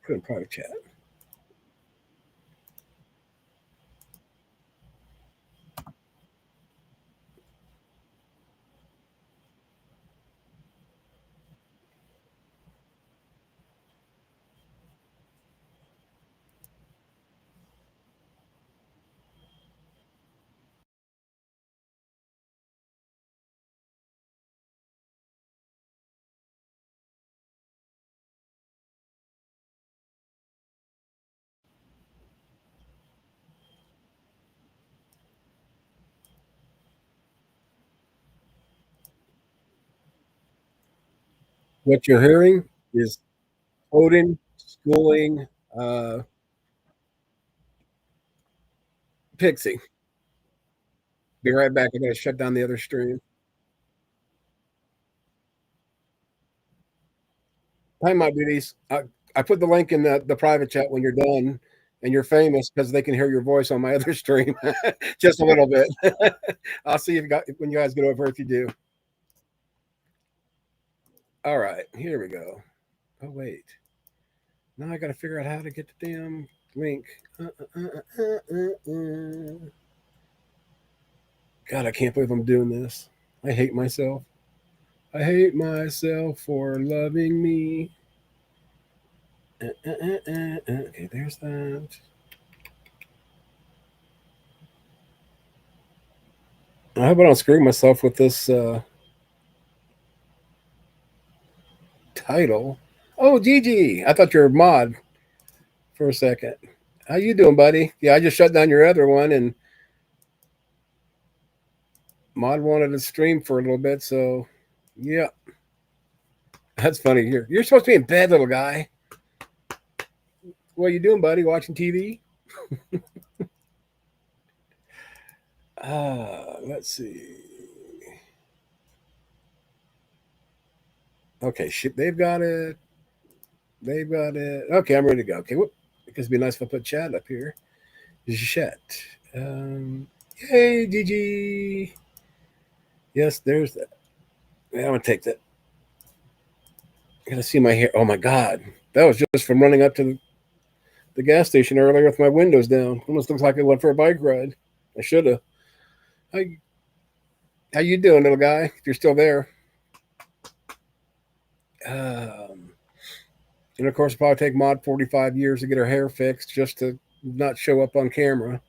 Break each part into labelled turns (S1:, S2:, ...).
S1: Put in private chat. What you're hearing is coding, schooling, uh, Pixie. Be right back. I gotta shut down the other stream. Time out, duties. I put the link in the private chat when you're done, and you're famous because they can hear your voice on my other stream, just a little bit. I'll see when you guys get over if you do. All right, here we go. Oh wait, now I got to figure out how to get the damn link. God, I can't believe I'm doing this. I hate myself. I hate myself for loving me. Okay, there's that. I hope I don't screw myself with this title. Oh, Gigi, I thought you were a mod for a second. How you doing, buddy? Yeah, I just shut down your other one, and mod wanted to stream for a little bit, so yeah, that's funny. You're supposed to be in bed, little guy. What are you doing, buddy? Watching TV? Let's see. Okay, shit, they've got it. They've got it. Okay, I'm ready to go. Okay, whoop. Because it'd be nice if I put chat up here. Chat. Hey, Gigi. Yes, there's that. Yeah, I'm gonna take that. I gotta see my hair. Oh my god, that was just from running up to the gas station earlier with my windows down. Almost looks like I went for a bike ride. I should have. How you doing, little guy? If you're still there. Um, and of course, it'll probably take Mod 45 years to get her hair fixed just to not show up on camera.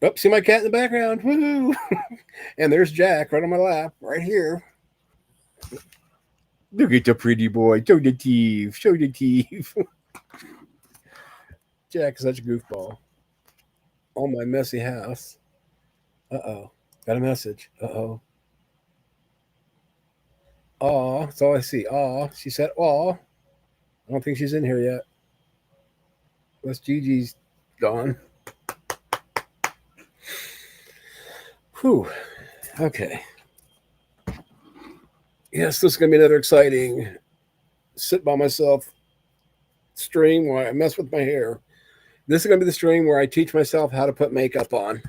S1: Oh, see my cat in the background. Woo! And there's Jack right on my lap, right here. Look at the pretty boy. Show the teeth. Show the teeth. Jack is such a goofball. On my messy house. Uh-oh. Got a message. Uh-oh. Aw. That's all I see. Aw. She said, aw. I don't think she's in here yet. Unless Gigi's gone. Whew. Okay. Yes, this is going to be another exciting sit by myself stream where I mess with my hair. This is going to be the stream where I teach myself how to put makeup on.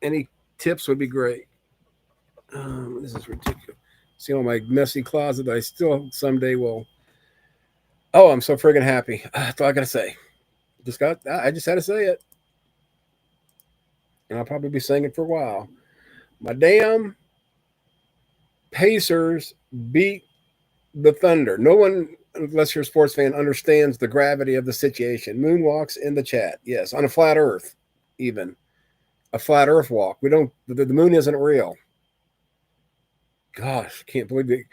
S1: Any tips would be great. This is ridiculous. See all my messy closet that I still someday will. Oh, I'm so friggin' happy. That's all I gotta say. I just had to say it. And I'll probably be saying it for a while. My damn Pacers beat the Thunder. No one, unless you're a sports fan, understands the gravity of the situation. Moonwalks in the chat. Yes, on a flat earth, even. A flat earth walk. We don't, the moon isn't real. Gosh, can't believe it.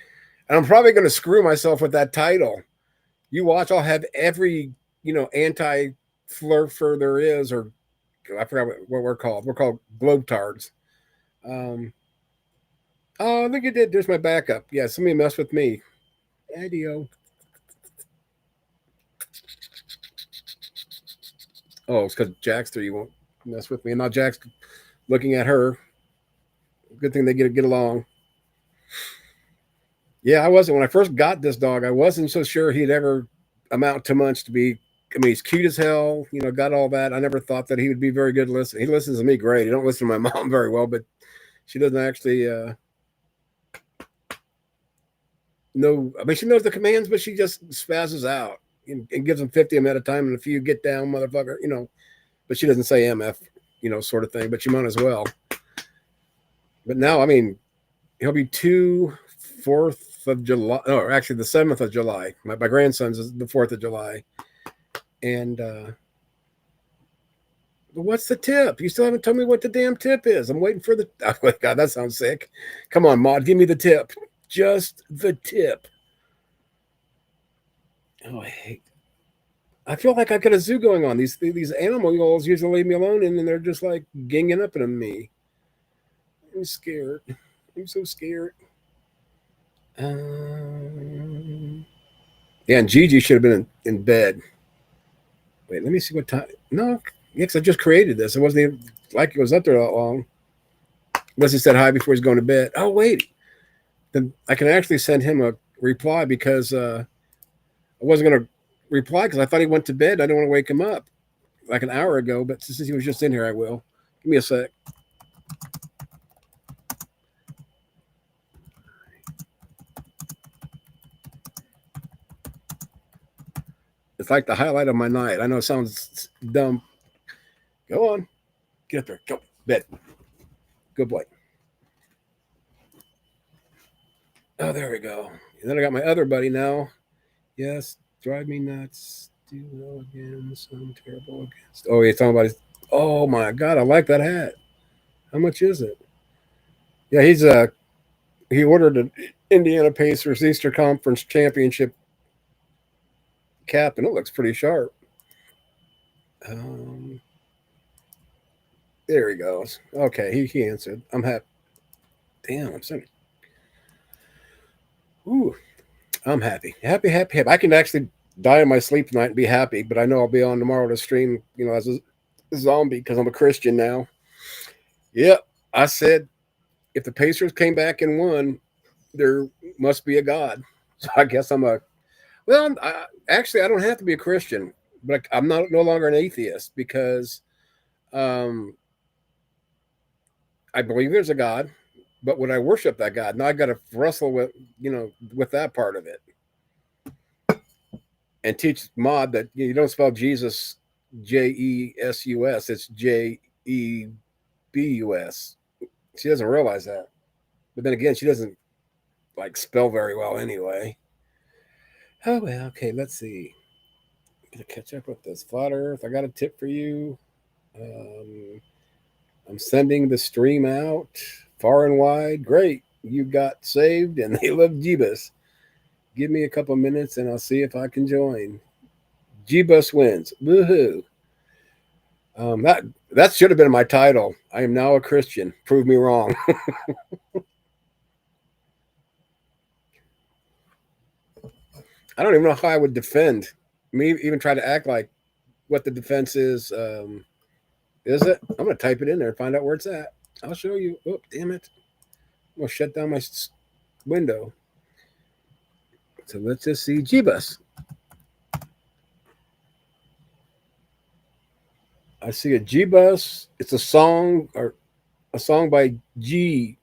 S1: And I'm probably going to screw myself with that title. You watch, I'll have every, anti flurfer there is, or I forgot what we're called. We're called globetards. Oh, look at that. There's my backup. Yeah, somebody messed with me. Adio. Oh, it's because Jack's there. You won't mess with me. And now Jack's looking at her. Good thing they get along. Yeah, I wasn't. When I first got this dog, I wasn't so sure he'd ever amount to much to be. I mean, he's cute as hell. Got all that. I never thought that he would be very good listening. He listens to me great. He don't listen to my mom very well, but she doesn't actually. no, I mean, she knows the commands, but she just spazzes out and gives them 50 of them at a time. And if you get down, motherfucker, but she doesn't say MF, sort of thing, but she might as well. But now, I mean, he'll be 4th of July, or actually the 7th of July. My grandson's is the 4th of July. And, what's the tip? You still haven't told me what the damn tip is. I'm waiting for the. Oh my God, that sounds sick. Come on, Maud, give me the tip. Just the tip. Oh, I feel like I've got a zoo going on. These animals usually leave me alone, and then they're just like ganging up on me. I'm scared. I'm so scared. Yeah, and Gigi should have been in bed. Wait, let me see what time. No, because I just created this. It wasn't even like it was up there that long. Unless he said hi before he's going to bed. Oh, wait. Then I can actually send him a reply because I wasn't going to reply because I thought he went to bed. I don't want to wake him up like an hour ago, but since he was just in here, I will. Give me a sec. It's like the highlight of my night. I know it sounds dumb. Go on. Get up there. Go. Bed. Good boy. Oh, there we go. And then I got my other buddy now. Yes. Drive me nuts. Do well again. Some terrible against. Oh, he's talking about his. Oh, my God. I like that hat. How much is it? Yeah, he ordered an Indiana Pacers Easter Conference Championship cap, and it looks pretty sharp. There he goes. Okay, he answered. I'm happy. Damn, I'm sorry. Ooh, I'm happy. Happy. I can actually die in my sleep tonight and be happy, but I know I'll be on tomorrow to stream, as a zombie because I'm a Christian now. Yep, I said if the Pacers came back and won, there must be a God. So I guess I'm a. Well, actually, I don't have to be a Christian, but I'm no longer an atheist because I believe there's a God, but would I worship that God? Now I got to wrestle with with that part of it, and teach Maud that you don't spell Jesus Jesus. It's JEBUS. She doesn't realize that, but then again, she doesn't spell very well anyway. Oh well, okay. Let's see. I'm gonna catch up with this Flat Earth. I got a tip for you. I'm sending the stream out far and wide. Great, you got saved, and they love Jeebus. Give me a couple minutes, and I'll see if I can join. Jeebus wins. Woohoo! That should have been my title. I am now a Christian. Prove me wrong. I don't even know how I would defend. Me even try to act like what the defense is. Is it? I'm going to type it in there and find out where it's at. I'll show you. Oh, damn it. I'm going to shut down my window. So let's just see Jeebus. I see a Jeebus. It's a song by G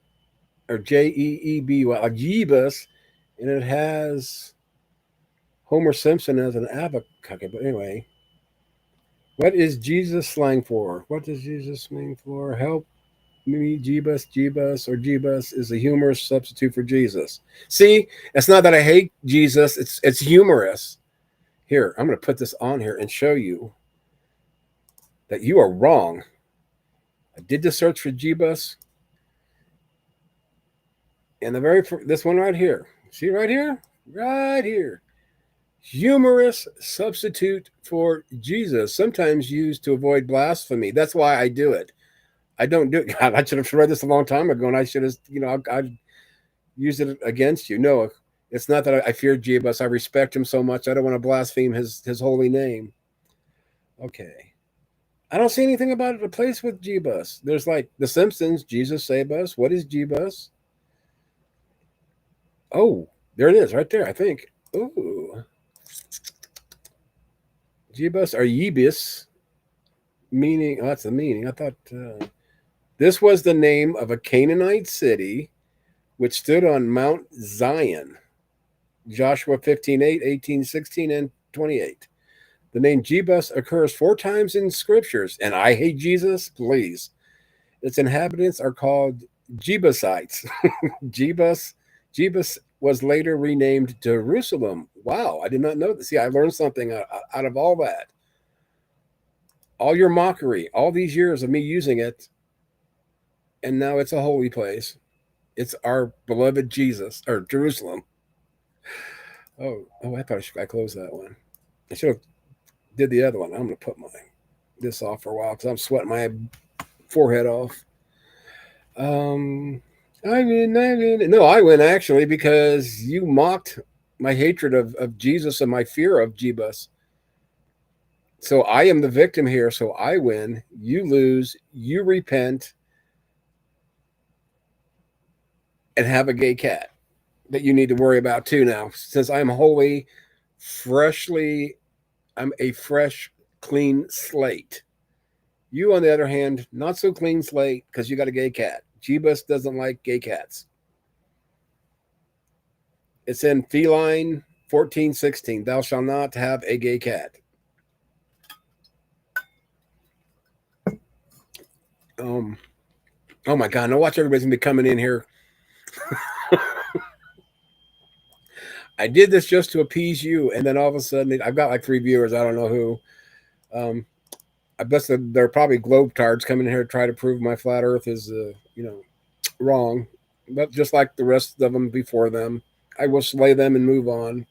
S1: or Jeeb, a Jeebus, and it has Homer Simpson as an avocado. But anyway, what is Jesus slang for? What does Jesus mean for? Help me, Jeebus, or Jeebus is a humorous substitute for Jesus. See, it's not that I hate Jesus. It's humorous. Here, I'm going to put this on here and show you that you are wrong. I did the search for Jeebus, and this one right here. See right here? Right here. Humorous substitute for Jesus, sometimes used to avoid blasphemy. That's why I do it. I don't do it. God, I should have read this a long time ago, and I should have, I'd use it against you. No, it's not that I fear Jeebus. I respect him so much. I don't want to blaspheme his holy name. Okay. I don't see anything about a place with Jeebus. There's like The Simpsons, Jesus Save Us. What is Jeebus? Oh, there it is right there, I think. Ooh. Jeebus or Yebus, meaning, that's the meaning. I thought this was the name of a Canaanite city which stood on Mount Zion. Joshua 15:8, 18:16, and 28. The name Jebus occurs 4 times in scriptures, and I hate Jesus, please. Its inhabitants are called Jebusites. Jebus was later renamed Jerusalem. Wow, I did not know this. See, I learned something out of all that. All your mockery, all these years of me using it, and now it's a holy place. It's our beloved Jesus, or Jerusalem. Oh, I thought I closed that one. I should have did the other one. I'm going to put this off for a while because I'm sweating my forehead off. I win actually because you mocked my hatred of Jesus and my fear of Jebus. So I am the victim here. So I win. You lose. You repent and have a gay cat that you need to worry about too now. Since I'm holy, I'm a fresh, clean slate. You, on the other hand, not so clean slate because you got a gay cat. Jebus doesn't like gay cats. It's in Feline 14:16. Thou shalt not have a gay cat. Oh my God! Now watch everybody's gonna be coming in here. I did this just to appease you, and then all of a sudden, I've got like 3 viewers. I don't know who. I bet that they're probably globetards coming in here to try to prove my flat Earth is, wrong. But just like the rest of them before them, I will slay them and move on.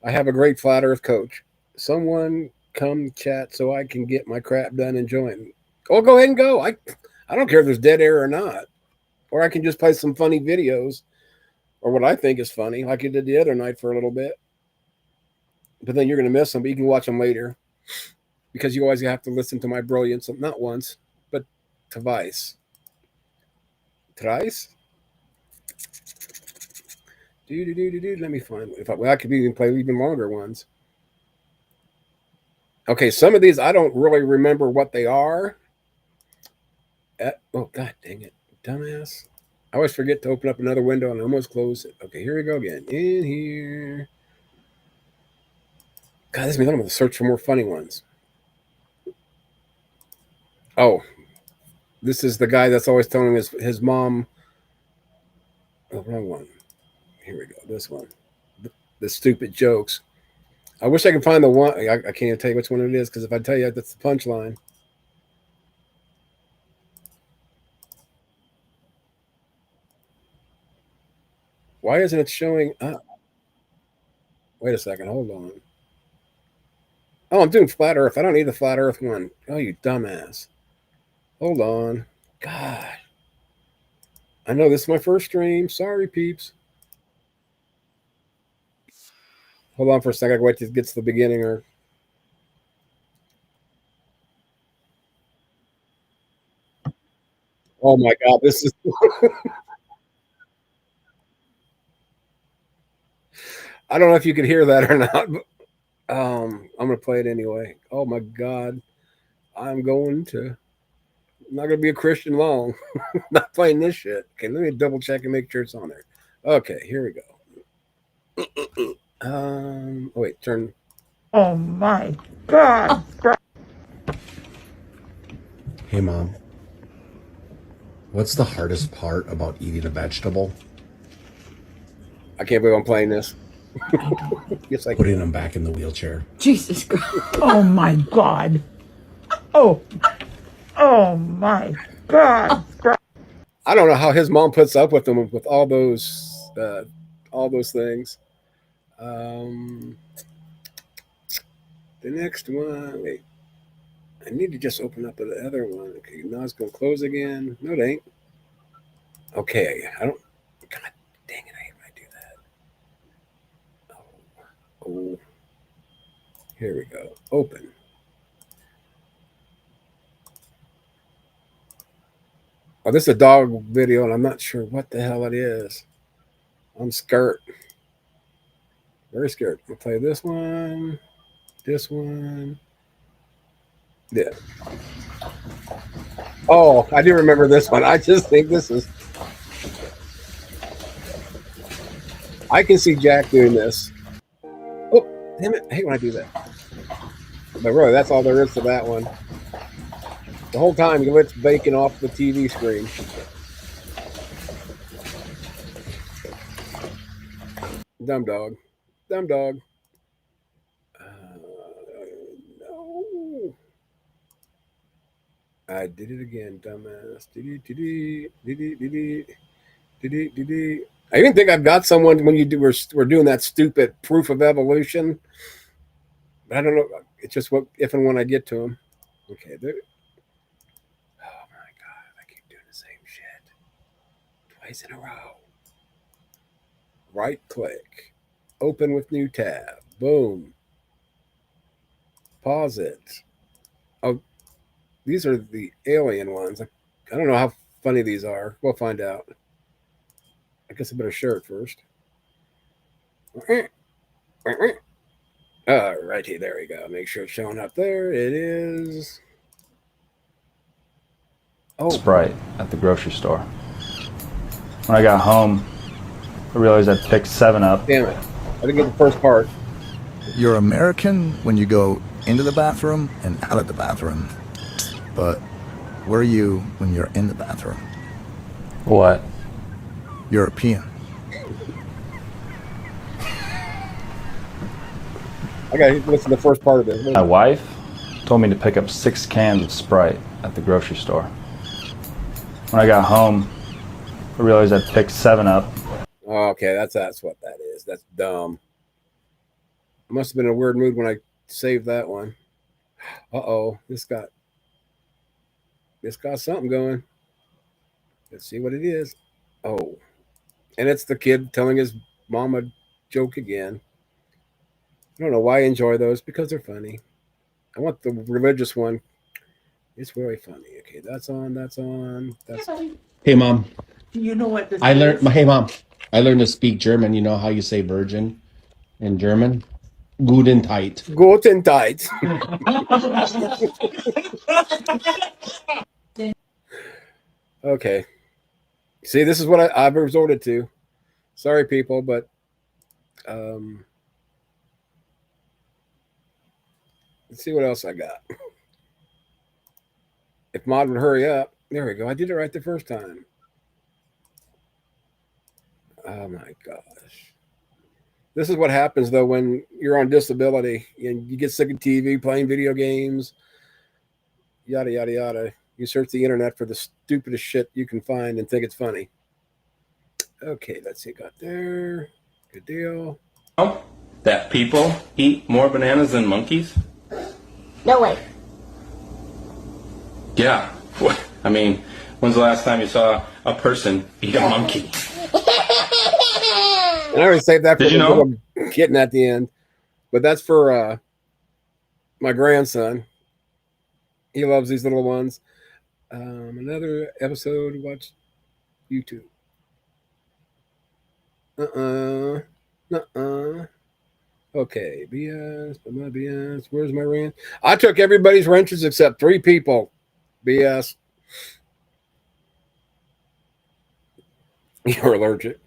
S1: I have a great flat Earth coach. Someone come chat so I can get my crap done and join. Oh, go ahead and go. I don't care if there's dead air or not. Or I can just play some funny videos or what I think is funny, like you did the other night for a little bit. But then you're going to miss them, but you can watch them later because you always have to listen to my brilliance, not once, but twice. Thrice? Let me find I could even play even longer ones. Okay, some of these I don't really remember what they are. Oh, God dang it. Dumbass. I always forget to open up another window and I almost close it. Okay, here we go again. In here. God, this means I'm going to search for more funny ones. Oh, this is the guy that's always telling his mom. Oh, wrong one. Here we go. This one. The stupid jokes. I wish I could find the one. I can't even tell you which one it is because if I tell you, that's the punchline. Why isn't it showing up? Wait a second. Hold on. Oh, I'm doing flat Earth. I don't need the flat Earth one. Oh, you dumbass. Hold on. God. I know this is my first stream. Sorry, peeps. Hold on for a second. I gotta wait till it gets to the beginning or. Oh my God, this is. I don't know if you can hear that or not, but I'm gonna play it anyway. Oh my God, I'm not gonna be a Christian long. Not playing this shit. Okay, let me double check and make sure it's on there. Okay, here we go. Wait, turn.
S2: Oh my God.
S3: Hey, Mom. What's the hardest part about eating a vegetable?
S1: I can't believe I'm playing this. Yes,
S3: Putting them back in the wheelchair.
S2: Jesus Christ. Oh my God. Oh my God.
S1: I don't know how his mom puts up with him with all those things. The next one, wait. I need to just open up the other one. Okay, now it's going to close again. No, it ain't. Okay, I don't. God dang it! I hate when I do that. Oh, here we go. Open. Oh, this is a dog video, and I'm not sure what the hell it is. I'm scared. Very scared. We'll play this one. This one. Yeah. Oh, I do remember this one. I just think this is. I can see Jack doing this. Oh, damn it. I hate when I do that. But really, that's all there is to that one. The whole time, it's baking off the TV screen. Dumb dog. Dumb dog. No. I did it again, dumbass. I even think I've got someone when we're doing that stupid proof of evolution. But I don't know. It's just what if and when I get to them. Okay. Oh my god! I keep doing the same shit twice in a row. Right click, open with new tab. Boom. Pause it. Oh, these are the alien ones. I don't know how funny these are. We'll find out. I guess I better share it first. All righty, there we go. Make sure it's showing up there. It is. Oh,
S4: Sprite at the grocery store. When I got home, I realized I'd picked 7-Up.
S1: damn it. I didn't get the first part.
S5: You're American when you go into the bathroom and out of the bathroom. But where are you when you're in the bathroom?
S4: What?
S5: European.
S1: I got to listen to the first part of it.
S4: My wife told me to pick up 6 cans of Sprite at the grocery store. When I got home, I realized I'd picked 7-Up.
S1: Okay, that's what that is. That's dumb. I must have been in a weird mood when I saved that one. Uh-oh, this got something going. Let's see what it is. Oh, and it's the kid telling his mom a joke again. I don't know why I enjoy those, because they're funny. I want the religious one. It's really funny. Okay, that's on. That's
S6: Hey mom,
S2: You know what this
S6: I learned.
S2: is?
S6: Hey mom, I learned to speak German. You know how you say virgin in German? Guten Tag.
S1: Guten Tag. Okay. See, this is what I've resorted to. Sorry, people, but let's see what else I got. If Mod would hurry up. There we go. I did it right the first time. Oh my gosh. This is what happens though when you're on disability and you get sick of TV, playing video games, yada yada yada. You search the internet for the stupidest shit you can find and think it's funny. Okay, let's see. Got there. Good deal.
S7: That people eat more bananas than monkeys?
S8: No way.
S7: Yeah. I mean, when's the last time you saw a person eat a monkey?
S1: And I already saved that for
S7: Did you
S1: the
S7: know?
S1: little kitten at the end. But that's for my grandson. He loves these little ones. Another episode, watch YouTube. Okay, BS, but my BS. Where's my rant? I took everybody's wrenches except 3 people. BS. You're allergic.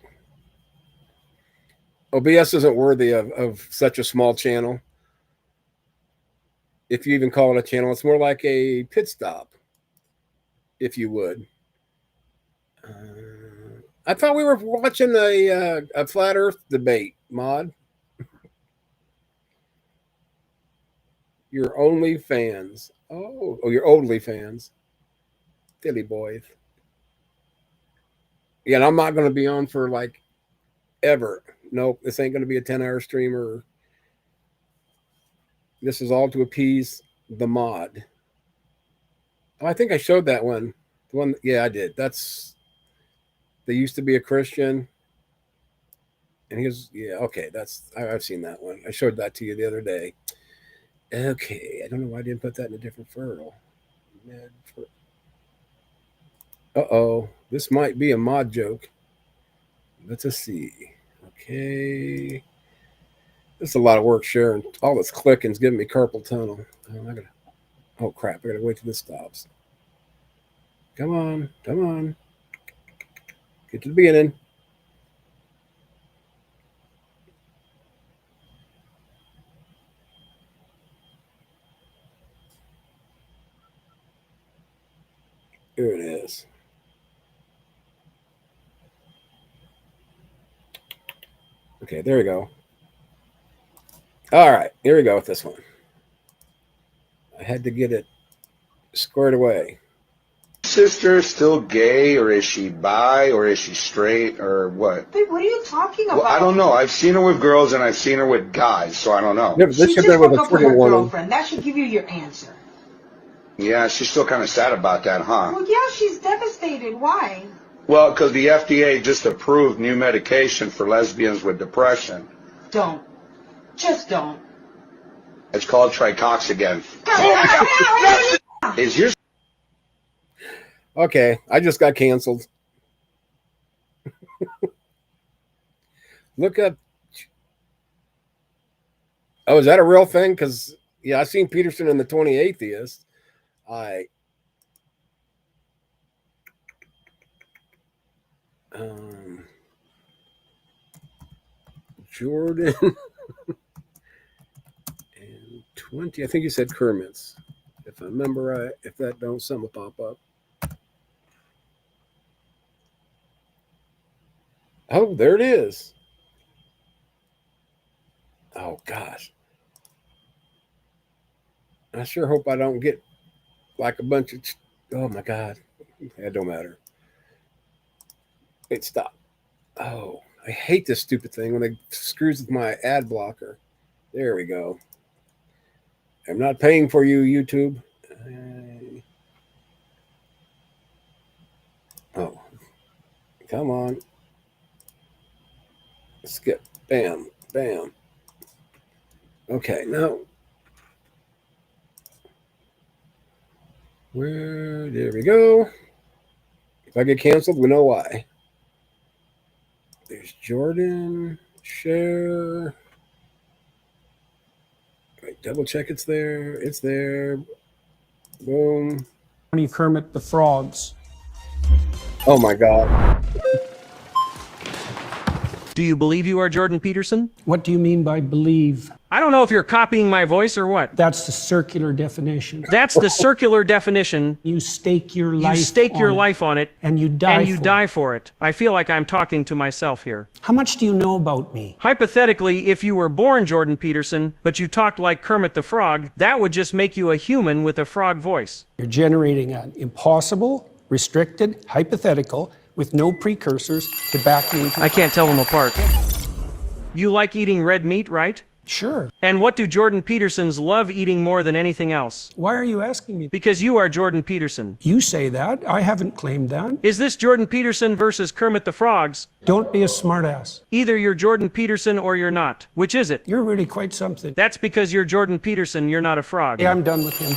S1: Oh, BS isn't worthy of such a small channel. If you even call it a channel, it's more like a pit stop, if you would. I thought we were watching a flat Earth debate, Mod. Your only fans. Oh, your only fans. Dilly boys. Yeah, and I'm not going to be on for like ever. Nope, this ain't going to be a 10-hour streamer. This is all to appease the Mod. Oh, I think I showed that one. The one, yeah, I did. They used to be a Christian. And he was, yeah, okay, I've seen that one. I showed that to you the other day. Okay, I don't know why I didn't put that in a different furl. Uh-oh, this might be a Mod joke. Let's just see. Okay. This is a lot of work sharing. All this clicking is giving me carpal tunnel. Oh, crap, I gotta wait till this stops. Come on. Get to the beginning. Here it is. Okay, there we go. All right, here we go with this one. I had to get it squared away.
S9: Sister still gay, or is she bi, or is she straight, or what?
S10: Babe, what are you talking about?
S9: Well, I don't know. I've seen her with girls and I've seen her with guys, so I don't know.
S1: Yeah, but this
S10: She
S1: should
S10: just
S1: have been
S10: broke
S1: with a
S10: up with
S1: trigger
S10: her
S1: warning.
S10: girlfriend. That should give you your answer.
S9: Yeah, she's still kind of sad about that, huh?
S10: Well, yeah, she's devastated. Why?
S9: Well, because the FDA just approved new medication for lesbians with depression.
S10: Don't. Just don't.
S9: It's called Tricoxagen. Is your
S1: Okay, I just got canceled. Look up. Oh, is that a real thing? Because yeah, I seen Peterson in the 20 Atheist. Jordan and 20. I think you said Kermit's. If I remember right. If that don't, something will pop up. Oh, there it is. Oh gosh. I sure hope I don't get like a bunch of. Oh my God. It don't matter. Wait, stop. Oh, I hate this stupid thing when it screws with my ad blocker. There we go. I'm not paying for you, YouTube. Oh, come on. Skip. Bam. Bam. Okay, now. There we go. If I get canceled, we know why. There's Jordan. Share. Wait, double check it's there. It's there. Boom.
S11: Kermit the Frogs.
S1: Oh my God.
S12: Do you believe you are Jordan Peterson?
S11: What do you mean by believe?
S12: I don't know if you're copying my voice or what.
S11: That's the circular definition.
S12: That's the circular definition.
S11: You stake your life.
S12: You stake your life on it.
S11: And you die.
S12: And you die for it. I feel like I'm talking to myself here.
S11: How much do you know about me?
S12: Hypothetically, if you were born Jordan Peterson, but you talked like Kermit the Frog, that would just make you a human with a frog voice.
S11: You're generating an impossible, restricted, hypothetical, with no precursors to back me into.
S12: I can't tell them apart. You like eating red meat, right?
S11: Sure.
S12: And what do Jordan Petersons love eating more than anything else?
S11: Why are you asking me?
S12: Because you are Jordan Peterson.
S11: You say that. I haven't claimed that.
S12: Is this Jordan Peterson versus Kermit the Frogs?
S11: Don't be a smartass.
S12: Either you're Jordan Peterson or you're not. Which is it?
S11: You're really quite something.
S12: That's because you're Jordan Peterson, you're not a frog.
S11: Yeah, I'm done with him.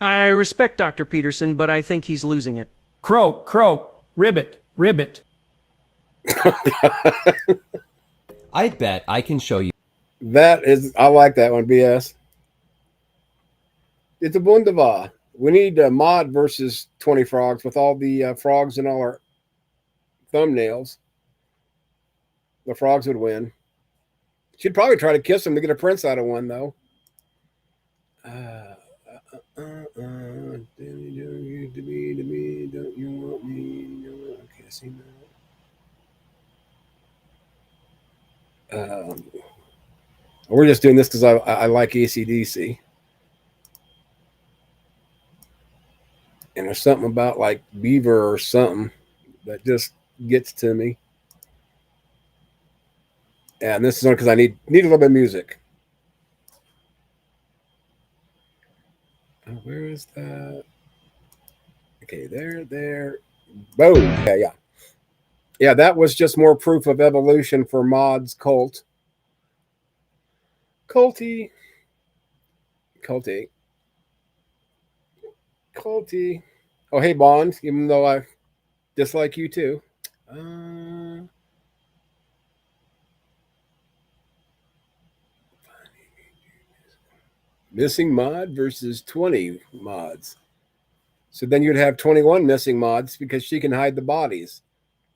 S12: I respect Dr. Peterson, but I think he's losing it.
S11: Croak, croak, ribbit, ribbit.
S13: I bet I can show you.
S1: That is, I like that one, BS. It's a wunderbar. We need a mod versus 20 frogs with all the frogs and all our thumbnails. The frogs would win. She'd probably try to kiss him to get a prince out of one, though. Don't you want me? Okay, I see that. We're just doing this because I like AC/DC. And there's something about like Beaver or something that just gets to me. And this is only because I need a little bit of music. Where is that? Okay, there. Boom. Okay, yeah. Yeah, that was just more proof of evolution for Mod's cult. Culty. Oh, hey, Bond, even though I dislike you too. Missing mod versus 20 mods. So then you'd have 21 missing mods because she can hide the bodies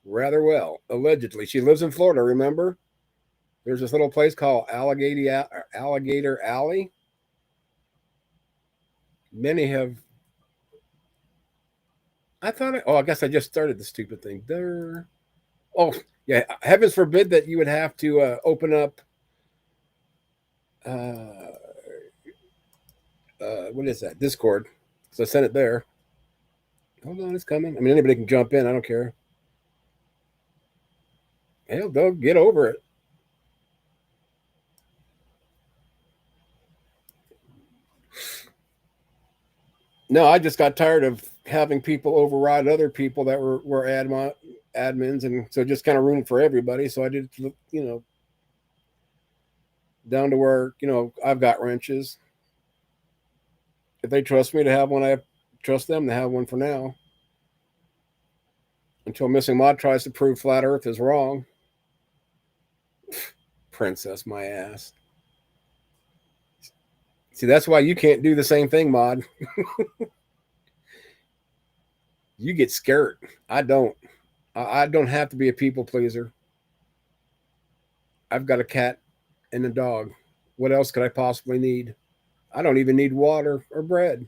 S1: rather well, allegedly. She lives in Florida, remember? There's this little place called Alligator Alley. Many have I thought. I guess I just started the stupid thing. There. Oh, yeah. Heavens forbid that you would have to open up. What is that? Discord. So I sent it there. Hold on, it's coming. I mean, anybody can jump in. I don't care. Hell, they'll get over it. No, I just got tired of having people override other people that were admins, and so just kind of ruined for everybody. So I did, down to where, I've got wrenches. If they trust me to have one, I trust them to have one for now. Until Missing Mod tries to prove Flat Earth is wrong. Princess, my ass. See, that's why you can't do the same thing, Mod. You get scared. I don't. I don't have to be a people pleaser. I've got a cat and a dog. What else could I possibly need? I don't even need water or bread.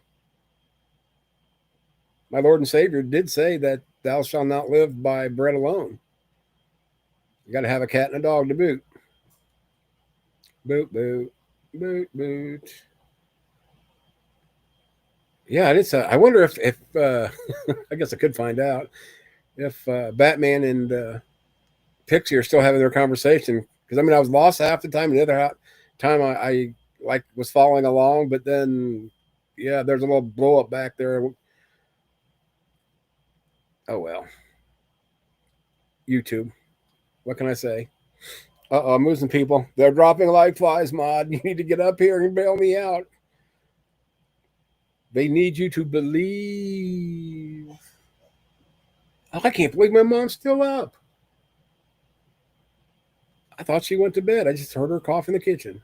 S1: My Lord and Savior did say that thou shalt not live by bread alone. You got to have a cat and a dog to boot. Boot, boot, boot, boot. Yeah, it's. I wonder if I guess I could find out if Batman and Pixie are still having their conversation. Because I mean, I was lost half the time, and the other time I was following along, but then there's a little blow up back there. Oh well. YouTube. What can I say? I'm losing people. They're dropping like flies, Mod. You need to get up here and bail me out. They need you to believe. Oh, I can't believe my mom's still up. I thought she went to bed. I just heard her cough in the kitchen.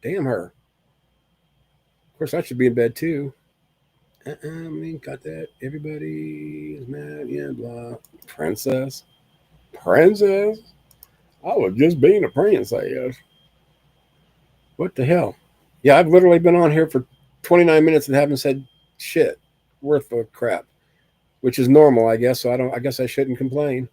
S1: Damn her. Of course, I should be in bed too. I mean, got that. Everybody is mad. Yeah, blah. Princess. I was just being a princess. What the hell? Yeah, I've literally been on here for 29 minutes and haven't said shit worth of crap, which is normal, I guess. So I guess I shouldn't complain.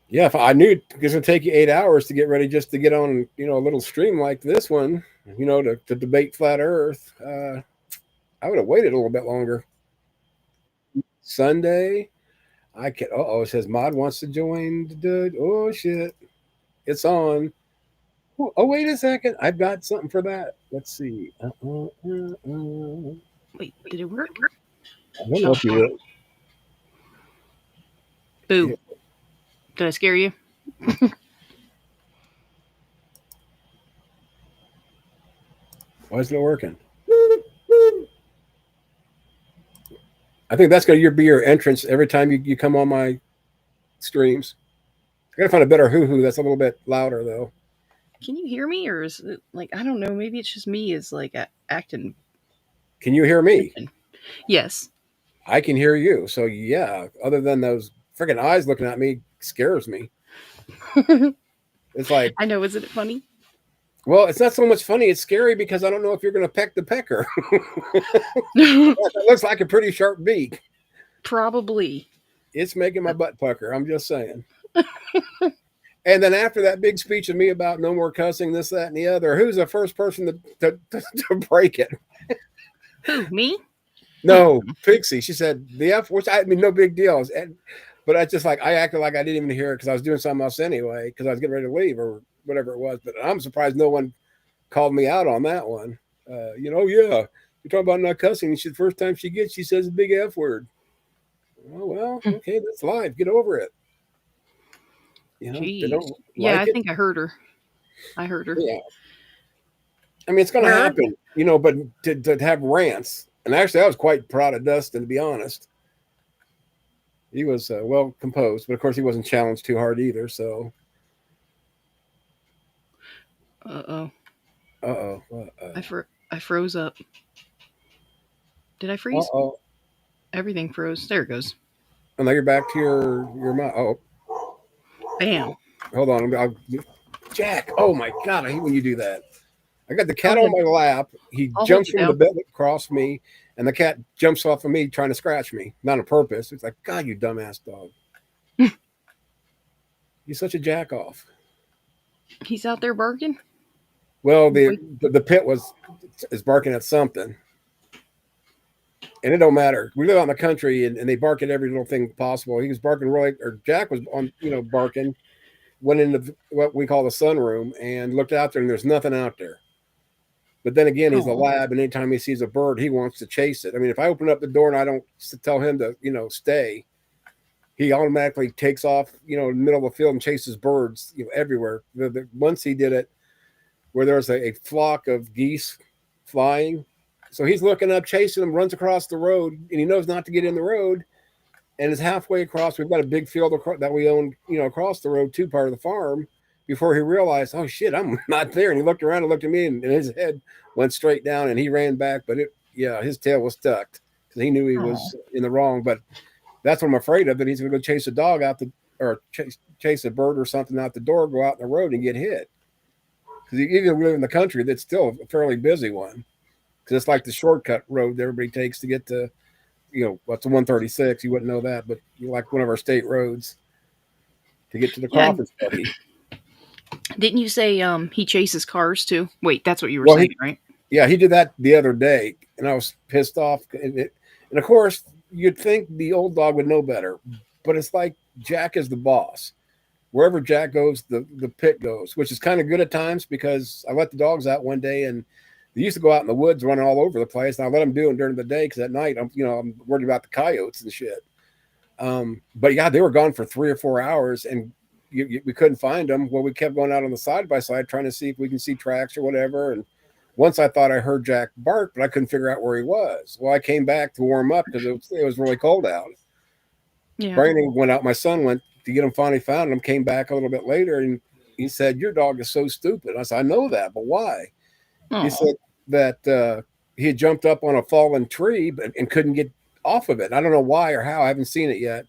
S1: Yeah, if I knew it's going to take you 8 hours to get ready just to get on, a little stream like this one, to debate Flat Earth, I would have waited a little bit longer. Sunday, it says Mod wants to join. Oh, shit. It's on. Oh, wait a second. I've got something for that. Let's see.
S14: Wait, did it work?
S1: I don't know if you will.
S14: Boo. Yeah. Did I scare you?
S1: Why isn't it working? I think that's going to be your entrance every time you come on my streams. I got to find a better hoo-hoo that's a little bit louder, though.
S14: Can you hear me, or is it I don't know, maybe it's just me is acting.
S1: Can you hear me?
S14: Yes.
S1: I can hear you. So yeah, other than those freaking eyes looking at me scares me. It's like,
S14: I know, isn't it funny?
S1: Well, it's not so much funny, it's scary because I don't know if you're gonna peck the pecker. That looks like a pretty sharp beak.
S14: Probably.
S1: It's making my butt pucker, I'm just saying. And then after that big speech of me about no more cussing, this, that, and the other, who's the first person to break it?
S14: Who, me?
S1: No, Pixie. She said the F, which I mean, no big deal. But I just I acted like I didn't even hear it because I was doing something else anyway, because I was getting ready to leave or whatever it was. But I'm surprised no one called me out on that one. Yeah, you're talking about not cussing. The first time she says a big F word. Oh, well, okay, that's live. Get over it. They don't
S14: I think I heard her.
S1: Yeah. I mean, it's going to happen, but to have rants. And actually, I was quite proud of Dustin, to be honest. He was well composed, but of course, he wasn't challenged too hard either. So.
S14: Uh-oh. I froze up. Did I freeze?
S1: Uh-oh.
S14: Everything froze. There it goes.
S1: And now you're back to your mouth. Oh.
S14: Bam.
S1: Hold on. Jack. Oh, my God. I hate when you do that. I got the cat on my lap. He
S14: I'll
S1: jumps
S14: hold you
S1: from the
S14: down.
S1: bed across me, and the cat jumps off of me trying to scratch me. Not on purpose. It's like, God, you dumbass dog. He's such a jack off.
S14: He's out there barking.
S1: Well, the pit is barking at something. And it don't matter. We live out in the country, and they bark at every little thing possible. He was barking or Jack was on, barking, went into what we call the sunroom and looked out there, and there's nothing out there. But then again, he's a lab, and anytime he sees a bird, he wants to chase it. I mean, if I open up the door and I don't tell him to, stay, he automatically takes off, in the middle of the field and chases birds, everywhere. Once he did it where there was a flock of geese flying. So he's looking up, chasing them, runs across the road, and he knows not to get in the road, and is halfway across. We've got a big field that we own, across the road, part of the farm, before he realized, oh, shit, I'm not there. And he looked around and looked at me, and his head went straight down, and he ran back. But, his tail was stuck because he knew he was in the wrong. But that's what I'm afraid of, that he's going to go chase a dog out or chase a bird or something out the door, go out in the road and get hit. Because even we live in the country, that's still a fairly busy one. Because it's like the shortcut road that everybody takes to get to, what's the 136? You wouldn't know that, but like one of our state roads to get to the Crawford study.
S14: Didn't you say he chases cars too? Wait, that's what you were saying, right?
S1: Yeah, he did that the other day, and I was pissed off. And of course, you'd think the old dog would know better, but it's like Jack is the boss. Wherever Jack goes, the pit goes, which is kind of good at times because I let the dogs out one day, and they used to go out in the woods running all over the place, and I let them do it during the day because at night I'm worried about the coyotes and shit. But yeah, they were gone for 3 or 4 hours, and we couldn't find them. Well, we kept going out on the side by side trying to see if we can see tracks or whatever. And once I thought I heard Jack bark, but I couldn't figure out where he was. Well, I came back to warm up because it was really cold out.
S14: Yeah.
S1: Brandon went out. My son went to get him. Finally found him. Came back a little bit later, and he said, "Your dog is so stupid." I said, "I know that, but why?" He said that he had jumped up on a fallen tree and couldn't get off of it. I don't know why or how. I haven't seen it yet.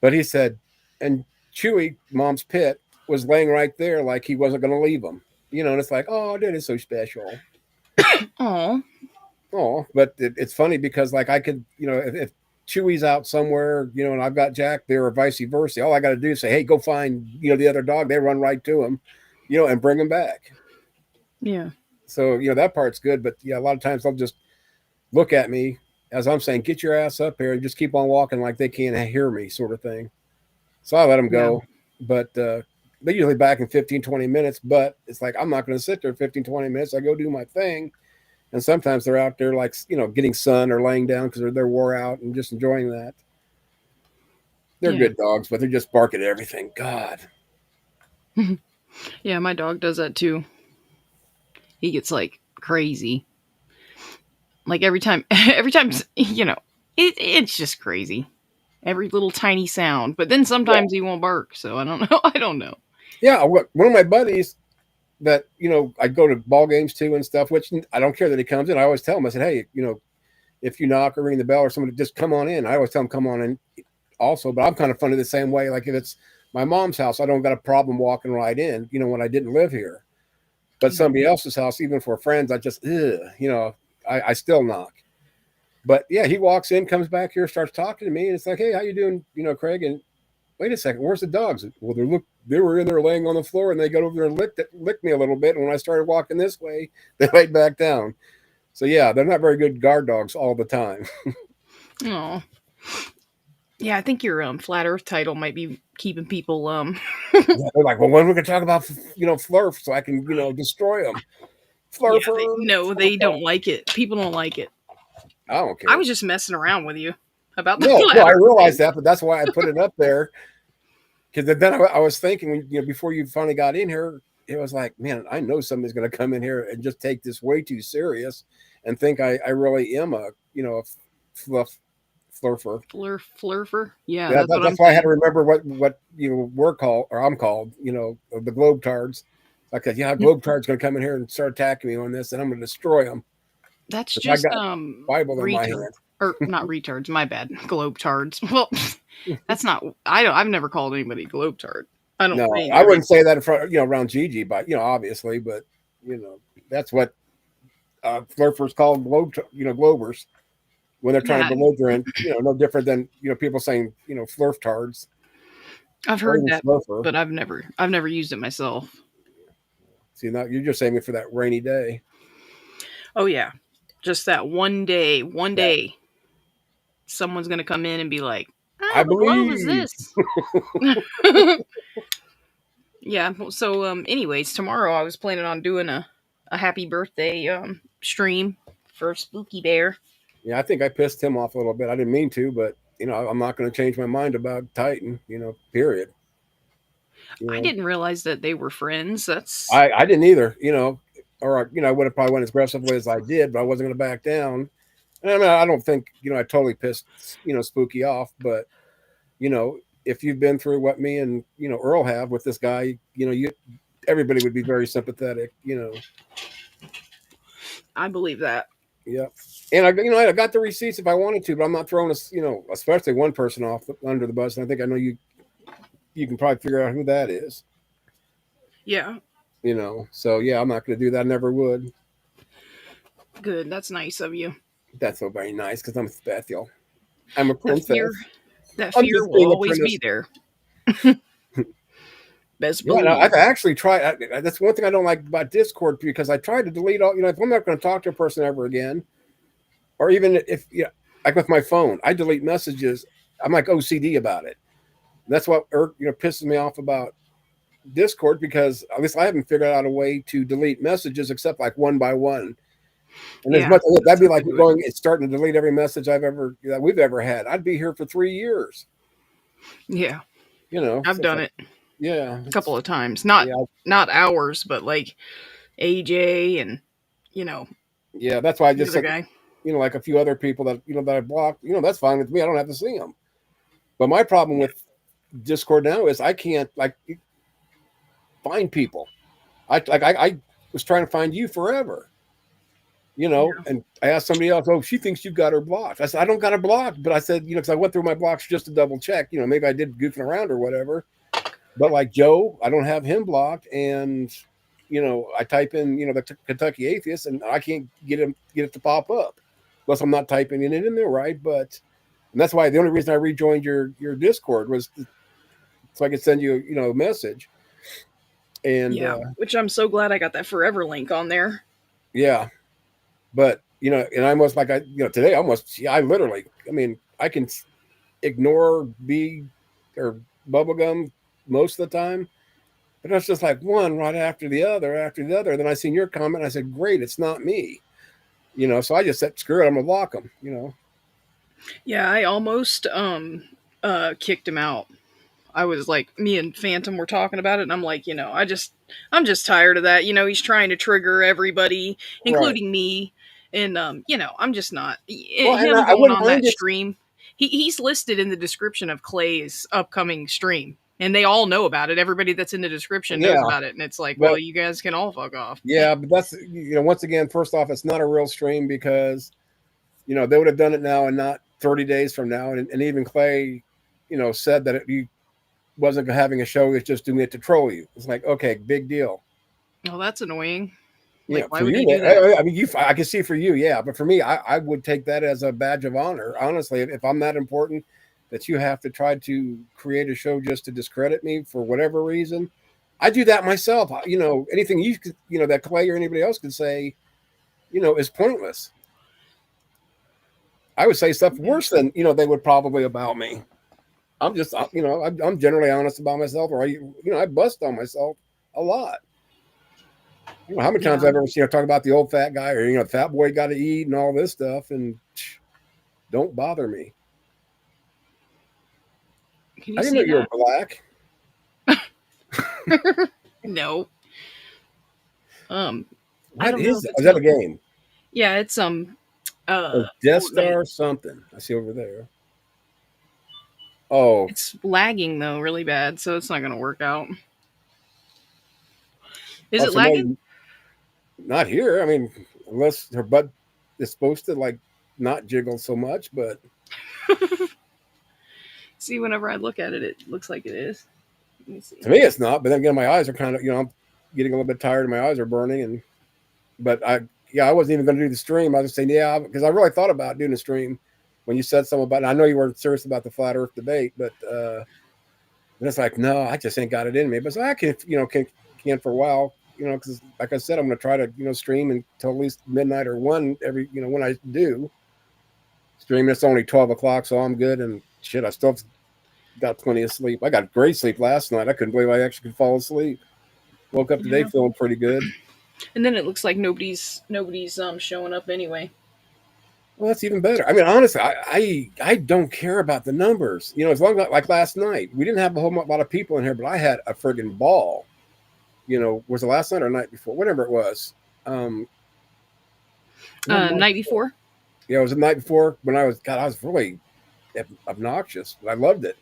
S1: But he said, and Chewy, Mom's pit, was laying right there like he wasn't going to leave him. And it's like, oh, that is so special.
S14: Oh.
S1: But it's funny because, like, I could, if Chewy's out somewhere, and I've got Jack there or vice versa, all I got to do is say, hey, go find, the other dog. They run right to him, and bring him back.
S14: Yeah.
S1: So, that part's good. But, yeah, a lot of times they'll just look at me as I'm saying, get your ass up here and just keep on walking like they can't hear me sort of thing. So I let them go. Yeah. But they're usually back in 15, 20 minutes. But it's like I'm not going to sit there 15, 20 minutes. I go do my thing. And sometimes they're out there like, getting sun or laying down because they're wore out and just enjoying that. They're good dogs, but they're just barking at everything. God.
S14: Yeah, my dog does that too. He gets like crazy. Like every time, it's just crazy. Every little tiny sound. But then sometimes he won't bark. So I don't know.
S1: Yeah. One of my buddies that, I go to ball games too and stuff, which I don't care that he comes in. I always tell him, I said, hey, if you knock or ring the bell or somebody, just come on in. I always tell him, come on in also, but I'm kind of funny the same way. Like if it's my mom's house, I don't got a problem walking right in, when I didn't live here. But somebody else's house, even for friends, I just, I still knock. But yeah, he walks in, comes back here, starts talking to me, and it's like, hey, how you doing, Craig? And wait a second, where's the dogs? Well, they were in there laying on the floor, and they got over there and licked me a little bit. And when I started walking this way, they laid back down. So yeah, they're not very good guard dogs all the time.
S14: Oh. Yeah, I think your flat Earth title might be keeping people
S1: Yeah, they're like, well, when are we gonna talk about Flurf so I can destroy them? Flurf.
S14: Yeah, they don't like it. People don't like it.
S1: I don't care.
S14: I was just messing around with you about the
S1: no, I realized that, but that's why I put it up there. Because then I was thinking, before you finally got in here, it was like, man, I know somebody's going to come in here and just take this way too serious and think I really am a flurfer.
S14: Flurfer. Yeah,
S1: that's why I had to remember what we're called, or I'm called, the Globetards. Like, yeah, Globetards going to come in here and start attacking me on this, and I'm going to destroy them.
S14: That's just
S1: Bible in my hand.
S14: Or not retards, my bad. Globetards. Well, that's not. I've never called anybody Globetard. I don't.
S1: No, I wouldn't say that in front, around Gigi, but obviously, but You know, that's what flirters call globers when they're trying to
S14: Yeah.
S1: belligerent. You know, no different than people saying flirtards.
S14: I've
S1: Or
S14: heard
S1: even
S14: that,
S1: fluffer.
S14: but I've never used it myself.
S1: See, now you're just saving me for that rainy day.
S14: Oh yeah, just that one day, someone's gonna come in and be like,
S1: I
S14: "What globe is
S1: believe.
S14: this?" Yeah. So, anyways, tomorrow I was planning on doing a happy birthday stream for Spooky Bear.
S1: Yeah, I think I pissed him off a little bit. I didn't mean to, but I'm not going to change my mind about Titan. Period.
S14: I didn't realize that they were friends. That's
S1: I didn't either. Or I would have probably went as aggressively as I did, but I wasn't going to back down. And I mean, I don't think I totally pissed Spooky off, but if you've been through what me and Earl have with this guy, everybody would be very sympathetic.
S14: I believe that.
S1: Yeah. And I got the receipts if I wanted to, but I'm not throwing especially one person off under the bus. And I think I know you can probably figure out who that is.
S14: Yeah.
S1: So yeah, I'm not going to do that. I never would.
S14: Good. That's nice of you.
S1: That's so very nice because I'm special. I'm a
S14: That
S1: princess.
S14: fear will always be there. Best
S1: Yeah,
S14: believe.
S1: no, I've actually tried. That's one thing I don't like about Discord because I tried to delete all. If I'm not going to talk to a person ever again, or even if like with my phone, I delete messages. I'm like OCD about it. That's what pisses me off about Discord because at least I haven't figured out a way to delete messages except like one by one. And as much that'd be like it's starting to delete every message that we've ever had. I'd be here for 3 years.
S14: Yeah.
S1: I've
S14: done it.
S1: Yeah,
S14: a couple of times. Not hours, but like AJ and
S1: Yeah, that's why I just
S14: the other
S1: said,
S14: guy.
S1: like a few other people that that I blocked. That's fine with me. I don't have to see them. But my problem with Discord now is I can't find people. I was trying to find you forever. And I asked somebody else, oh, she thinks you've got her blocked. I said, I don't got her blocked. But I said, because I went through my blocks just to double check, maybe I did goofing around or whatever. But like Joe, I don't have him blocked. And, I type in, the Kentucky Atheist and I can't get it to pop up. Unless I'm not typing it in there, right? And that's why the only reason I rejoined your Discord was so I could send you, a message. And
S14: which I'm so glad I got that forever link on there.
S1: Yeah. But, and I almost today, I literally, I can ignore or bubblegum most of the time, but that's just like one right after the other. Then I seen your comment. I said, great, it's not me, so I just said, screw it. I'm going to block them,
S14: Yeah. I almost, kicked him out. I was like, me and Phantom were talking about it, and I'm like, I'm just tired of that. He's trying to trigger everybody, including me. And, I'm just not. Him going on that stream, he's listed in the description of Clay's upcoming stream. And they all know about it. Everybody that's in the description knows about it. And it's like, well, you guys can all fuck off.
S1: Yeah, but that's, once again, first off, it's not a real stream because, they would have done it now and not 30 days from now. And even Clay, said that he wasn't having a show. He was just doing it to troll you. It's like, okay, big deal.
S14: Oh, that's annoying.
S1: Yeah, why would you do that? I can see for you, yeah, but for me, I would take that as a badge of honor. Honestly, if I'm that important that you have to try to create a show just to discredit me for whatever reason, I do that myself. Anything that Clay or anybody else could say, is pointless. I would say stuff worse than they would probably about me. I'm just I'm generally honest about myself, or I bust on myself a lot. How many times I've ever talk about the old fat guy or fat boy got to eat and all this stuff, and don't bother me. I didn't know you were black.
S14: No.
S1: What is that? Is that a game?
S14: Yeah, it's
S1: Death Star or something. I see over there. Oh,
S14: it's lagging though, really bad, so it's not going to work out. Is it lagging?
S1: Not here. Unless her butt is supposed to not jiggle so much, but
S14: see, whenever I look at it, it looks like it is. Let me see.
S1: To me, it's not. But then again, my eyes are kind of, I'm getting a little bit tired, and my eyes are burning, and But I wasn't even going to do the stream. I was just saying, yeah, because I really thought about doing a stream when you said something about it. I know you weren't serious about the flat Earth debate, but and it's like, no, I just ain't got it in me. But so I can, can for a while, because like I said, I'm going to try to, stream until at least midnight or 1 every, when I do stream. It's only 12 o'clock, so I'm good. And shit, I still got plenty of sleep. I got great sleep last night. I couldn't believe I actually could fall asleep. Woke up today feeling pretty good.
S14: And then it looks like nobody's showing up anyway.
S1: Well, that's even better. I mean, honestly, I don't care about the numbers. As long as, like last night, we didn't have a whole lot of people in here, but I had a friggin' ball. Was it last night or night before? Whatever it was.
S14: Night before?
S1: Yeah, it was the night before when I was really obnoxious. I loved it.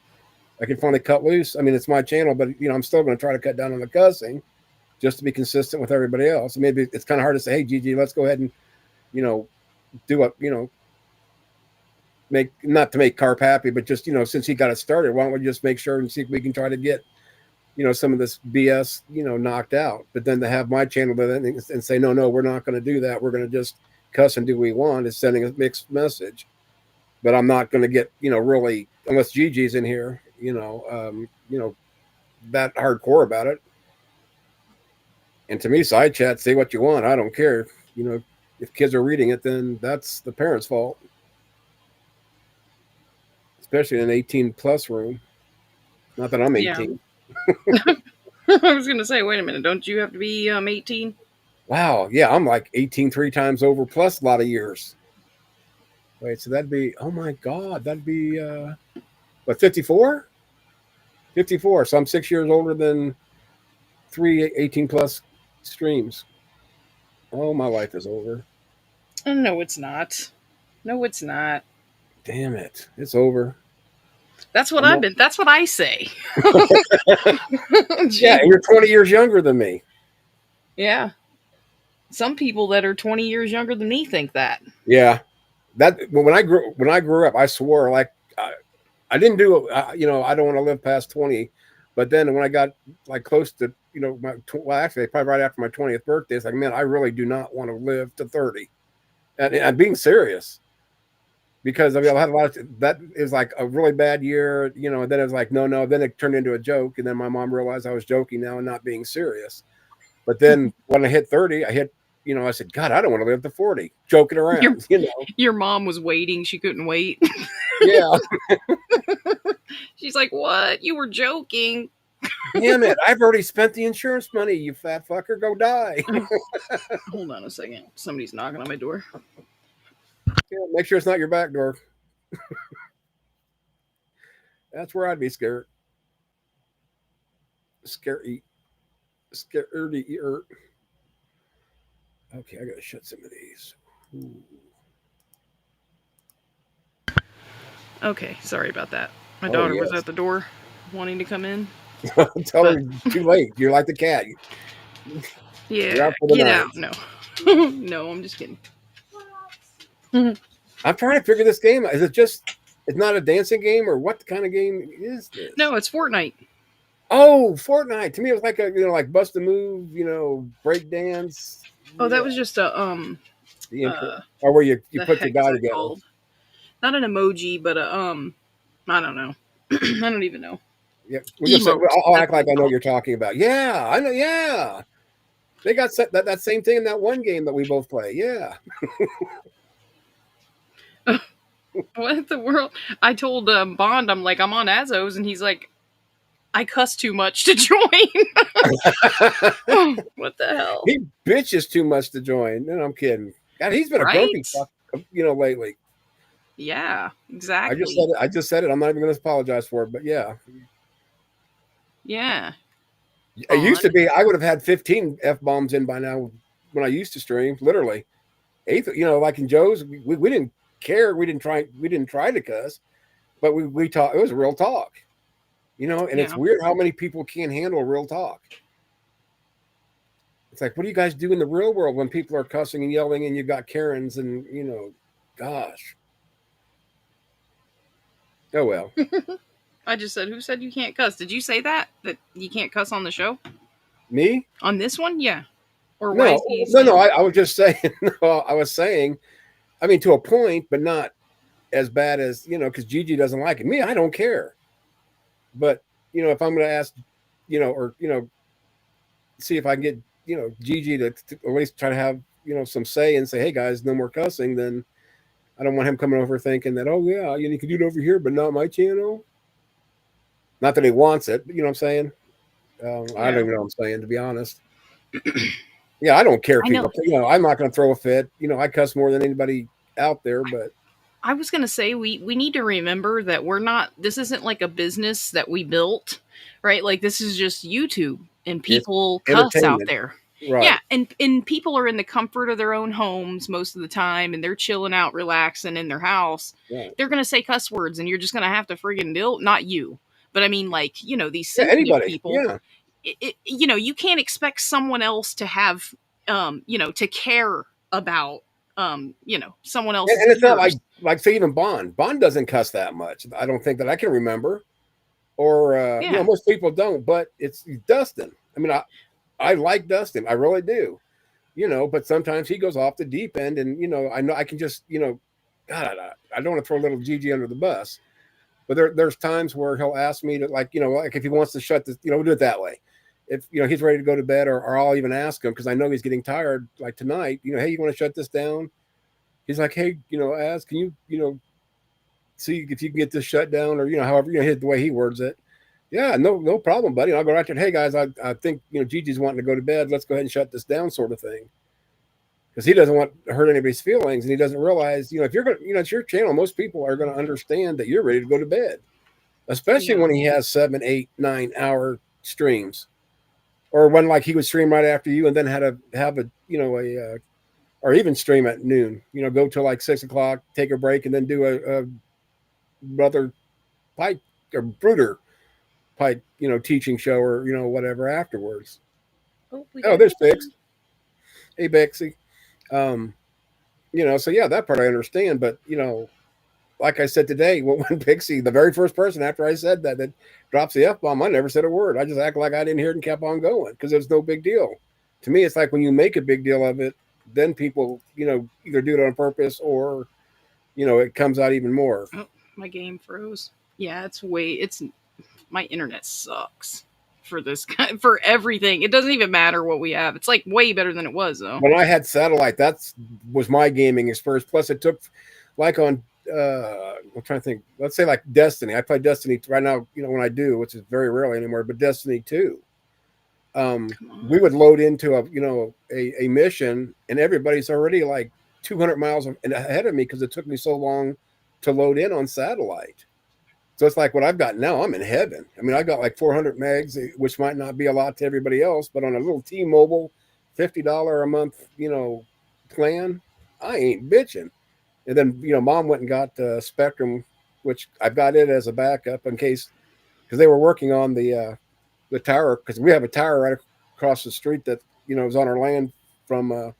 S1: I can finally cut loose. I mean, it's my channel, but, I'm still going to try to cut down on the cussing just to be consistent with everybody else. Maybe it's kind of hard to say, hey, Gigi, let's go ahead and, do a, not to make Carp happy, but just, since he got it started, why don't we just make sure and see if we can try to get, some of this BS, knocked out. But then to have my channel and say, no, we're not going to do that. We're going to just cuss and do what we want is sending a mixed message. But I'm not going to get, really, unless Gigi's in here, that hardcore about it. And to me, side chat, say what you want. I don't care. If kids are reading it, then that's the parents' fault. Especially in an 18 plus room. Not that I'm 18.
S14: Yeah. I was going to say, wait a minute. Don't you have to be 18?
S1: Wow. Yeah, I'm like 18 3 times over plus a lot of years. Wait, so that'd be, oh my God, that'd be, 54? 54. So I'm 6 years older than 3 18 plus streams. Oh, my life is over.
S14: No, it's not. No, it's not.
S1: Damn it. It's over.
S14: That's what that's what I say.
S1: Yeah, and you're 20 years younger than me.
S14: Yeah. Some people that are 20 years younger than me think that.
S1: Yeah. When I grew up, I swore like I didn't do I don't want to live past 20, but then when I got like close to actually probably right after my 20th birthday, it's like, man, I really do not want to live to 30, and I'm being serious because I had a lot of that is like a really bad year, and then it was like no, then it turned into a joke, and then my mom realized I was joking now and not being serious, but then when I hit 30, I said, God, I don't want to live to 40. Joking around,
S14: Your mom was waiting. She couldn't wait.
S1: Yeah.
S14: She's like, what? You were joking.
S1: Damn it. I've already spent the insurance money, you fat fucker. Go die.
S14: Hold on a second. Somebody's knocking on my door.
S1: Yeah, make sure it's not your back door. That's where I'd be scared. Scaredy. Okay, I gotta shut some of these. Ooh.
S14: Okay, sorry about that. My daughter was at the door wanting to come in.
S1: Tell her too late. You're like the cat.
S14: Yeah, get out. No. No, I'm just kidding.
S1: I'm trying to figure this game out. Is it just, it's not a dancing game, or what kind of game is this?
S14: No, it's Fortnite.
S1: Oh, Fortnite. To me, it was like a, like bust a move, break dance.
S14: Oh, that was just a,
S1: or where you put the guy together.
S14: Called? Not an emoji, but I don't know. I don't even know.
S1: Yeah, I'll act like I know what you're talking about. Yeah, I know. Yeah, they got that same thing in that one game that we both play. Yeah.
S14: What the world? I told Bond, I'm like, I'm on Azos, and he's like, I cuss too much to join. What the hell?
S1: He bitches too much to join. No, I'm kidding. God, he's been a grumpy fuck, lately.
S14: Yeah, exactly.
S1: I just said it. I'm not even going to apologize for it, but yeah.
S14: Yeah.
S1: It used to be, I would have had 15 F-bombs in by now when I used to stream, literally. Like in Joe's, we didn't care. We didn't try to cuss, but we talk. It was real talk, and it's weird how many people can't handle real talk. It's like, what do you guys do in the real world when people are cussing and yelling and you've got Karens and, gosh. Oh, well.
S14: I just said, who said you can't cuss? Did you say that you can't cuss on the show?
S1: Me?
S14: On this one? Yeah. Or why
S1: No,
S14: is he
S1: no, no.
S14: saying-
S1: I was just saying. No, I was saying. I mean, to a point, but not as bad as because Gigi doesn't like it. Me, I don't care. But if I'm going to ask, or see if I can get Gigi to at least try to have some say and say, hey guys, no more cussing, then I don't want him coming over thinking that, oh yeah, you can do it over here, but not my channel. Not that he wants it, but you know what I'm saying. I don't even know what I'm saying, to be honest. Yeah, I don't care.
S14: I know.
S1: People, I'm not going to throw a fit. I cuss more than anybody out there, but
S14: I was going to say we need to remember that this isn't like a business that we built, right? Like this is just YouTube and people cuss out there.
S1: Right.
S14: Yeah, and people are in the comfort of their own homes most of the time and they're chilling out, relaxing in their house.
S1: Right.
S14: They're going to say cuss words and you're just going to have to friggin' deal, not you, but I mean like, these sensitive people.
S1: Yeah.
S14: You can't expect someone else to have to care about someone else.
S1: And it's not like say even Bond doesn't cuss that much. I don't think that I can remember, or most people don't, but it's Dustin. I mean, I like Dustin, I really do, but sometimes he goes off the deep end, and I know I can just God, I don't want to throw little Gigi under the bus, but there's times where he'll ask me to like if he wants to shut this, we'll do it that way. If he's ready to go to bed, or I'll even ask him because I know he's getting tired. Like tonight, hey, you want to shut this down? He's like, hey, Az, can you, see if you can get this shut down, or however the way he words it. Yeah, no problem, buddy. And I'll go right there. Hey guys, I think Gigi's wanting to go to bed. Let's go ahead and shut this down, sort of thing. Because he doesn't want to hurt anybody's feelings, and he doesn't realize, if you're going, it's your channel. Most people are going to understand that you're ready to go to bed, especially when he has 7, 8, 9 hour streams. Or when like he would stream right after you and then had to have a or even stream at noon, go till like 6 o'clock, take a break, and then do a brother pipe or brooder pipe, teaching show or whatever afterwards. Oh, there's Bix. Hey Bixie. So yeah, that part I understand, but like I said today, when Pixie, the very first person after I said that drops the F-bomb, I never said a word. I just act like I didn't hear it and kept on going because it's no big deal. To me, it's like when you make a big deal of it, then people, either do it on purpose or, it comes out even more.
S14: Oh, my game froze. Yeah, my internet sucks for this for everything. It doesn't even matter what we have. It's like way better than it was though.
S1: When I had satellite, was my gaming experience. Plus it took like on, I'm trying to think. Let's say like Destiny. I play Destiny right now. When I do, which is very rarely anymore. But Destiny 2, we would load into a mission, and everybody's already like 200 miles ahead of me because it took me so long to load in on satellite. So it's like what I've got now. I'm in heaven. I mean, I got like 400 megs, which might not be a lot to everybody else, but on a little T-Mobile $50 a month, plan, I ain't bitching. And then, Mom went and got Spectrum, which I've got it as a backup in case, because they were working on the tower, because we have a tower right across the street that, is on our land from, I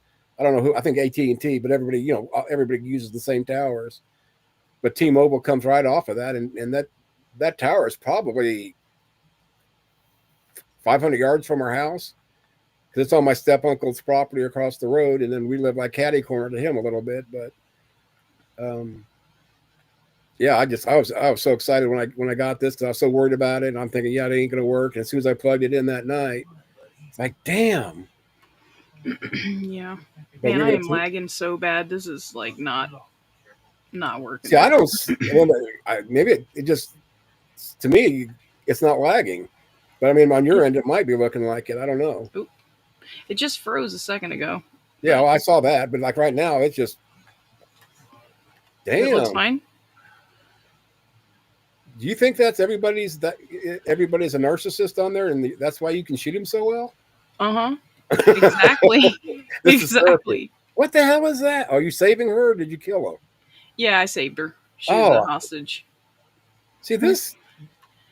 S1: don't know who, I think AT&T, but everybody, everybody uses the same towers. But T-Mobile comes right off of that, and that tower is probably 500 yards from our house, because it's on my step uncle's property across the road, and then we live like catty corner to him a little bit. But yeah, I was so excited when I got this because I was so worried about it, and I'm thinking, yeah, it ain't gonna work. And as soon as I plugged it in that night, it's like, damn.
S14: Yeah, man, I am lagging so bad. This is like not working.
S1: See, I don't. Maybe it just, to me, it's not lagging, but I mean, on your end, it might be looking like it. I don't know.
S14: Oop. It just froze a second ago.
S1: Yeah, well, I saw that, but like right now, it's just damn.
S14: It looks fine.
S1: Do you think that's everybody's a narcissist on there, and that's why you can shoot him so well?
S14: Exactly. Exactly.
S1: What the hell is that? Are you saving her, or did you kill her?
S14: Yeah, I saved her. She was a hostage.
S1: See, this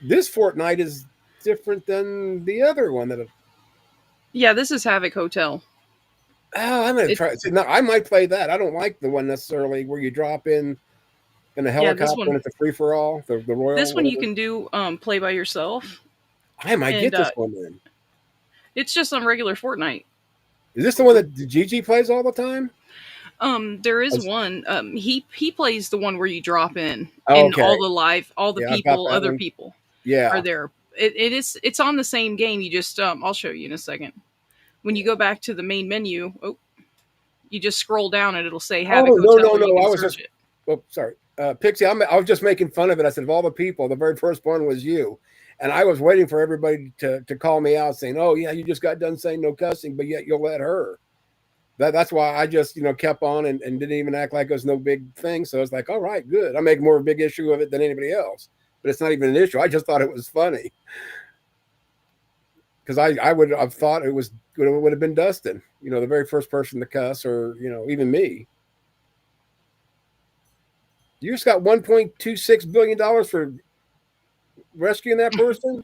S1: Fortnite is different than the other one that.
S14: Yeah, this is Havoc Hotel.
S1: Oh, I'm gonna try. See, now I might play that. I don't like the one necessarily where you drop in a helicopter and it's a free for all. The Royal.
S14: This one you can do play by yourself.
S1: I might get this one then.
S14: It's just on regular Fortnite.
S1: Is this the one that Gigi plays all the time?
S14: There is one. He plays the one where you drop in,
S1: Oh,
S14: and
S1: okay.
S14: all the
S1: Yeah, I've got
S14: people,
S1: that
S14: other
S1: one.
S14: people
S1: Yeah.
S14: are there. It's on the same game. You just I'll show you in a second. When you go back to the main menu, you just scroll down and it'll say
S1: Oh,
S14: Havoc
S1: no,
S14: Hotel.
S1: no,
S14: and you
S1: no.
S14: can
S1: I was
S14: search
S1: just,
S14: it.
S1: oh, sorry. Pixie, I was just making fun of it. I said, of all the people, the very first one was you. And I was waiting for everybody to call me out saying, oh, yeah, you just got done saying no cussing, but yet you'll let her. That's why I just, kept on and didn't even act like it was no big thing. So I was like, all right, good. I make more of a big issue of it than anybody else. But it's not even an issue. I just thought it was funny. Because I would have thought it would have been Dustin, the very first person to cuss, or, even me. You just got $1.26 billion for rescuing that person?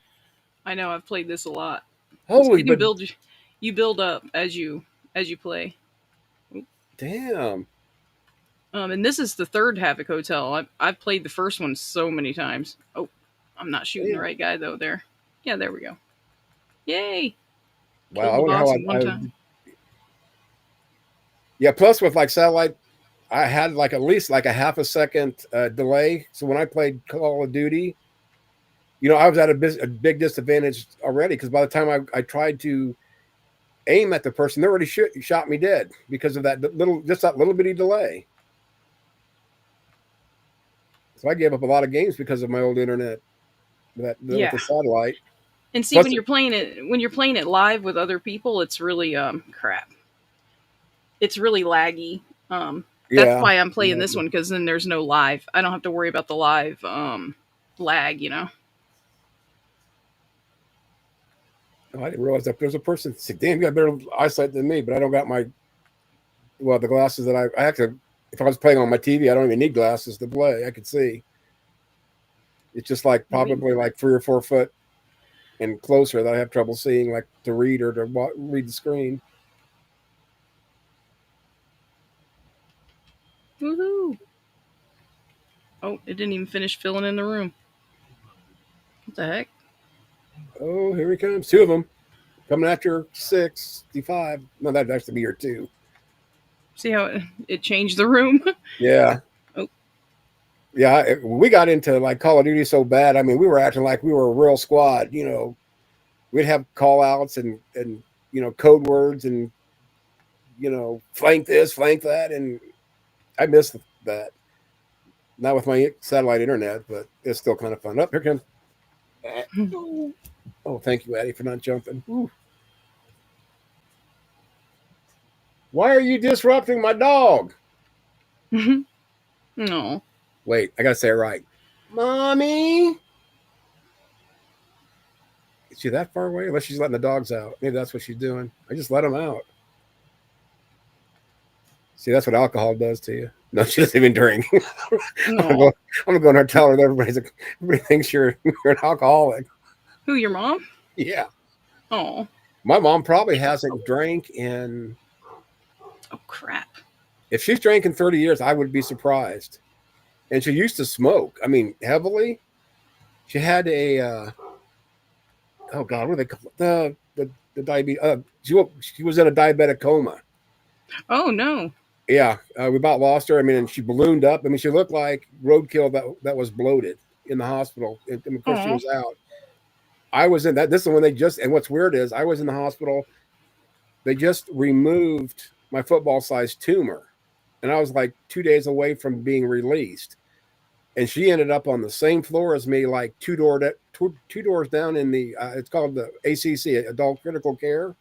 S14: I know, I've played this a lot.
S1: Holy,
S14: you can build up as you play.
S1: Damn.
S14: And this is the third Havoc Hotel. I've played the first one so many times. Oh, I'm not shooting the right guy though. There, yeah, there we go. Yay!
S1: Wow,
S14: Killed
S1: I
S14: the
S1: wonder
S14: boss
S1: how
S14: in one time.
S1: Yeah, plus with like satellite, I had like at least like a half a second delay. So when I played Call of Duty, I was at a big disadvantage already, because by the time I tried to aim at the person, they already shot me dead because of that little bitty delay. So I gave up a lot of games because of my old internet, with the satellite.
S14: And see, when you're playing it live with other people, it's really crap. It's really laggy. That's why I'm playing this one, because then there's no live. I don't have to worry about the live lag.
S1: Oh, I didn't realize that there's a person that said, damn, you got better eyesight than me, but I don't got the glasses that I actually, if I was playing on my TV, I don't even need glasses to play. I could see. It's just like probably like 3 or 4 foot and closer that I have trouble seeing, like to read or to read the screen.
S14: Woohoo! Oh, it didn't even finish filling in the room. What the heck?
S1: Oh, here he comes. 2 of them coming after 65. No, that'd actually be your 2.
S14: See how it changed the room?
S1: Yeah.
S14: Oh.
S1: Yeah, we got into like Call of Duty so bad. I mean, we were acting like we were a real squad. We'd have call outs and code words and flank this, flank that, and I miss that. Not with my satellite internet, but it's still kind of fun. Up here comes. Oh, thank you, Addie, for not jumping. Ooh. Why are you disrupting my dog?
S14: No.
S1: Wait, I gotta say it right. Mommy. Is she that far away? Unless she's letting the dogs out. Maybe that's what she's doing. I just let them out. See, that's what alcohol does to you. No, she doesn't even drink.
S14: No.
S1: I'm gonna go in there and tell her that everybody thinks you're an alcoholic.
S14: Who, your mom?
S1: Yeah.
S14: Oh.
S1: My mom probably hasn't drank in.
S14: Oh, crap.
S1: If she's drank in 30 years, I would be surprised. And she used to smoke. I mean, heavily. She had a. Oh God, what do they call it? The diabetes? She was in a diabetic coma.
S14: Oh no.
S1: Yeah, we about lost her. I mean, and she ballooned up. I mean, she looked like roadkill that was bloated in the hospital. And of course, she was out. I was in that. This is when and what's weird is I was in the hospital. They just removed my football-sized tumor, and I was like 2 days away from being released. And she ended up on the same floor as me, like two doors down in the. It's called the ACC, Adult Critical Care.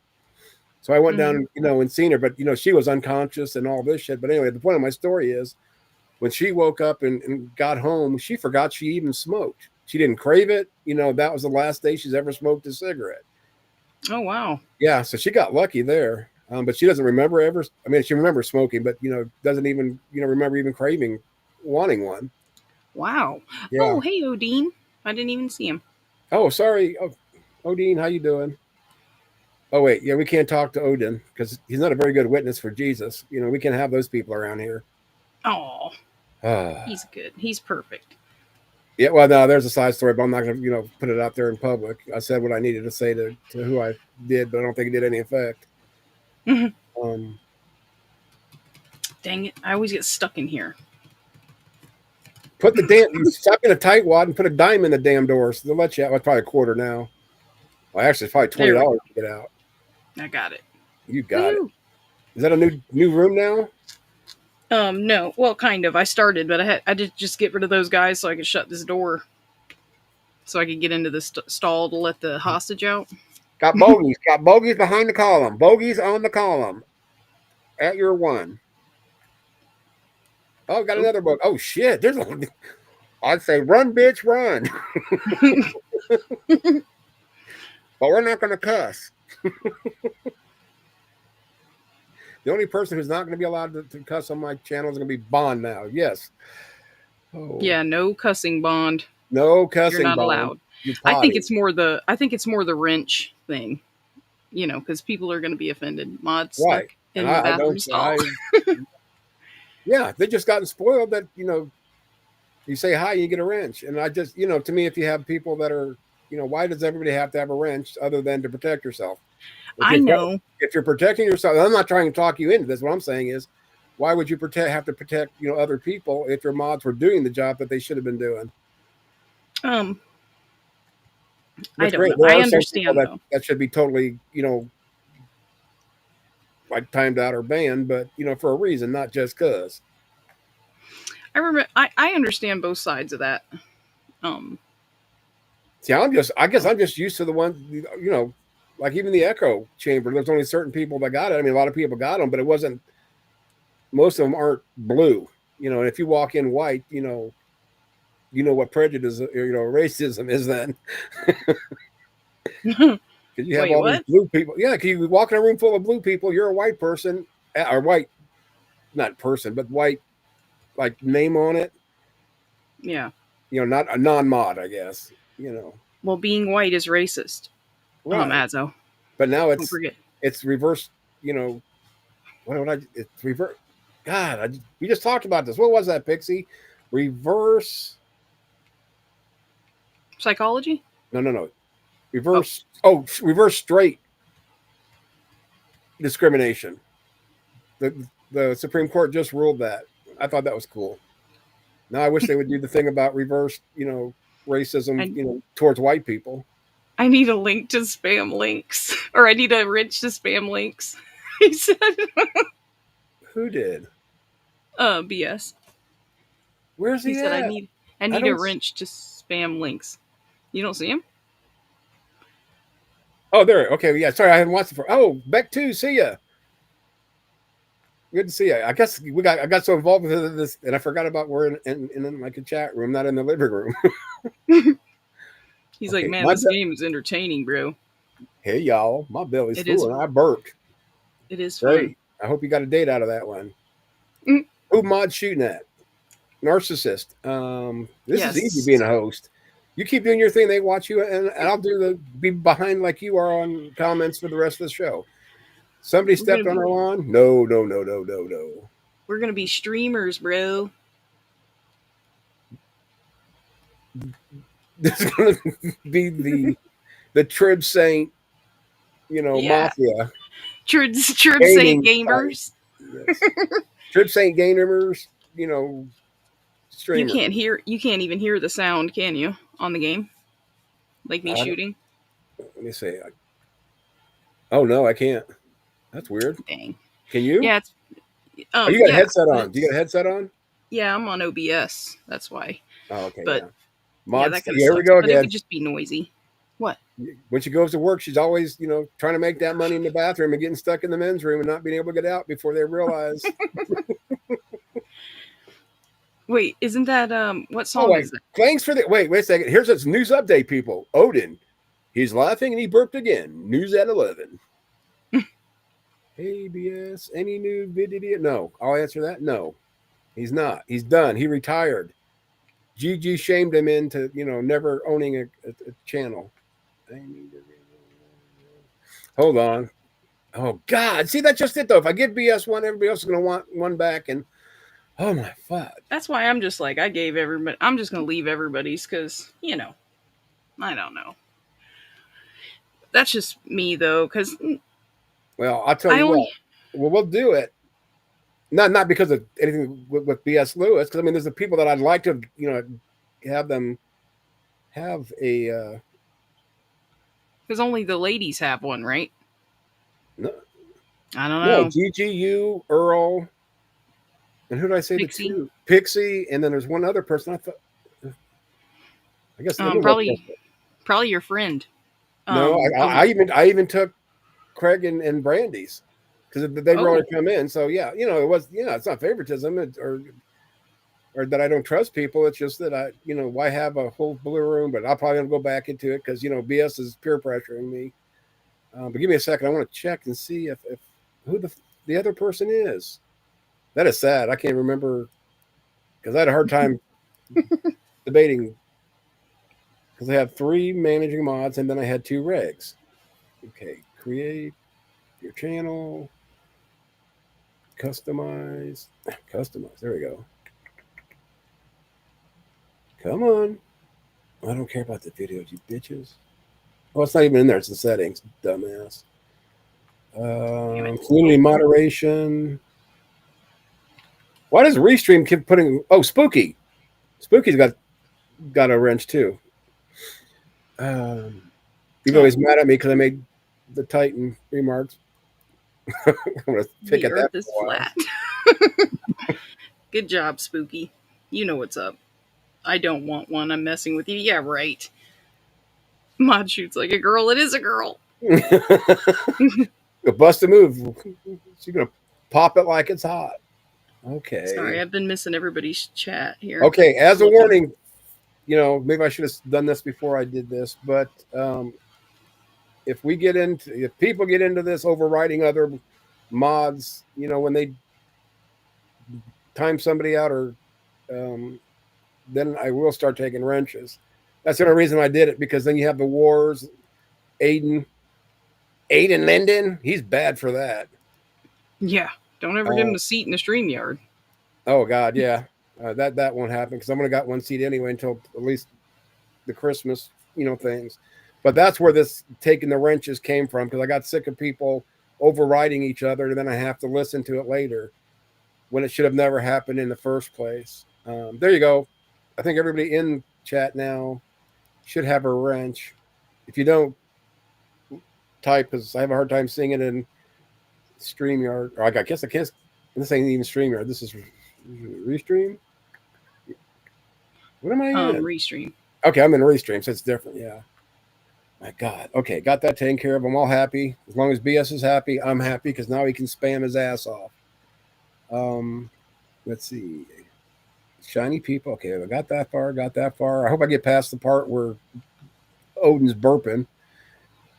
S1: So I went down, and seen her, but she was unconscious and all this shit. But anyway, the point of my story is, when she woke up and got home, she forgot she even smoked. She didn't crave it. That was the last day she's ever smoked a cigarette.
S14: Oh wow.
S1: Yeah, so she got lucky there. But she doesn't remember ever. I mean, she remembers smoking, but doesn't even remember even wanting one.
S14: Wow.
S1: Yeah.
S14: Oh, hey, Odin. I didn't even see him.
S1: Oh, sorry. Oh, Odin, how you doing? Oh, wait. Yeah, we can't talk to Odin because he's not a very good witness for Jesus. We can't have those people around here.
S14: Oh, he's good. He's perfect.
S1: Yeah, well, no, there's a side story, but I'm not going to, put it out there in public. I said what I needed to say to who I did, but I don't think it did any effect.
S14: Dang it! I always get stuck in here.
S1: Put the damn. You stop in a tight wad and put a dime in the damn door, so they'll let you out. Well, it's probably a quarter now. Well, actually, it's probably $20 to get out.
S14: I got it.
S1: You got it. Is that a new room now?
S14: No. Well, kind of. I started, but I did just get rid of those guys so I could shut this door, so I could get into the stall to let the hostage out.
S1: Got bogeys. Got bogeys behind the column. Bogeys on the column. At your one. Oh, got another book. Oh shit! There's a. I'd say run, bitch, run. But we're not going to cuss. The only person who's not going to be allowed to cuss on my channel is going to be Bond now. Yes.
S14: Oh. Yeah, no cussing, Bond.
S1: No cussing.
S14: You're not allowed. I think it's more the wrench thing. You know, because people are going to be offended. Mods
S1: right.
S14: Stuck in the bathroom stall.
S1: Yeah, they just gotten spoiled that, you know, you say hi, you get a wrench. And I just, you know, to me, if you have people that are, you know, why does everybody have to have a wrench other than to protect yourself?
S14: I know.
S1: If you're protecting yourself, I'm not trying to talk you into this. What I'm saying is, why would you have to protect, you know, other people if your mods were doing the job that they should have been doing?
S14: I don't know. I understand
S1: that should be totally, you know, like timed out or banned, but you know, for a reason, not just cause.
S14: I understand both sides of that.
S1: See, I guess I'm just used to the ones, you know, like even the echo chamber. There's only certain people that got it. I mean, a lot of people got them, but it wasn't. Most of them aren't blue, you know. And if you walk in white, you know what prejudice, you know, racism is then. Because you have all these blue people. Yeah, because you walk in a room full of blue people, you're a white person, or white, not person, but white, like name on it.
S14: Yeah.
S1: You know, not a non-mod, I guess. You know.
S14: Well, being white is racist.
S1: Right.
S14: Azzo.
S1: But now it's reversed. You know, it's reverse. God, we just talked about this. What was that, Pixie? Reverse
S14: psychology?
S1: No. Reverse. Reverse straight discrimination. The Supreme Court just ruled that. I thought that was cool. Now I wish they would do the thing about reverse, you know, racism, you know, towards white people.
S14: I need a link to spam links, or I need a wrench to spam links. He said.
S1: Who did?
S14: BS.
S1: Where's he
S14: said
S1: at?
S14: I need a wrench to spam links. You don't see him?
S1: Oh, there. Okay, yeah. Sorry, I haven't watched it for. Oh, Beck 2, see ya. Good to see you. I guess I got so involved with this, and I forgot about we're in like a chat room, not in the living room.
S14: He's like, man, this game is entertaining, bro.
S1: Hey, y'all, my belly's full, and I burped.
S14: It is fun.
S1: I hope you got a date out of that one. Who mod shooting at? Narcissist. This is easy being a host. You keep doing your thing, they watch you, and I'll be behind like you are on comments for the rest of the show. Somebody stepped on our lawn? No.
S14: We're gonna be streamers, bro.
S1: This is gonna be the Trib Saint, you know, mafia.
S14: Trib Saint gamers.
S1: Yes. Trib Saint gamers, you know, streamers.
S14: You can't even hear the sound, can you, on the game? Like me shooting?
S1: Let me see. Oh no, I can't. That's weird.
S14: Dang.
S1: Can you?
S14: Yeah, it's
S1: you got a headset on. Do you got a headset on?
S14: Yeah, I'm on OBS. That's why.
S1: Oh, okay.
S14: But
S1: Mods,
S14: here we go again. It would just be noisy. What?
S1: When she goes to work, she's always, you know, trying to make that money in the bathroom and getting stuck in the men's room and not being able to get out before they realize.
S14: Wait, isn't that what song is that?
S1: Thanks for the wait a second. Here's this news update, people. Odin, he's laughing and he burped again. News at 11. ABS, any new video? No, I'll answer that. No, he's not. He's done. He retired. GG shamed him into, you know, never owning a channel. Hold on. Oh God! See, that's just it though. If I give BS one, everybody else is going to want one back, and oh my fuck.
S14: That's why I'm just like I gave everybody. I'm just going to leave everybody's because you know, I don't know. That's just me though, because.
S1: Well, I'll tell you what. Well, we'll do it. Not because of anything with BS Lewis, because I mean, there's the people that I'd like to, have them have a.
S14: Because only the ladies have one, right?
S1: No,
S14: I don't know.
S1: GGU, Earl, and who did I say
S14: Pixie.
S1: the two? Pixie, and then there's one other person. I thought. I guess
S14: probably your friend.
S1: No, I even took Craig and Brandy's because they were to come in. So yeah, it was it's not favoritism or that I don't trust people. It's just that I why have a whole blue room? But I'll probably gonna go back into it because BS is peer pressuring me. But give me a second. I want to check and see if who the other person is. That is sad. I can't remember because I had a hard time debating. Because I have 3 managing mods and then I had 2 regs. Okay, create your channel, customize. There we go. Come on. I don't care about the videos, you bitches. Oh, it's not even in there. It's in settings, dumbass. Community moderation. Why does Restream keep putting? Oh, Spooky. Spooky's got a wrench too. He's always mad at me because I made the Titan remarks. I'm gonna pick
S14: the
S1: at
S14: earth
S1: that
S14: is flat. Good job, Spooky. You know what's up. I don't want one. I'm messing with you. Yeah, right. Mod shoots like a girl. It is a girl.
S1: Bust a move. She's gonna pop it like it's hot. Okay.
S14: Sorry, I've been missing everybody's chat here.
S1: Okay, as a warning, maybe I should have done this before I did this, but if people get into this overriding other mods, when they time somebody out or then I will start taking wrenches. That's the only reason I did it, because then you have the wars. Aiden Linden, he's bad for that.
S14: Yeah, don't ever give him a seat in the StreamYard.
S1: Oh God, yeah, that won't happen because I'm gonna got one seat anyway until at least the Christmas, things. But that's where this taking the wrenches came from, because I got sick of people overriding each other, and then I have to listen to it later when it should have never happened in the first place. There you go. I think everybody in chat now should have a wrench. If you don't, type, because I have a hard time seeing it in StreamYard. Or I guess I can't. This ain't even StreamYard. This is Restream. What am I in?
S14: Restream.
S1: Okay, I'm in Restream, so it's different. Yeah. My God. Okay, got that taken care of. I'm all happy. As long as BS is happy, I'm happy, because now he can spam his ass off. Let's see. Shiny people. Okay, I got that far. I hope I get past the part where Odin's burping.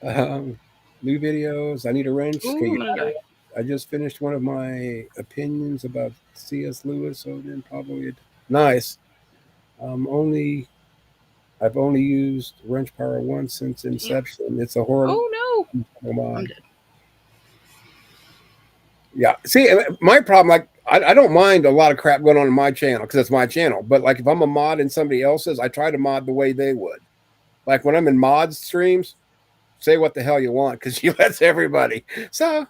S1: New videos. I need a wrench.
S14: Ooh,
S1: I just finished one of my opinions about C.S. Lewis. Odin probably nice. I've only used wrench power once since inception. It's a horror.
S14: Oh no!
S1: I'm dead. Yeah. See, my problem, I don't mind a lot of crap going on in my channel because it's my channel. But if I'm a mod in somebody else's, I try to mod the way they would. Like when I'm in mod streams, say what the hell you want, because she lets everybody. So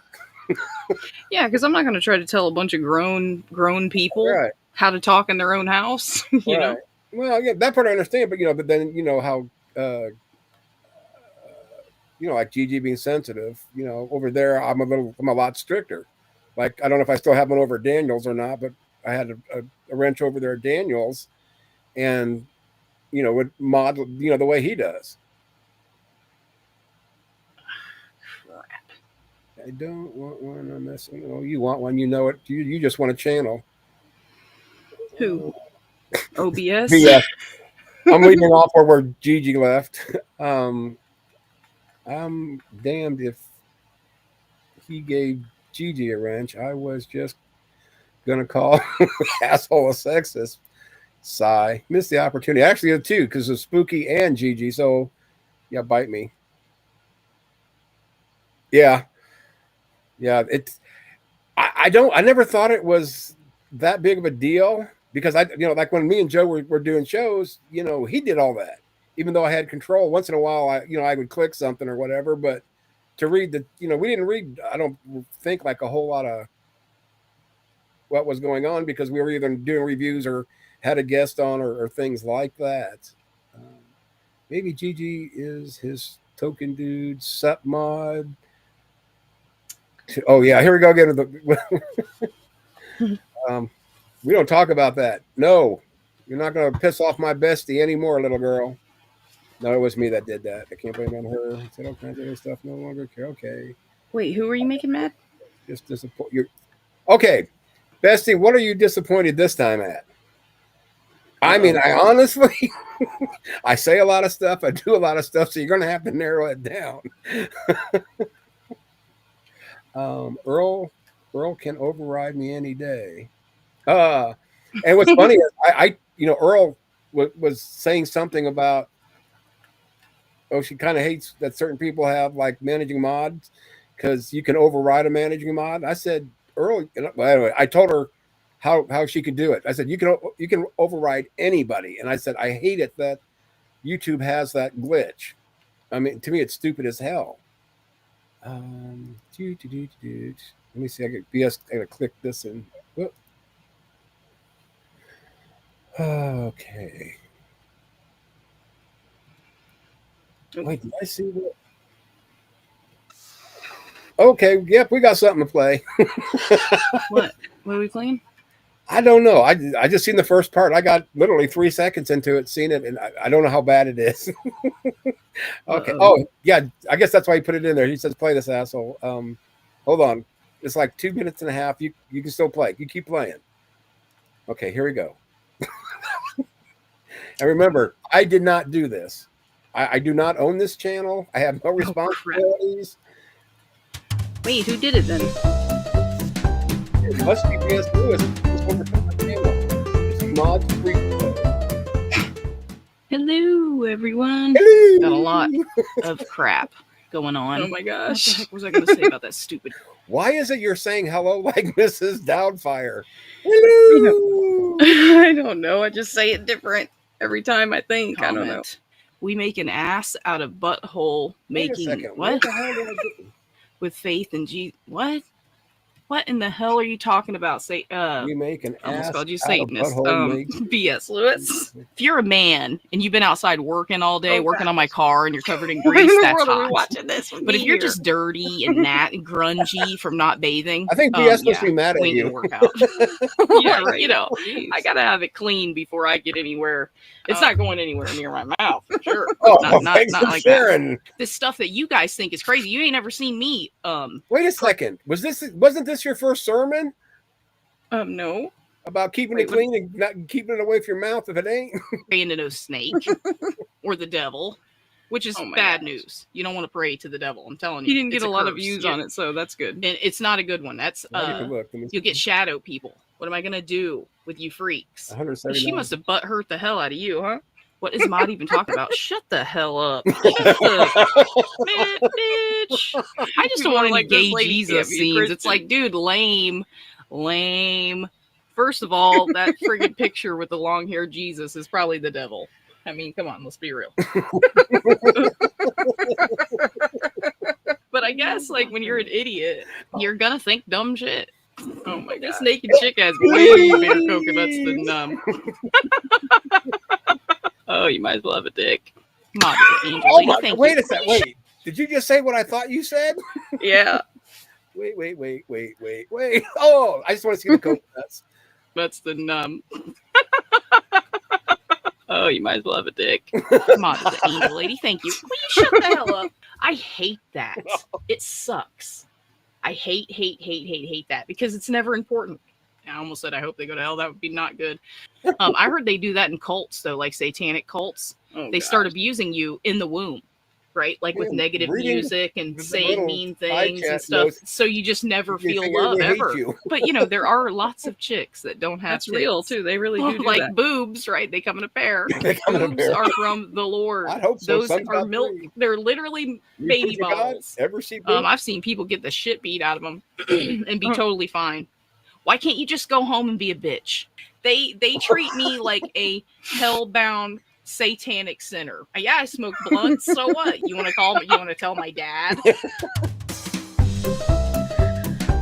S14: yeah, because I'm not going to try to tell a bunch of grown people how to talk in their own house. You know.
S1: Well, yeah, that part I understand, but but then how like Gigi being sensitive. Over there I'm a lot stricter. Like I don't know if I still have one over at Daniels or not, but I had a wrench over there at Daniels, and would mod the way he does. I don't want one. I'm messing. Oh, you want one? You know it. You just want a channel.
S14: Who? OBS.
S1: Yeah. I'm leaving off where Gigi left. I'm damned if he gave Gigi a wrench. I was just gonna call asshole a sexist. Sigh. Missed the opportunity. Actually, the two, because of Spooky and Gigi. So yeah, bite me. Yeah. It's I never thought it was that big of a deal, because like when me and Joe were doing shows, he did all that, even though I had control. Once in a while I would click something or whatever, but to read the, we didn't read, I don't think, like a whole lot of what was going on because we were either doing reviews or had a guest on or things like that. Maybe Gigi is his token dude, sup mod. Oh yeah, here we go again. We don't talk about that. No, you're not going to piss off my bestie anymore, little girl. No, it was me that did that. I can't blame it on her. I said all kinds of other stuff. No longer care. Okay.
S14: Wait, who are you making mad?
S1: Just disappoint you. Okay, bestie, what are you disappointed this time at? I mean, I honestly, I say a lot of stuff. I do a lot of stuff, so you're going to have to narrow it down. Earl can override me any day. And what's funny is I Earl was saying something about, she kind of hates that certain people have like managing mods because you can override a managing mod. I said, Earl, well, anyway, I told her how she could do it. I said, you can override anybody. And I said, I hate it that YouTube has that glitch. I mean, to me, it's stupid as hell. Let me see. I gotta click this in. Whoop. Okay. Wait, did I see what? Okay, yep, we got something to play.
S14: What are we playing?
S1: I don't know. I just seen the first part. I got literally 3 seconds into it, seen it, and I don't know how bad it is. Okay. Oh, yeah. I guess that's why he put it in there. He says, "Play this asshole." Hold on. It's like 2 minutes and a half. You can still play. You keep playing. Okay, here we go. And remember, I did not do this. I do not own this channel. I have no responsibilities.
S14: Wait, who did it then?
S1: It must be B.S. Lewis. It's mod free.
S14: Hello, everyone.
S1: Hello.
S14: Got a lot of crap going on.
S12: Oh my gosh.
S14: What the heck was I going to say about that stupid?
S1: Why is it you're saying hello like Mrs. Doubtfire? Hello.
S14: I don't know. I just say it different every time I think.
S12: Comment.
S14: I don't know. We make an ass out of butthole making what?
S1: The hell did I do?
S14: With faith in Jesus. What? What in the hell are you talking about? Say,
S1: we make an
S14: I almost
S1: ass
S14: called you
S1: out of
S14: Satanist.
S1: butthole
S14: B.S. Lewis. If you're a man and you've been outside working all day, working on my car, and you're covered in grease, that's
S10: What are we
S14: hot.
S10: watching this?
S14: But if you're just dirty and grungy from not bathing,
S1: I think BS must be mad at
S14: we ain't
S1: you.
S14: gonna work out.
S10: Yeah, right.
S14: You know, I gotta have it clean before I get anywhere. It's not going anywhere near my mouth, for sure.
S1: Oh,
S14: not
S1: thanks for
S14: like
S1: sharing.
S14: that. This stuff that you guys think is crazy. You ain't never seen me.
S1: Wait a second. Wasn't this your first sermon
S14: No.
S1: about keeping it clean and not keeping it away from your mouth if it ain't?
S14: Praying to no snake or the devil, which is bad news. You don't want to pray to the devil. I'm telling you.
S12: He didn't get
S14: It's
S12: a lot of
S14: curse.
S12: views
S14: Yeah.
S12: on it, so that's good.
S14: And it's not a good one. That's
S1: Now you can look.
S14: you'll get shadow people. What am I gonna do with you freaks?
S1: 179.
S14: She must have butt hurt the hell out of you, huh? What is Mod even talking about? Shut the hell up. Man, bitch. I just don't want any
S12: like, this
S14: gay
S12: lady
S14: Jesus
S12: can't be a
S14: scenes. It's
S12: Christian.
S14: like, dude, lame. First of all, that friggin' picture with the long-haired Jesus is probably the devil. I mean, come on, let's be real. But I guess, like, when you're an idiot, you're gonna think dumb shit. Oh my god. This naked chick has way bigger coconuts than Oh, you might as well have a dick. Mod is an angel.
S1: Oh
S14: Lady,
S1: my,
S14: thank
S1: wait
S14: you.
S1: a second. Wait. Did you just say what I thought you said?
S14: Yeah.
S1: Wait. Oh, I just want to see the coconuts.
S14: That's the Oh, you might as well have a dick. Mod is an angel. Lady, thank you. Will you shut the hell up? I hate that. It sucks. I hate that because it's never important. I almost said I hope they go to hell. That would be not good. I heard they do that in cults, though, like satanic cults. They start abusing you in the womb, right? Like with negative music and saying mean things and stuff. So you just never feel love ever. But, there are lots of chicks that don't have
S12: That's real,
S14: tits.
S12: too. They really do
S14: like
S12: that.
S14: boobs, right? They come in a pair.
S1: They come in a
S14: Boobs
S1: pair.
S14: are from the Lord.
S1: I hope so.
S14: Those
S1: Some's
S14: are
S1: got
S14: milk.
S1: three.
S14: They're literally
S1: You
S14: baby
S1: think of God?
S14: bottles.
S1: Ever see boobs?
S14: I've seen people get the shit beat out of them and be totally fine. Why can't you just go home and be a bitch? They treat me like a hellbound satanic sinner. Yeah, I smoke blunts. So what? You want to tell my dad?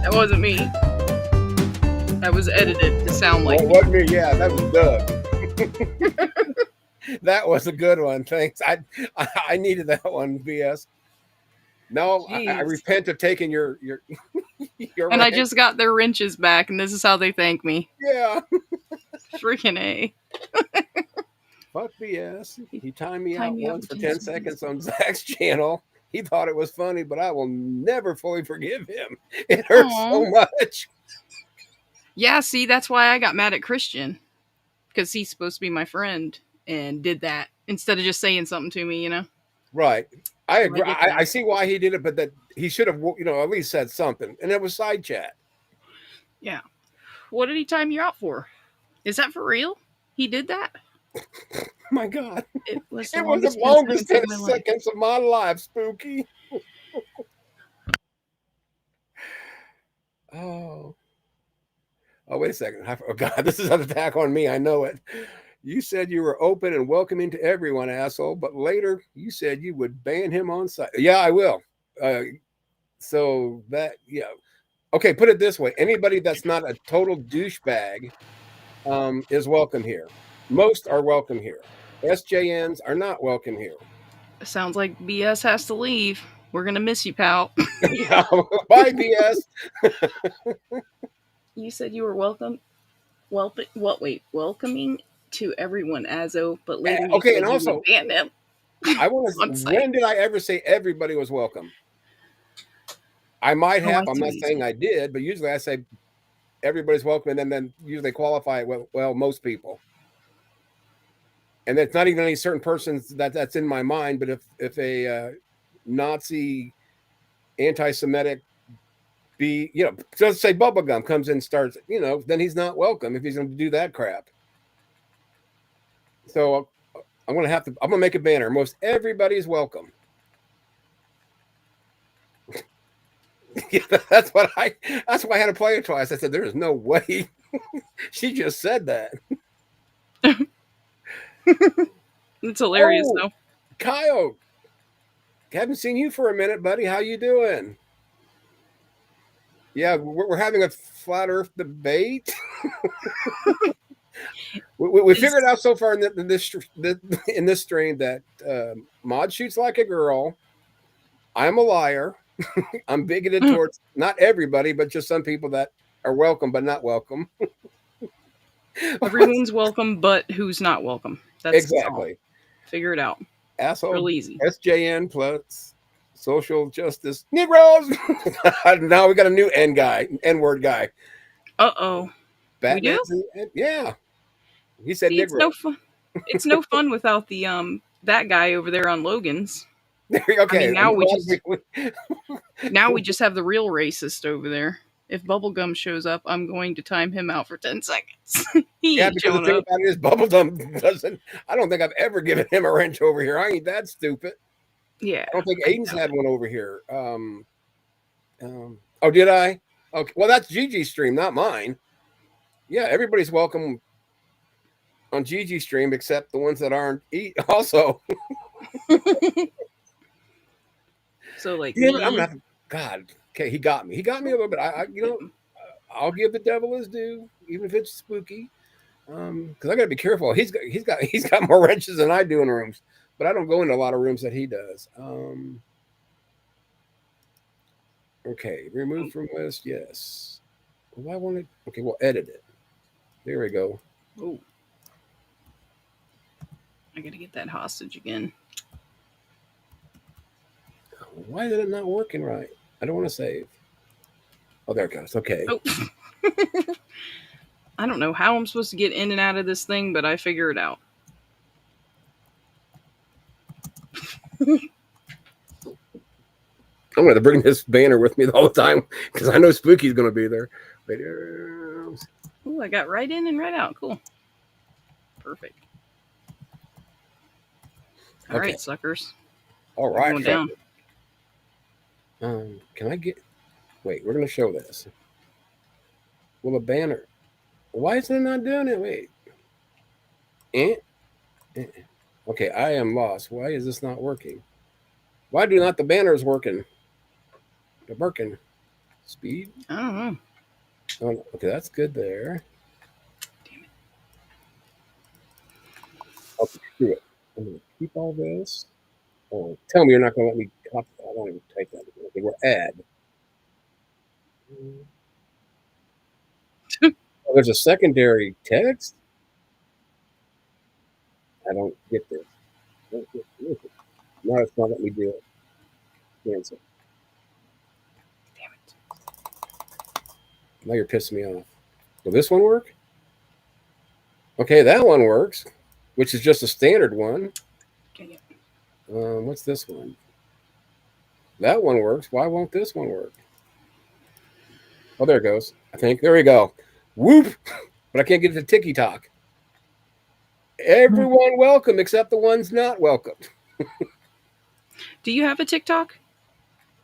S14: That wasn't me. That was edited to sound like
S1: Well,
S14: me.
S1: wasn't me? Yeah, that was Doug. That was a good one. Thanks. I needed that one, BS. No, I
S14: Jeez.
S1: repent of taking your your
S14: And I
S1: wrench.
S14: just got their wrenches back, and this is how they thank me.
S1: Yeah.
S14: Freaking A.
S1: Fuck BS. He timed me
S14: Timed
S1: out
S14: me out
S1: once for
S14: for
S1: 10
S14: 10
S1: seconds on Zach's channel. He thought it was funny, but I will never fully forgive him. It hurts so
S14: Aw.
S1: much.
S14: Yeah, see, that's why I got mad at Christian. Because he's supposed to be my friend and did that instead of just saying something to me, you know?
S1: Right. I agree.
S14: get that.
S1: I see why he did it, but that he should have, at least said something. And it was side chat.
S14: Yeah. What did he time you out for? Is that for real? He did that?
S1: My God.
S14: It was
S1: It was the longest 10 seconds of my life, Spooky. Oh, wait a second. Oh, God, this is an attack on me. I know it. You said you were open and welcoming to everyone, asshole, but later you said you would ban him on site. Yeah, I will. So that, yeah. Okay, put it this way. Anybody that's not a total douchebag is welcome here. Most are welcome here. SJNs are not welcome here.
S14: Sounds like BS has to leave. We're going to miss you, pal.
S1: Yeah, bye, BS.
S14: You said you were welcoming to everyone, Azo, but later you
S1: Okay,
S14: said
S1: and
S14: you
S1: also,
S14: would ban them.
S1: I want to. When did I ever say everybody was welcome? I might
S14: Oh,
S1: have.
S14: I
S1: I'm
S14: see
S1: not
S14: what you
S1: saying
S14: said.
S1: I did, but usually I say everybody's welcome, and then usually qualify it. Well, most people. And it's not even any certain persons that's in my mind. But if a Nazi, anti-Semitic, let's say Bubblegum comes in and starts, then he's not welcome if he's going to do that crap. So I'm going to make a banner. Most everybody's welcome. Yeah, that's why I had to play it twice. I said, there is no way. She just said that.
S14: It's hilarious, though.
S1: Kyle, haven't seen you for a minute, buddy. How you doing? Yeah, we're having a flat Earth debate. we figured out so far in this stream that Mod shoots like a girl. I'm a liar. I'm bigoted towards not everybody, but just some people that are welcome but not welcome.
S14: Everyone's welcome, but who's not welcome? That's
S1: exactly.
S14: Figure it out.
S1: Asshole.
S14: Real easy.
S1: SJN plus social justice Negroes. Now we got a new N-word guy.
S14: Uh-oh. We do?
S1: Yeah. He said
S14: See,
S1: Negro.
S14: it's no fun. It's no fun without the that guy over there on Logan's.
S1: Okay.
S14: I mean, now we just have the real racist over there. If Bubblegum shows up, I'm going to time him out for 10 seconds.
S1: Yeah, because the thing about it is Bubblegum doesn't. I don't think I've ever given him a wrench over here. I ain't that stupid.
S14: Yeah.
S1: I don't think Aiden's had one over here. Oh, did I? Okay. Well, that's Gigi's stream, not mine. Yeah, everybody's welcome on Gigi's stream except the ones that aren't. Also.
S14: So like,
S1: I'm gonna have to, God. Okay, he got me. He got me a little bit. I'll give the devil his due, even if it's spooky. Because I gotta be careful. He's got more wrenches than I do in rooms, but I don't go into a lot of rooms that he does. Okay, remove from list. Yes. Well, I wanted. Okay, we'll edit it. There we go.
S14: Oh, I gotta get that hostage again.
S1: Why is it not working right? I don't want to save. Oh, there it goes. Okay.
S14: Oh. I don't know how I'm supposed to get in and out of this thing, but I figure it out.
S1: I'm going to bring this banner with me all the time because I know Spooky's going to be there.
S14: Ooh, I got right in and right out. Cool. Perfect. All right, suckers.
S1: All right.
S14: Going down.
S1: Can I get... Wait, we're going to show this. Well, a banner... Why is it not doing it? Wait. Okay, I am lost. Why is this not working? Why do not the banners working? They're working. Speed.
S14: I don't know.
S1: Oh, okay, that's good there.
S14: Damn it.
S1: Okay, screw it. I'm gonna keep all this. Oh, tell me you're not gonna let me copy. I won't even type that. Okay, we're add. Oh, there's a secondary text. I don't get this. I don't get this. No, it's not letting me do it. Cancel.
S14: Damn it.
S1: Now you're pissing me off. Will this one work? Okay, that one works, which is just a standard one.
S14: Dang it.
S1: What's this one? That one works. Why won't this one work? Oh, there it goes. I think. There we go. Whoop! But I can't get it to TikTok. Everyone welcome except the ones not welcome.
S14: Do you have a TikTok?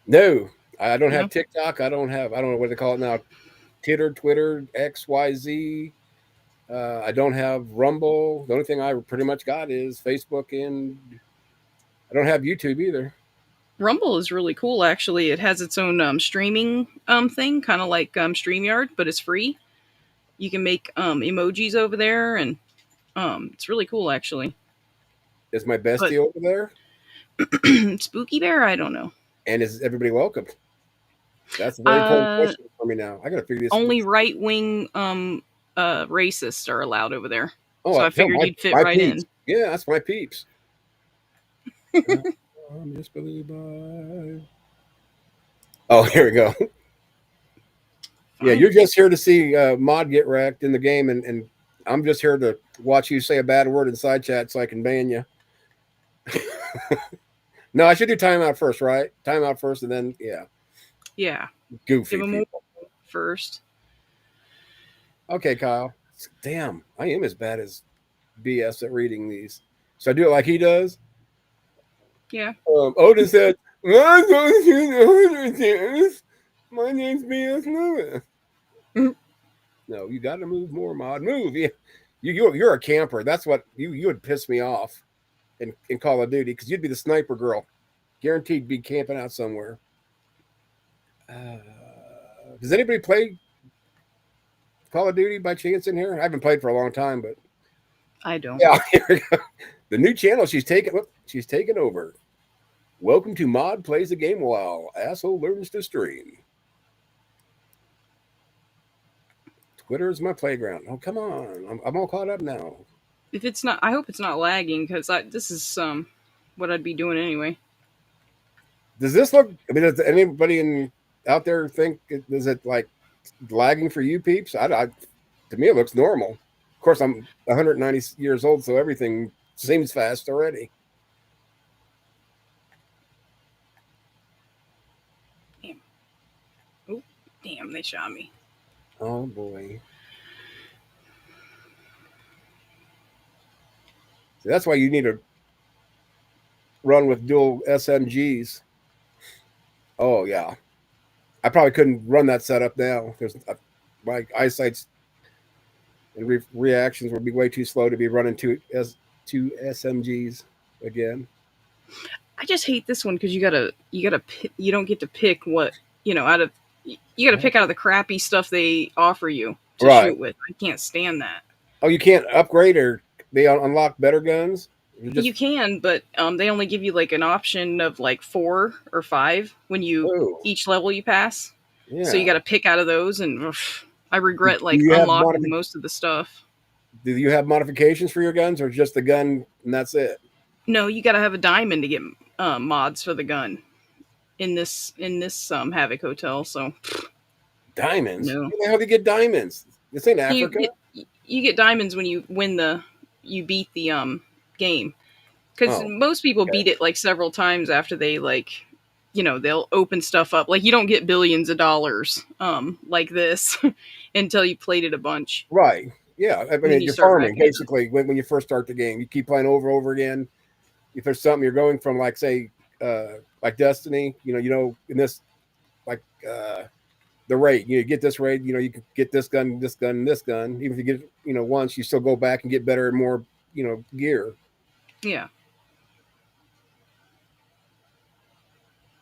S1: No, I don't
S14: No.
S1: have TikTok. I don't know what they call it now. Twitter, XYZ. I don't have Rumble. The only thing I pretty much got is Facebook, and I don't have YouTube either.
S14: Rumble is really cool, actually. It has its own streaming thing, kind of like StreamYard, but it's free. You can make emojis over there, and it's really cool, actually.
S1: Is my bestie over there?
S14: Spooky Bear? I don't know.
S1: And is everybody welcome? That's a very important question for me now. I gotta figure this.
S14: Only right-wing racists are allowed over there.
S1: Oh,
S14: so I figured you'd fit right
S1: peeps.
S14: in.
S1: Yeah, that's my peeps. I'm just believe by. Oh, here we go. Yeah, you're just here to see Mod get wrecked in the game, and I'm just here to watch you say a bad word in side chat so I can ban you. No, I should do timeout first, right? Timeout first, and then
S14: Yeah.
S1: Goofy
S14: Give them
S1: people.
S14: first.
S1: Okay, Kyle. Damn, I am as bad as BS at reading these. So I do it like he does.
S14: Yeah.
S1: Otis said, "My name's BS Lewis." No, you got to move more, Mod. Move. Yeah. You're a camper. That's what you would piss me off in Call of Duty, because you'd be the sniper girl. Guaranteed be camping out somewhere. Does anybody play Call of Duty by chance in here? I haven't played for a long time, but
S14: I don't.
S1: yeah, here we go. The new channel she's taking over. Welcome to Mod Plays the Game While Asshole Learns to Stream. Twitter is my playground. Oh, come on. I'm all caught up now.
S14: If it's not, I hope it's not lagging, because this is what I'd be doing anyway.
S1: Does this look? I mean, does anybody out there think is it like lagging for you peeps? To me, it looks normal. Of course, I'm 190 years old, so everything seems fast already.
S14: Damn. Oh, damn! They shot me.
S1: Oh boy. See, that's why you need to run with dual SMGs. Oh yeah, I probably couldn't run that setup now. My eyesight's and reactions would be way too slow to be running two SMGs again.
S14: I just hate this one because you don't get to pick what you got to pick out of the crappy stuff they offer you to shoot with. I can't stand that.
S1: Oh, you can't upgrade or they unlock better guns?
S14: You can, but they only give you like an option of like 4 or 5 when each level you pass.
S1: Yeah.
S14: So you got to pick out of those, and I regret unlocking most of the stuff.
S1: Do you have modifications for your guns, or just the gun and that's it?
S14: No, you got to have a diamond to get mods for the gun in this Havoc Hotel. So
S1: diamonds?
S14: No.
S1: Where the hell do you get diamonds? This ain't Africa.
S14: You get diamonds when you you beat the game, because most people beat it like several times after they they'll open stuff up. Like, you don't get billions of dollars like this until you played it a bunch.
S1: Right. Yeah. I mean, you're farming basically when you first start the game. You keep playing over again. If there's something you're going from, like, say, like Destiny, in this, like, the raid, you get this raid, you can get this gun, this gun, and this gun. Even if you get, once, you still go back and get better and more, gear.
S14: Yeah.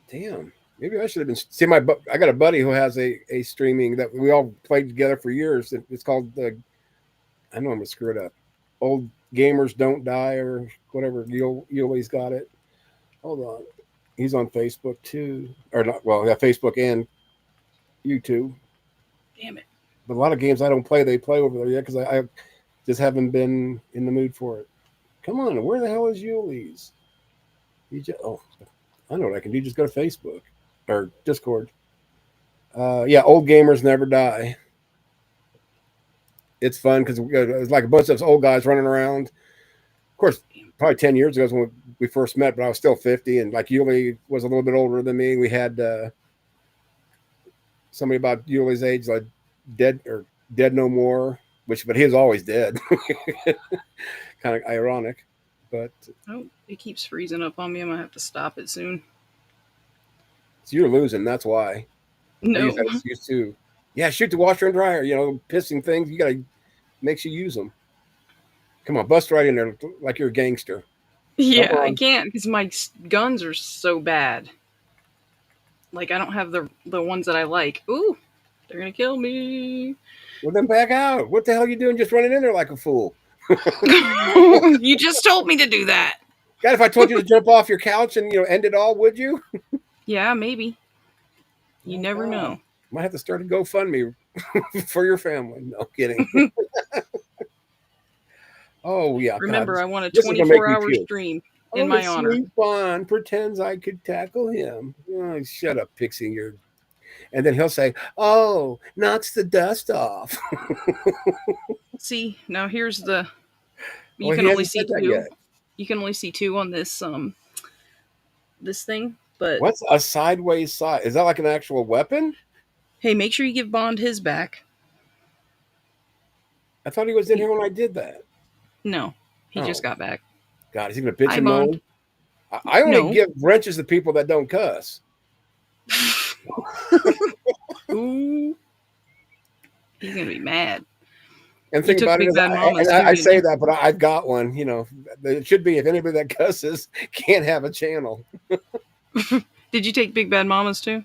S1: Damn. Maybe I should have been. See, I got a buddy who has a streaming that we all played together for years. It's called I know I'm gonna screw it up. Old Gamers Don't Die or whatever. You always got it. Hold on. He's on Facebook too, or not? Well, yeah, Facebook and YouTube.
S14: Damn it.
S1: But a lot of games I don't play. They play over there yet because I just haven't been in the mood for it. Come on, where the hell is Yuli's? I know what I can do. Just go to Facebook or Discord. Yeah, Old Gamers Never Die. It's fun because it's like a bunch of us old guys running around. Of course, probably 10 years ago is when we first met, but I was still 50, and like Yuli was a little bit older than me. We had somebody about Yuli's age, like dead no more, but he was always dead. Kind of ironic, but
S14: it keeps freezing up on me. I'm gonna have to stop it soon.
S1: So you're losing, that's why.
S14: No.
S1: I use that excuse too. Yeah, shoot the washer and dryer. Pissing things. You gotta make sure you use them. Come on, bust right in there like you're a gangster.
S14: Yeah, I can't because my guns are so bad. Like I don't have the ones that I like. Ooh, they're gonna kill me.
S1: Well, then back out. What the hell are you doing? Just running in there like a fool.
S14: You just told me to do that.
S1: God, if I told you to jump off your couch and end it all, would you?
S14: Yeah, maybe. You never know.
S1: Might have to start a GoFundMe for your family. No kidding. Oh yeah.
S14: Remember,
S1: God,
S14: I want a 24-hour stream in my honor.
S1: Sweet Bond pretends I could tackle him. Oh, shut up, Pixie. And then he'll say, "Oh, knocks the dust off."
S14: See, now here's the. You can only see two. You can only see two on this this thing. But
S1: what's a sideways side? Is that like an actual weapon?
S14: Hey, make sure you give Bond his back.
S1: I thought he was in here when I did that.
S14: No, he just got back.
S1: God, is he going to bitch and moan? I only give wrenches to people that don't cuss.
S14: Ooh, he's going to be mad.
S1: And think about it, I say that, but I've got one. It should be if anybody that cusses can't have a channel.
S14: Did you take Big Bad Mama's too?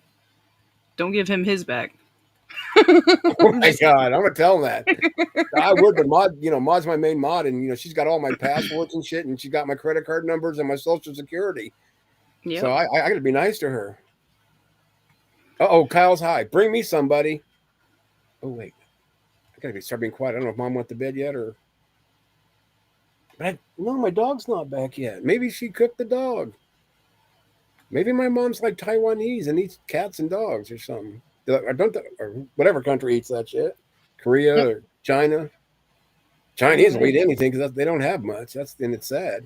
S14: Don't give him his back.
S1: Oh my God, I'm gonna tell him that. I would, but Mod's my main mod, and she's got all my passwords and shit, and she got my credit card numbers and my social security. Yeah. So I gotta be nice to her. Oh, Kyle's high. Bring me somebody. Oh wait, I gotta start being quiet. I don't know if Mom went to bed yet or. But no, my dog's not back yet. Maybe she cooked the dog. Maybe my mom's like Taiwanese and eats cats and dogs or something. Or whatever country eats that shit. Korea or China. Chinese will eat anything because they don't have much. And it's sad.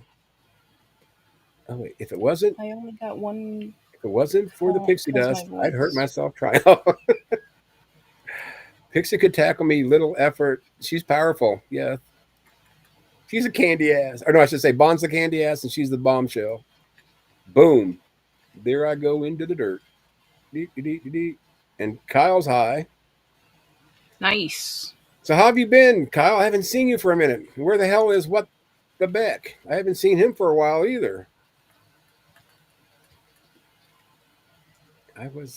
S1: Oh wait, if it wasn't,
S14: I only got one.
S1: If it wasn't for the pixie dust, I'd hurt myself trying. Pixie could tackle me. Little effort. She's powerful. Yeah. She's a candy ass. Or no, I should say Bond's the candy ass and she's the bombshell. Boom. There I go into the dirt. And Kyle's high.
S14: Nice.
S1: So how have you been, Kyle? I haven't seen you for a minute. Where the hell is What the Beck? I haven't seen him for a while either.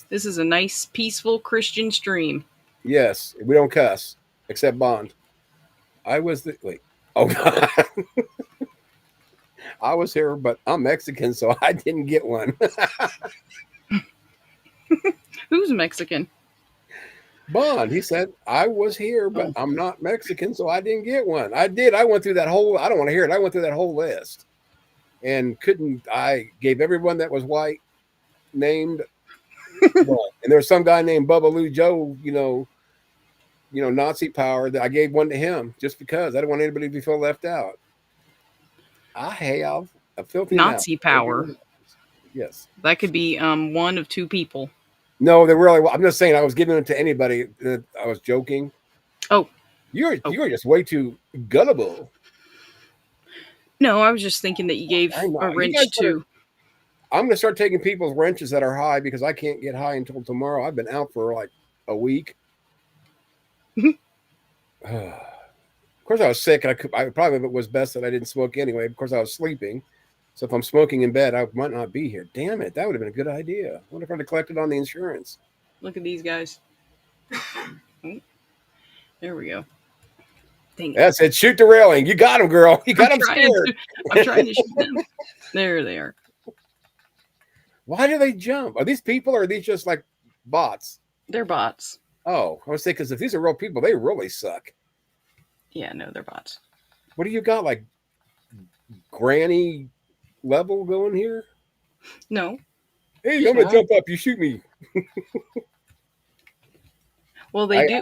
S14: This is a nice, peaceful Christian stream.
S1: Yes, we don't cuss except Bond. Wait. Oh God. I was here, but I'm Mexican, so I didn't get one.
S14: Who's Mexican?
S1: Bond. He said, I was here, but I'm not Mexican, so I didn't get one. I did. I went through that whole, I don't want to hear it. I went through that whole list and I gave everyone that was white named. And there was some guy named Bubba Lou Joe, Nazi power, that I gave one to him just because I didn't want anybody to feel left out. I have a filthy
S14: Nazi
S1: mouth.
S14: Power.
S1: Yes.
S14: That could be one of two people.
S1: No, they really. I'm just saying. I was giving it to anybody. I was joking.
S14: Oh,
S1: you're just way too gullible.
S14: No, I was just thinking that you gave a wrench to.
S1: I'm going to start taking people's wrenches that are high because I can't get high until tomorrow. I've been out for like a week. Of course, I was sick, and I probably it was best that I didn't smoke anyway. Of course, I was sleeping, So if I'm smoking in bed, I might not be here. Damn it. That would have been a good idea. I wonder if I'd have collected on the insurance.
S14: Look at these guys. Oh, there we go. Dang it.
S1: That's it. Shoot the railing. You got him, girl. You got him scared.
S14: I'm trying to shoot them. There they are.
S1: Why do they jump? Are these people or are these just like bots?
S14: They're bots.
S1: Oh, I was thinking, because if these are real people, they really suck.
S14: Yeah, no, they're bots.
S1: What do you got? Like granny level going here?
S14: No.
S1: Hey, I'm going to jump up. You shoot me.
S14: Well, they do.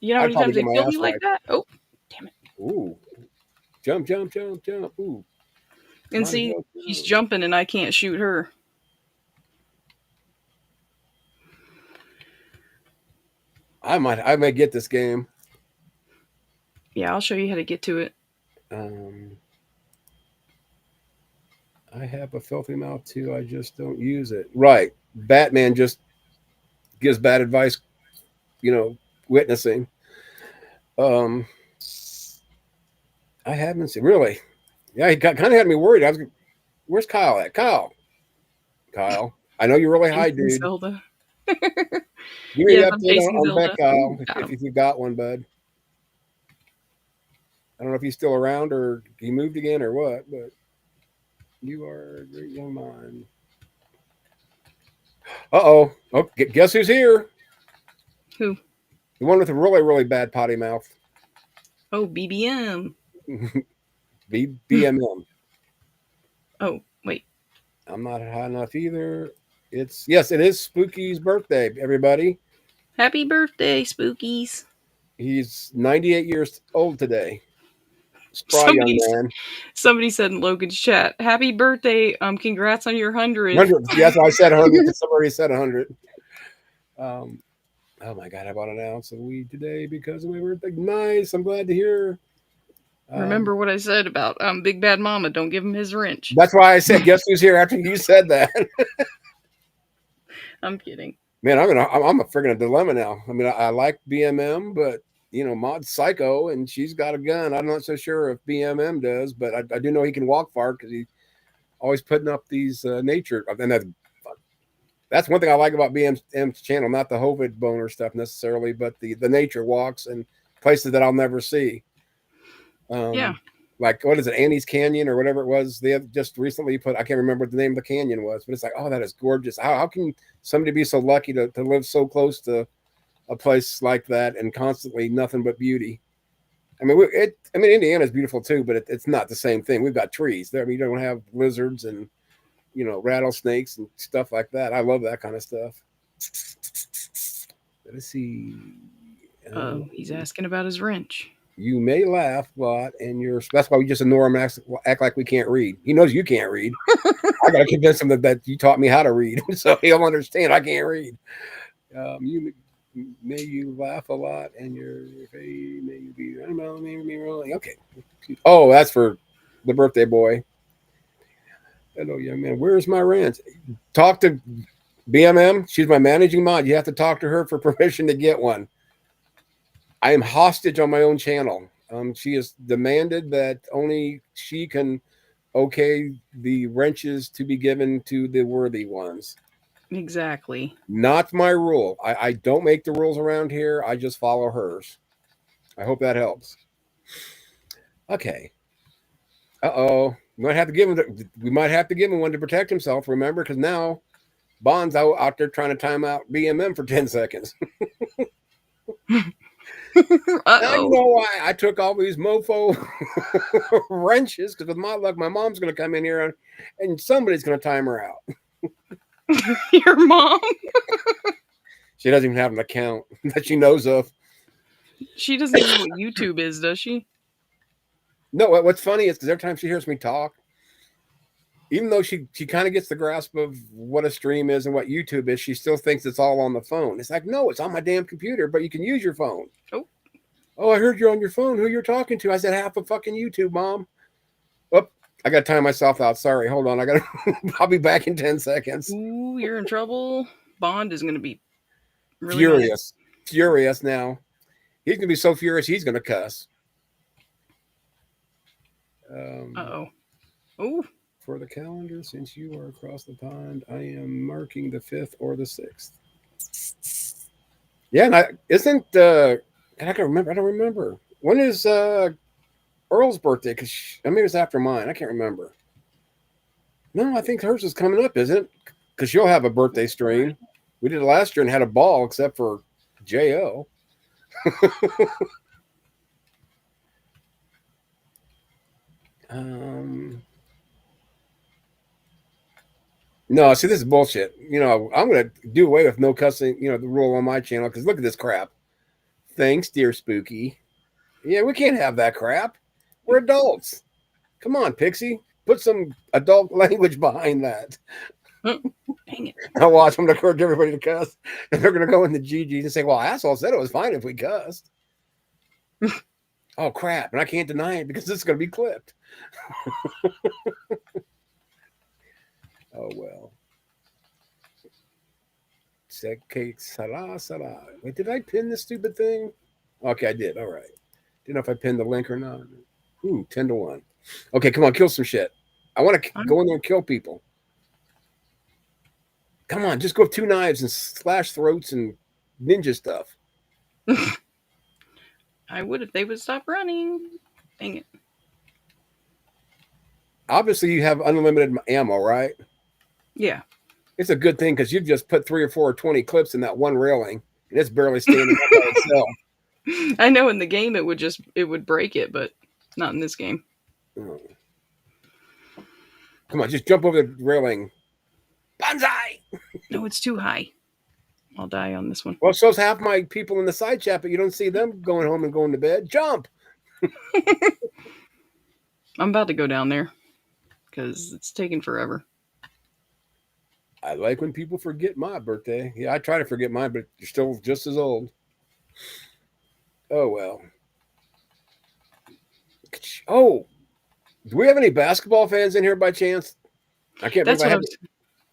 S14: You know how many times they kill me like that? Oh, damn it.
S1: Ooh. Jump, jump, jump, jump. Ooh.
S14: And see, she's jumping and I can't shoot her.
S1: I might get this game.
S14: Yeah, I'll show you how to get to it.
S1: I have a filthy mouth too. I just don't use it. Right. Batman just gives bad advice, witnessing. I haven't seen, really. Yeah, he kind of had me worried. Where's Kyle at? Kyle, I know you're really high, dude.
S14: Zelda.
S1: Give me an update on Beck, Kyle, if you've got one, bud. I don't know if he's still around or he moved again or what, but you are a great young mind. Oh, guess who's here?
S14: Who?
S1: The one with a really, really bad potty mouth.
S14: Oh, BBM.
S1: BMM.
S14: Oh, wait.
S1: I'm not high enough either. Yes, it is Spooky's birthday, everybody.
S14: Happy birthday, Spookies.
S1: He's 98 years old today. Spry young man.
S14: Somebody said in Logan's chat, happy birthday. Congrats on your 100.
S1: 100. Yes, I said 100. Somebody said 100. Oh my God, I bought an ounce of weed today because of my birthday. Nice. I'm glad to hear.
S14: Remember what I said about Big Bad Mama. Don't give him his wrench.
S1: That's why I said, guess who's here after you said that.
S14: I'm kidding.
S1: Man, I'm a friggin' dilemma now. I mean, I like BMM, but Maud's psycho and she's got a gun. I'm not so sure if BMM does, but I do know he can walk far because he's always putting up these nature. And that's one thing I like about BM's channel, not the Hovid boner stuff necessarily, but the nature walks and places that I'll never see.
S14: Yeah.
S1: Like, what is it, Annie's Canyon or whatever it was? They have just recently put, I can't remember what the name of the canyon was, but it's like, oh, that is gorgeous. How can somebody be so lucky to live so close to a place like that and constantly nothing but beauty? I mean, Indiana's beautiful too, but it's not the same thing. We've got trees there. I mean, you don't have lizards and, rattlesnakes and stuff like that. I love that kind of stuff. Let's see.
S14: He's asking about his wrench.
S1: You may laugh a lot, and that's why we just ignore him and act like we can't read. He knows you can't read. I got to convince him that you taught me how to read, so he'll understand I can't read. May you laugh a lot, and may you be, I don't know, maybe really. Okay. Oh, that's for the birthday boy. Hello, young man. Where's my rent? Talk to BMM. She's my managing mod. You have to talk to her for permission to get one. I am hostage on my own channel. She has demanded that only she can okay the wrenches to be given to the worthy ones.
S14: Exactly. Not
S1: my rule. I don't make the rules around here. I just follow hers. I hope that helps. Okay. We might have to give him one to protect himself, remember, because now Bond's out there trying to time out BMM for 10 seconds. I know why I took all these mofo wrenches, because with my luck, my mom's going to come in here and somebody's going to time her out.
S14: Your mom?
S1: She doesn't even have an account that she knows of.
S14: She doesn't even know what YouTube is, does she?
S1: No, what's funny is because every time she hears me talk, even though she kind of gets the grasp of what a stream is and what YouTube is, she still thinks it's all on the phone. It's like, no, it's on my damn computer, but you can use your phone. Oh, I heard you're on your phone. Who you're talking to? I said, half of fucking YouTube, Mom. Oh, I got to time myself out. Sorry. Hold on. I'll be back in 10 seconds.
S14: Ooh, you're in trouble. Bond is going to be really
S1: furious. Mad. Furious now. He's going to be so furious, he's going to cuss.
S14: Uh-oh. Oh.
S1: For the calendar. Since you are across the pond, I am marking the 5th or the 6th. Yeah, and I can remember. I don't remember. When is Earl's birthday? Because maybe it's after mine. I can't remember. No, I think hers is coming up, isn't it? Because she'll have a birthday stream. We did it last year and had a ball, except for Jo. No, see, this is bullshit. I'm going to do away with no cussing, the rule on my channel, because look at this crap. Thanks, dear Spooky. Yeah, we can't have that crap. We're adults. Come on, Pixie. Put some adult language behind that.
S14: Dang it.
S1: Now watch, I'm going to encourage everybody to cuss. And they're going to go in the GGs and say, well, asshole said it was fine if we cussed. Oh, crap. And I can't deny it because this is going to be clipped. Oh, well. Wait, did I pin this stupid thing? Okay, I did. All right. Didn't know if I pinned the link or not. Ooh, 10-1. Okay, come on, kill some shit. I want to go in there and kill people. Come on, just go with 2 knives and slash throats and ninja stuff.
S14: I would if they would stop running. Dang it.
S1: Obviously, you have unlimited ammo, right?
S14: Yeah.
S1: It's a good thing because you've just put 3 or 4 or 20 clips in that one railing, and it's barely standing up by itself.
S14: I know in the game it would break it, but not in this game.
S1: Oh. Come on, just jump over the railing. Banzai!
S14: No, it's too high. I'll die on this one.
S1: Well, so's half my people in the side chat, but you don't see them going home and going to bed. Jump!
S14: I'm about to go down there because it's taking forever.
S1: I like when people forget my birthday. Yeah, I try to forget mine, but you're still just as old. Oh, well. Oh, do we have any basketball fans in here by chance? I can't remember.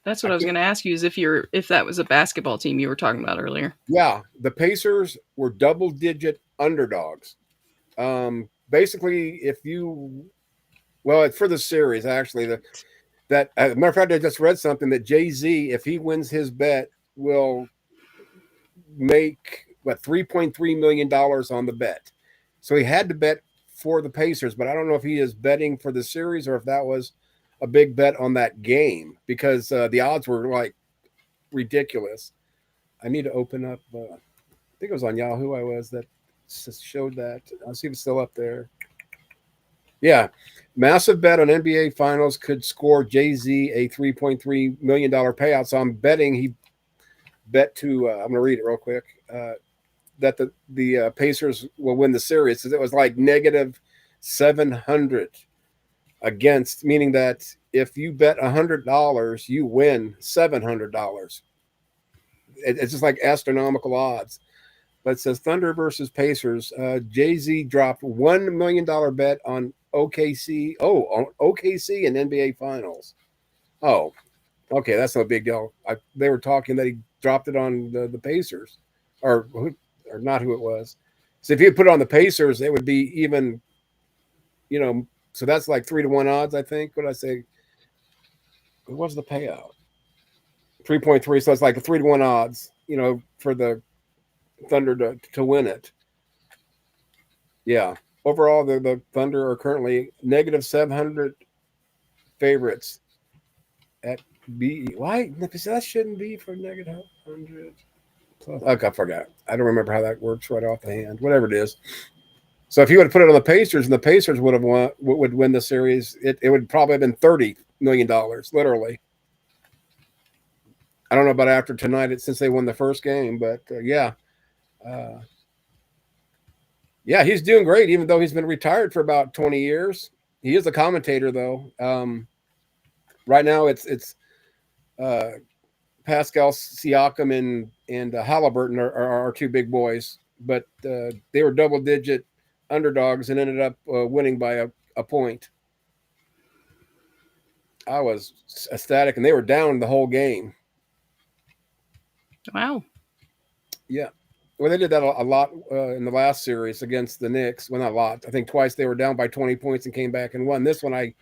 S14: That's what I was going to ask you, is if that was a basketball team you were talking about earlier.
S1: Yeah, the Pacers were double-digit underdogs. Basically, it's for the series, actually. As a matter of fact, I just read something that Jay-Z, if he wins his bet, will make, $3.3 million on the bet. So he had to bet for the Pacers, but I don't know if he is betting for the series or if that was a big bet on that game, because the odds were ridiculous. I need to open up. I think it was on Yahoo. That showed that. I'll see if it's still up there. Yeah, massive bet on NBA Finals could score Jay-Z a $3.3 million payout. So I'm betting he bet to. I'm going to read it real quick. That the Pacers will win the series. So it was negative 700. Against, meaning that if you bet $100, you win $700. It's just astronomical odds. But it says Thunder versus Pacers. Jay-Z dropped $1 million bet on OKC. Oh, on OKC and NBA Finals. Oh, okay, that's no big deal. They were talking that he dropped it on the Pacers, or not who it was. So if you put it on the Pacers, it would be even, So that's 3-1 odds, I think. What did I say? What was the payout? 3.3. So it's 3-1 odds, for the Thunder to win it. Yeah. Overall, the Thunder are currently negative 700 favorites at B. Why? That shouldn't be for negative 100. Okay, I forgot. I don't remember how that works right off the hand. Whatever it is. So if you would have put it on the Pacers and the Pacers would win the series, it would probably have been $30 million, literally. I don't know about after tonight, since they won the first game, but yeah. Yeah, he's doing great, even though he's been retired for about 20 years. He is a commentator, though. Right now, it's Pascal Siakam and Halliburton are our 2 big boys, but they were double-digit underdogs and ended up winning by a point. I was ecstatic, and they were down the whole game.
S14: Wow.
S1: Yeah. Well, they did that a lot in the last series against the Knicks. Well, not a lot. I think twice they were down by 20 points and came back and won. This one,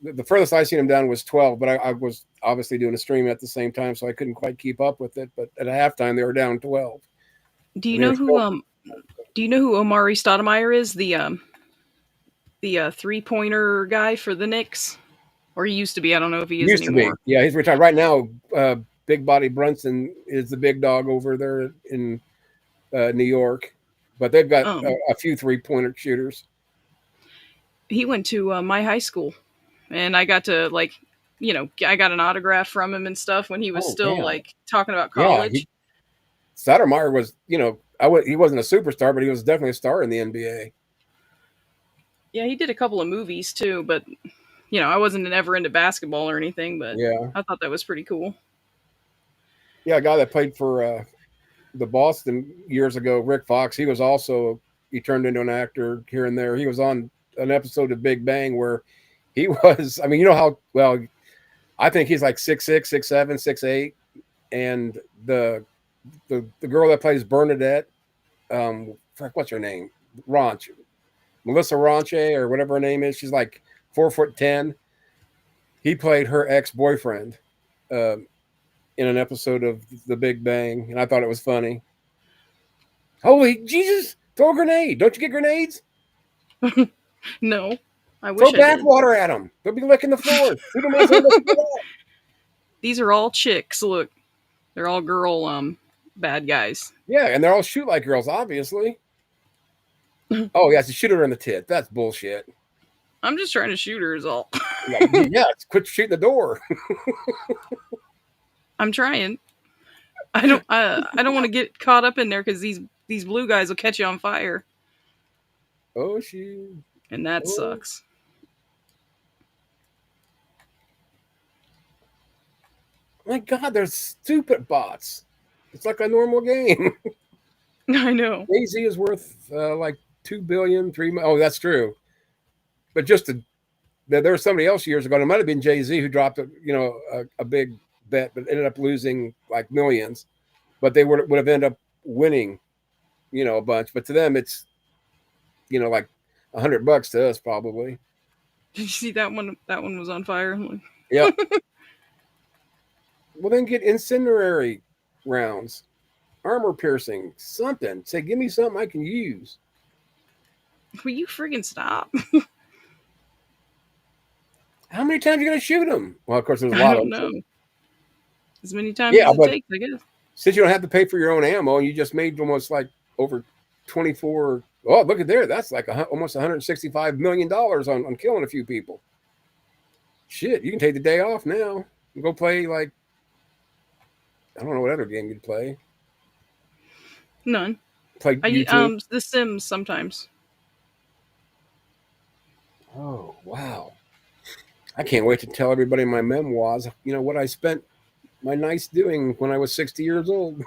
S1: the furthest I seen him down was 12, but I was obviously doing a stream at the same time, so I couldn't quite keep up with it. But at halftime, they were down 12.
S14: Do you know who Omari Stoudemire is? The 3-pointer guy for the Knicks, or he used to be. I don't know if he is anymore.
S1: Yeah, he's retired right now. Big Body Brunson is the big dog over there in New York, but they've got a few 3-pointer shooters.
S14: He went to my high school, and I got to I got an autograph from him and stuff when he was still talking about college.
S1: Yeah, Stoudemire was, he wasn't a superstar, but he was definitely a star in the NBA.
S14: Yeah, he did a couple of movies too, but I wasn't ever into basketball or anything, but
S1: yeah,
S14: I thought that was pretty cool.
S1: Yeah, a guy that played for the Boston years ago, Rick Fox, he turned into an actor here and there. He was on an episode of Big Bang where he was, I think he's like 6'6", 6'7", 6'8", and the girl that plays Bernadette, what's her name? Melissa Ranche or whatever her name is. She's like 4'10". He played her ex-boyfriend in an episode of The Big Bang, and I thought it was funny. Holy Jesus! Throw a grenade! Don't you get grenades?
S14: No, I wish.
S1: Throw bath water at them. They'll be licking the floor.
S14: These are all chicks. Look, they're all girl bad guys.
S1: Yeah, and they're all shoot like girls, obviously. Oh yeah, it's a shooter in the tit. That's bullshit.
S14: I'm just trying to shoot her, is all.
S1: Yeah, quit shooting the door.
S14: I'm trying. I don't want to get caught up in there because these blue guys will catch you on fire.
S1: Oh shoot!
S14: And that sucks.
S1: My God, they're stupid bots. It's like a normal game.
S14: I know.
S1: Jay-Z is worth like $2 billion, $3 million. Oh, that's true. But there was somebody else years ago, and it might have been Jay-Z who dropped a big bet, but ended up losing like millions. But they would have ended up winning, a bunch. But to them, it's like $100 to us probably.
S14: Did you see that one? That one was on fire.
S1: Yeah. Well, then get incendiary rounds, armor piercing, something. Say, give me something I can use.
S14: Will you friggin' stop?
S1: How many times are you going to shoot them? Well, of course, there's a lot of them.
S14: I don't know. As many times as it takes, I guess.
S1: Since you don't have to pay for your own ammo, and you just made almost like over 24. Oh, look at there. That's like almost $165 million on killing a few people. Shit, you can take the day off now and go play like, I don't know what other game you'd play.
S14: None.
S1: Play YouTube?
S14: The Sims sometimes.
S1: Oh, wow. I can't wait to tell everybody in my memoirs, what I spent my nights doing when I was 60 years old.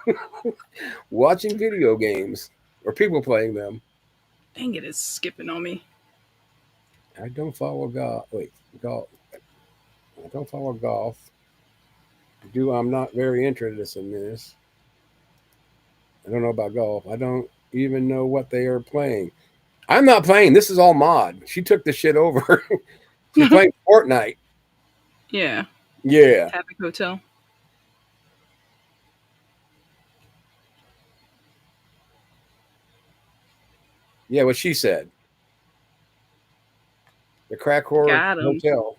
S1: Watching video games or people playing them.
S14: Dang it, it's skipping on me.
S1: I don't follow golf. I don't follow golf. I'm not very interested in this. I don't know about golf. I don't even know what they are playing. I'm not playing. This is all mod. She took the shit over. She's playing Fortnite.
S14: Yeah.
S1: Yeah.
S14: Happy Hotel.
S1: Yeah, what she said. The Crack Horror Hotel.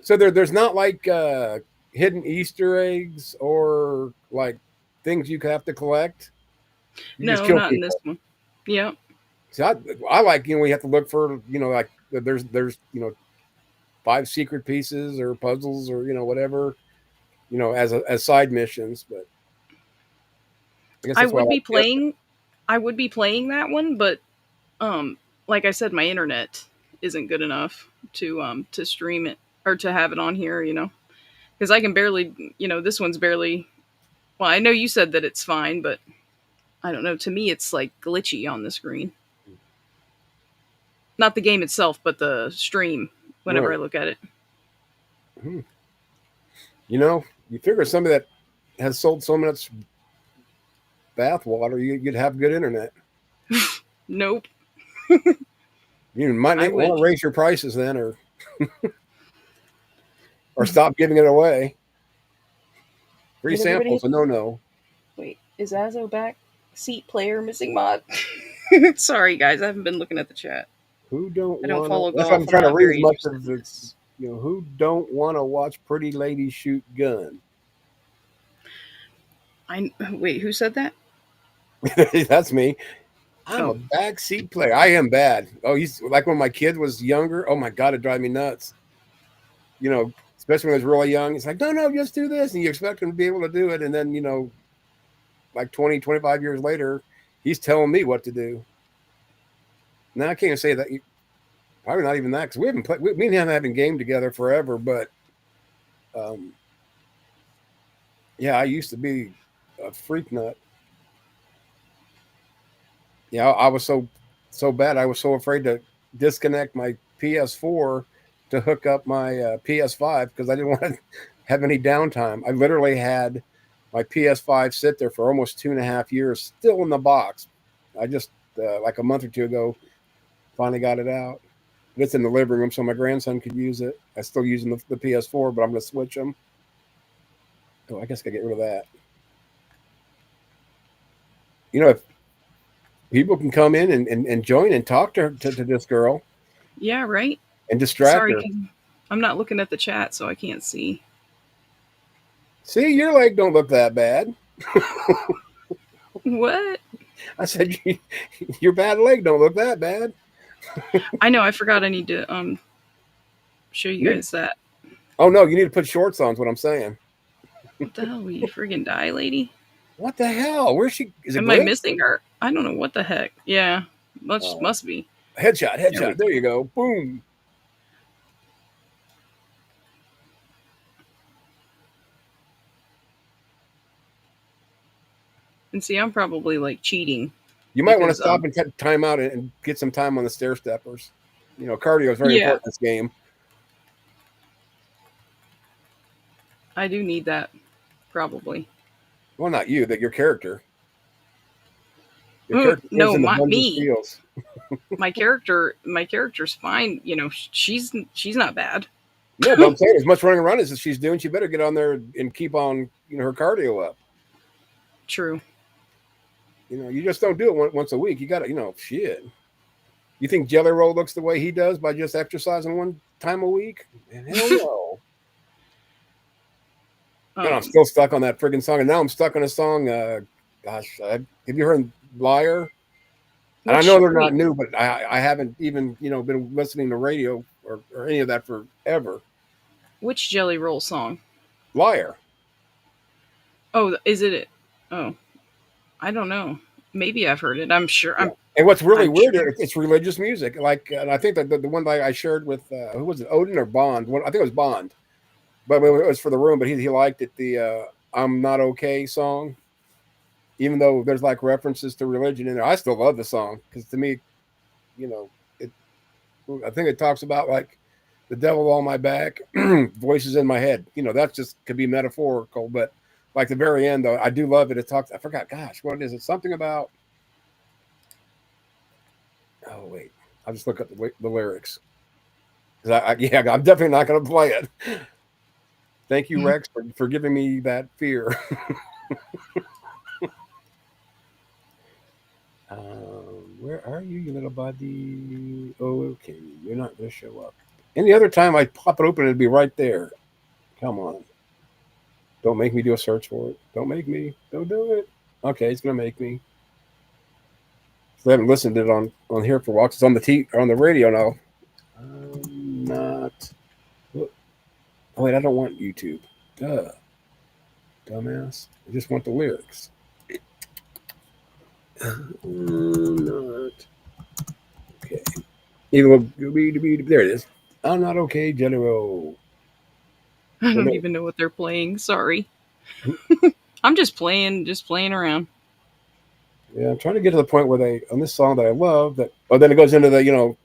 S1: So there's not like hidden Easter eggs or like things you have to collect.
S14: No, not in this one. Yeah.
S1: See, I like we have to look for like there's 5 secret pieces or puzzles or whatever as side missions. But
S14: I would be playing that one, but like I said, my internet isn't good enough to stream it or to have it on here, because I can barely, this one's barely. Well, I know you said that it's fine, but I don't know. To me, it's like glitchy on the screen. Not the game itself, but the stream. Whenever I look at it,
S1: you figure somebody that has sold so much bath water, you'd have good internet.
S14: Nope.
S1: You might
S14: I
S1: want
S14: would.
S1: to raise your prices then, or stop giving it away. Free
S14: Did everybody-
S1: samples, a no.
S14: Wait, is Azo back? Seat player missing mod. Sorry, guys, I haven't been looking at the chat.
S1: Who don't
S14: I don't
S1: want
S14: follow
S1: to? That's
S14: golf.
S1: what I'm trying to
S14: not
S1: read
S14: very
S1: as much
S14: interested.
S1: as it's. Who don't want to watch pretty ladies shoot gun?
S14: Wait, who said that?
S1: That's me. I'm a backseat player. I am bad. Oh, he's like when my kid was younger. Oh my God, it drive me nuts. Especially when he was really young. It's like, no, just do this. And you expect him to be able to do it. And then, like 20, 25 years later, he's telling me what to do. Now, I can't say that. Probably not even that, because we haven't played. Me and him haven't gamed together forever. But, yeah, I used to be a freak nut. Yeah, I was so bad. I was so afraid to disconnect my PS4 to hook up my PS5 because I didn't want to have any downtime. I literally had my PS5 sit there for almost 2.5 years, still in the box. I just like a month or two ago finally got it out. It's in the living room so my grandson could use it. I'm still using the PS4, but I'm going to switch them. Oh, I guess I got to get rid of that. If people can come in and join and talk to this girl.
S14: Yeah, right?
S1: And distract her.
S14: 'cause I'm not looking at the chat, so I can't see.
S1: See, your leg don't look that bad.
S14: What?
S1: I said your bad leg don't look that bad.
S14: I know, I forgot I need to show you guys that.
S1: Oh no, you need to put shorts on is what I'm saying.
S14: What the hell? Will you friggin' die, lady?
S1: What the hell? Where's she?
S14: Am I missing her? I don't know what the heck. Yeah. Must be.
S1: Headshot. There you go. Boom.
S14: And see, I'm probably like cheating.
S1: You might want to stop and take time out and get some time on the stair steppers. Cardio is very important in this game.
S14: I do need that, probably.
S1: Well, not you, that your character.
S14: No, not me. my character's fine. She's not bad.
S1: No, but I'm saying as much running around as she's doing, she better get on there and keep on, her cardio up.
S14: True.
S1: You just don't do it once a week. You got to, shit. You think Jelly Roll looks the way he does by just exercising one time a week? Hell no. And I'm still stuck on that friggin' song. And now I'm stuck on a song. Have you heard Liar? And I know they're not new, but I haven't even, been listening to radio or any of that forever.
S14: Which Jelly Roll song?
S1: Liar.
S14: Oh, is it? Oh, I don't know. Maybe I've heard it. I'm sure.
S1: Yeah. And what's really weird, it's religious music. Like, and I think that the one that I shared with, who was it, Odin or Bond? I think it was Bond. But it was for the room, but he liked it, the I'm Not Okay song. Even though there's like references to religion in there, I still love the song because to me, I think it talks about like the devil on my back, voices in my head. That just could be metaphorical, but like the very end though, I do love it. It talks, I forgot, gosh, what is it? Something about, oh wait, I'll just look up the lyrics. I'm definitely not going to play it. Thank you, Rex, for giving me that fear. Where are you, you little buddy? Oh, okay. You're not going to show up. Any other time I pop it open, it'd be right there. Come on. Don't make me do a search for it. Don't make me. Don't do it. Okay, it's going to make me. So I haven't listened to it on here for a while. It's on the radio now. I'm not. Oh, wait, I don't want YouTube. Duh. Dumbass. I just want the lyrics. Not. Okay. There it is. I'm not okay, Jelly Roll.
S14: I don't even know what they're playing. Sorry. I'm just playing around.
S1: Yeah, I'm trying to get to the point where on this song that I love, then it goes into the,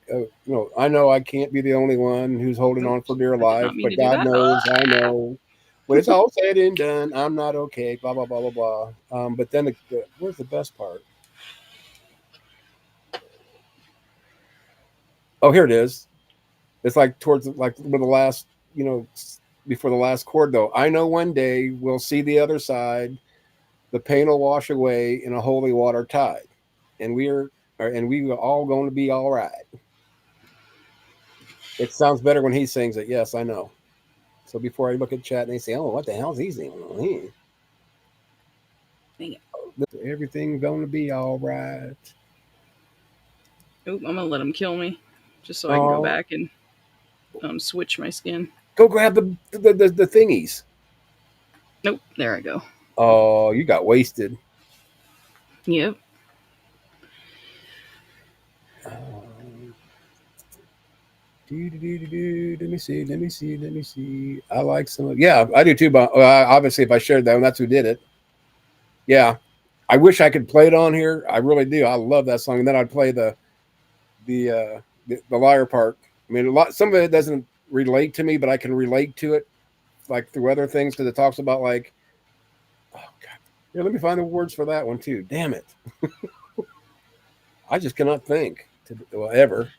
S1: I know I can't be the only one who's holding on for dear life, but God knows I know. When it's all said and done, I'm not okay, blah, blah, blah, blah, blah. But then where's the best part? Oh, here it is. It's like towards like with the last, before the last chord though. I know one day we'll see the other side. The pain will wash away in a holy water tide, and we are all going to be all right. It sounds better when he sings it. Yes, I know. So before I look at chat and they say, "Oh, what the hell is he singing?"
S14: Dang it.
S1: Everything's going to be all right.
S14: Oop, I'm gonna let him kill me, just so I can go back and switch my skin.
S1: Go grab the thingies.
S14: Nope, there I go.
S1: Oh, you got wasted.
S14: Yep.
S1: Let me see. I like some of, yeah, I do too. But obviously, if I shared that one, that's who did it. Yeah, I wish I could play it on here. I really do. I love that song. And then I'd play the liar part. I mean, some of it doesn't relate to me, but I can relate to it, like through other things, because it talks about like, oh God, here, let me find the words for that one too. Damn it, I just cannot think ever.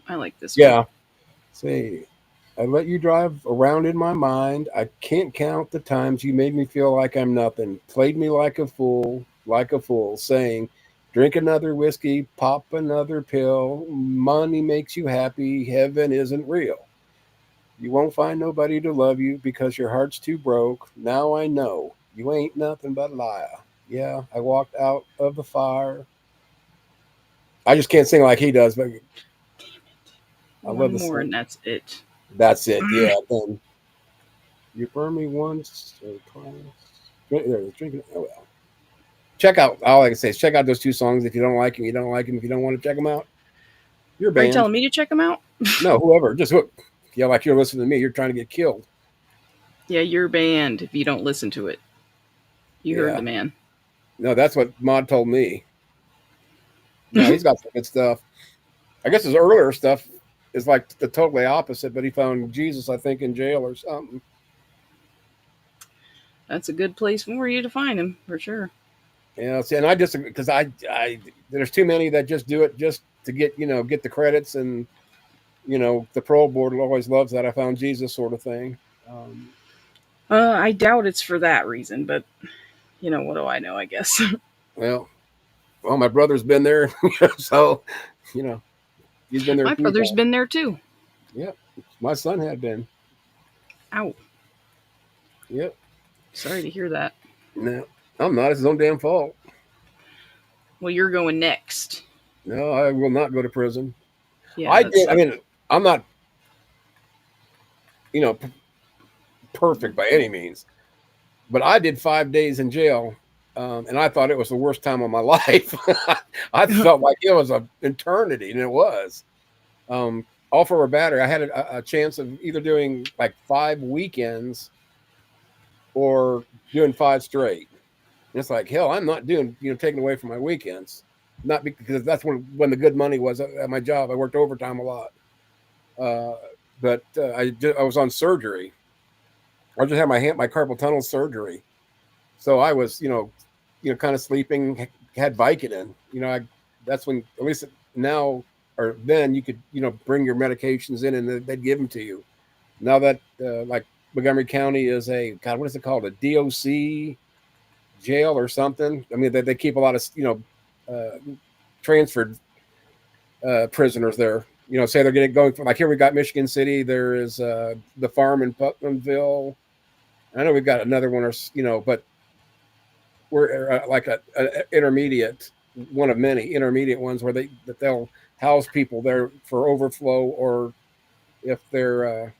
S14: I like this.
S1: Yeah.
S14: One.
S1: Say, I let you drive around in my mind. I can't count the times you made me feel like I'm nothing. Played me like a fool, saying, drink another whiskey, pop another pill. Money makes you happy. Heaven isn't real. You won't find nobody to love you because your heart's too broke. Now I know you ain't nothing but a liar. Yeah, I walked out of the fire. I just can't sing like he does, but I love the
S14: more, and that's it.
S1: That's it. Yeah. Then you burn me once or twice. Drinking. Oh well. Check out. All I can say is check out those two songs. If you don't like them, you don't like them. If you don't want to check them out, you're banned.
S14: Are you telling me to check them out?
S1: No, whoever. Just yeah, like you're listening to me. You're trying to get killed.
S14: Yeah, you're banned if you don't listen to it. You heard the man.
S1: No, that's what Mod told me. No, he's got some good stuff. I guess his earlier stuff is like the totally opposite, but he found Jesus, I think, in jail or something.
S14: That's a good place for you to find him, for sure.
S1: Yeah, see, and I disagree because I there's too many that just do it just to get the credits, and the parole board always loves that I found Jesus sort of thing.
S14: I doubt it's for that reason, but what do I know? I guess.
S1: Well, my brother's been there, so he's been there.
S14: My brother's been there too.
S1: Yep, my son had been.
S14: Ow.
S1: Yep.
S14: Sorry to hear that.
S1: No, I'm not. It's his own damn fault.
S14: Well, you're going next.
S1: No, I will not go to prison.
S14: Yeah,
S1: I did. I mean, I'm not, perfect by any means, but I did 5 days in jail. And I thought it was the worst time of my life. I felt like it was an eternity, and it was. All for a battery, I had a chance of either doing like 5 weekends or doing 5 straight. And it's like, hell, I'm not doing, taking away from my weekends. Not because that's when the good money was at my job. I worked overtime a lot. But I was on surgery. I just had my carpal tunnel surgery. So I was, kind of sleeping, had Vicodin. That's when, at least now or then, you could, bring your medications in and they'd give them to you. Now that, like Montgomery County is what is it called? A DOC jail or something. I mean, they keep a lot of, transferred prisoners there. Say they're going from, like here we got Michigan City. There is the farm in Putnamville. I know we've got another one, but we're like a intermediate, one of many intermediate ones where they'll house people there for overflow, or if they're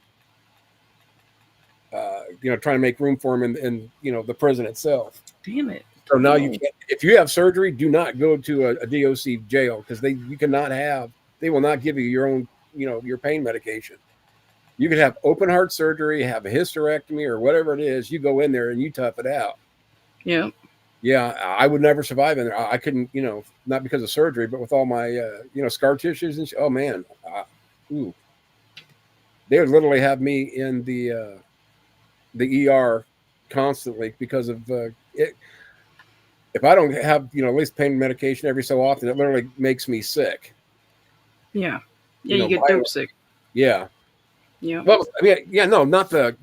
S1: trying to make room for them in the prison itself.
S14: Damn it!
S1: So now you can't. If you have surgery, do not go to a DOC jail because you cannot have. They will not give you your own your pain medication. You could have open heart surgery, have a hysterectomy, or whatever it is. You go in there and you tough it out.
S14: Yeah.
S1: Yeah, I would never survive in there. I couldn't, not because of surgery, but with all my, scar tissues and oh man, they would literally have me in the ER constantly because of it. if I don't have, at least pain medication every so often, it literally makes me sick.
S14: Yeah.
S1: You
S14: Yeah, you
S1: know,
S14: get dope sick.
S1: Yeah.
S14: Yeah.
S1: Well, I mean, yeah, no, not the,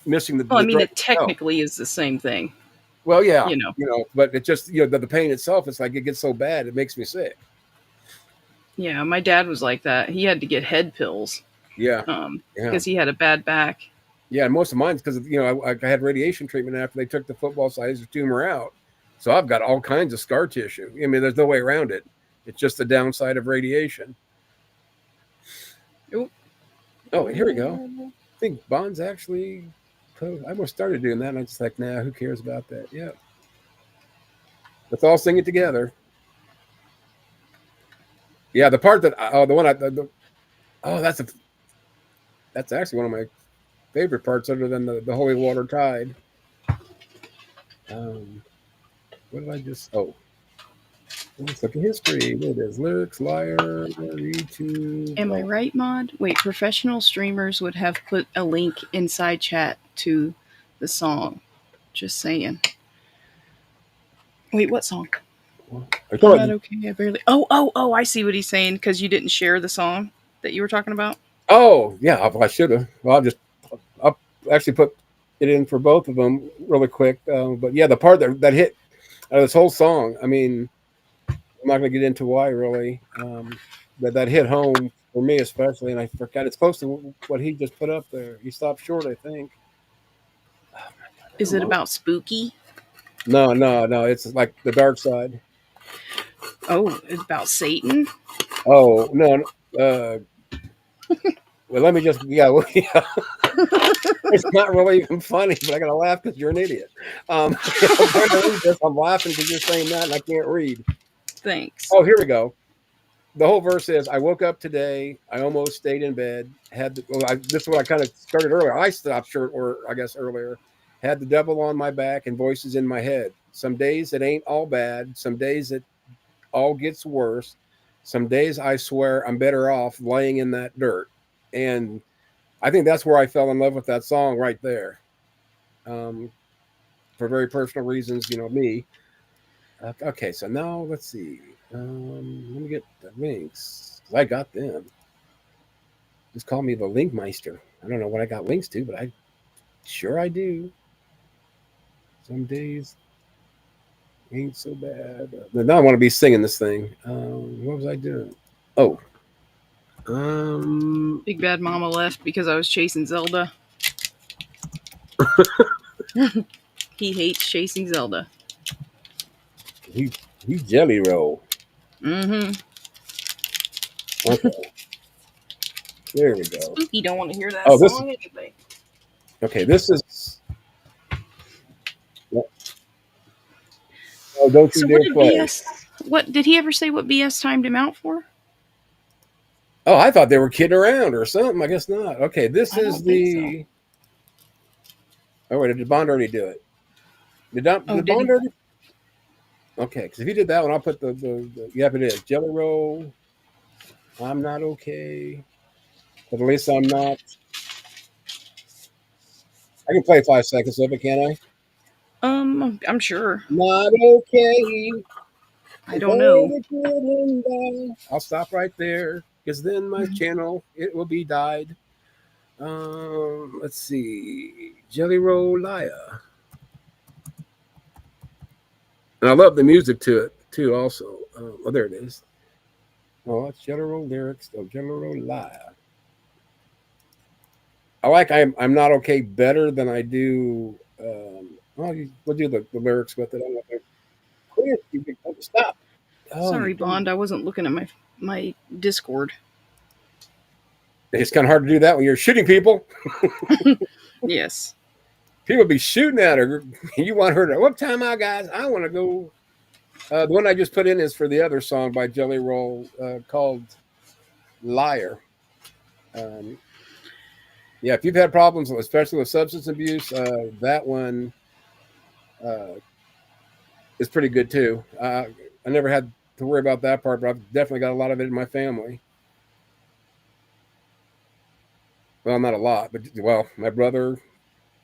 S1: missing the.
S14: Well, I mean,
S1: drug
S14: it technically is the same thing.
S1: Well, yeah,
S14: You know.
S1: but it just, the pain itself, it's like it gets so bad, it makes me sick.
S14: Yeah, my dad was like that. He had to get head pills.
S1: Yeah.
S14: Because he had a bad back.
S1: Yeah, and most of mine's because, I had radiation treatment after they took the football-sized tumor out. So I've got all kinds of scar tissue. I mean, there's no way around it. It's just the downside of radiation.
S14: Oop.
S1: Oh, here we go. I think Bond's actually... I almost started doing that, and I'm just like, nah, who cares about that? Yeah. Let's all sing it together. Yeah, the part that... that's actually one of my favorite parts other than the Holy Water Tide. What did I just... Oh. Let's look at history. There it is. Lyrics, Liar, YouTube.
S14: Am I right, Mod? Wait, professional streamers would have put a link inside chat to the song. Just saying. Wait, what song? I'm not okay. I barely... Oh, I see what he's saying, because you didn't share the song that you were talking about.
S1: Oh, yeah, I should have. Well, I'll actually put it in for both of them really quick. But yeah, the part that hit out of this whole song, I mean, I'm not going to get into why really, but that hit home for me especially, and I forgot it's close to what he just put up there. He stopped short, I think. Oh, God,
S14: Is it about spooky?
S1: No, it's like the dark side.
S14: Oh, it's about Satan?
S1: Oh, no. Well, let me just, yeah. It's not really even funny, but I got to laugh because you're an idiot. I'm laughing because you're saying that and I can't read.
S14: Thanks.
S1: Oh, here we go. The whole verse is, I woke up today, I almost stayed in bed, this is what I kind of started earlier. I stopped short, or I guess earlier, had the devil on my back and voices in my head. Some days it ain't all bad. Some days it all gets worse. Some days I swear I'm better off laying in that dirt. And I think that's where I fell in love with that song right there. For very personal reasons, me. Okay, so now let's see. Let me get the links. I got them. Just call me the Linkmeister. I don't know what I got links to, but I do. Some days ain't so bad. Now I want to be singing this thing. What was I doing? Oh.
S14: Big Bad Mama left because I was chasing Zelda. He hates chasing Zelda.
S1: He Jelly Roll.
S14: Mm-hmm.
S1: Okay. There we go.
S14: Spooky don't want to hear that song anyway.
S1: Okay, this is... Oh, don't you
S14: So
S1: dare
S14: what
S1: play.
S14: What did he ever say what BS timed him out for?
S1: Oh, I thought they were kidding around or something. I guess not. Okay, this is the... Oh, wait, did Bond already do it? Did Bond already... Okay, because if you did that one, I'll put the yep, it is. Jelly Roll. I'm not okay. But at least I'm not... I can play 5 seconds of it, can I?
S14: I'm sure.
S1: Not okay.
S14: I don't know.
S1: I'll stop right there because then my channel it will be died. Let's see, Jelly Roll Liar, and I love the music to it too. Also, oh, there it is. Oh, it's Jelly Roll lyrics of Jelly Roll Liar. I like I'm not okay better than I do. We'll do the lyrics with it. I don't know if stop. Oh,
S14: Sorry, Bond. I wasn't looking at my Discord.
S1: It's kind of hard to do that when you're shooting people.
S14: Yes.
S1: People be shooting at her. You want her to, what time out, guys? I want to go. The one I just put in is for the other song by Jelly Roll called Liar. Yeah, if you've had problems, especially with substance abuse, that one is pretty good too. I never had to worry about that part, but I've definitely got a lot of it in my family. Well, not a lot, but my brother,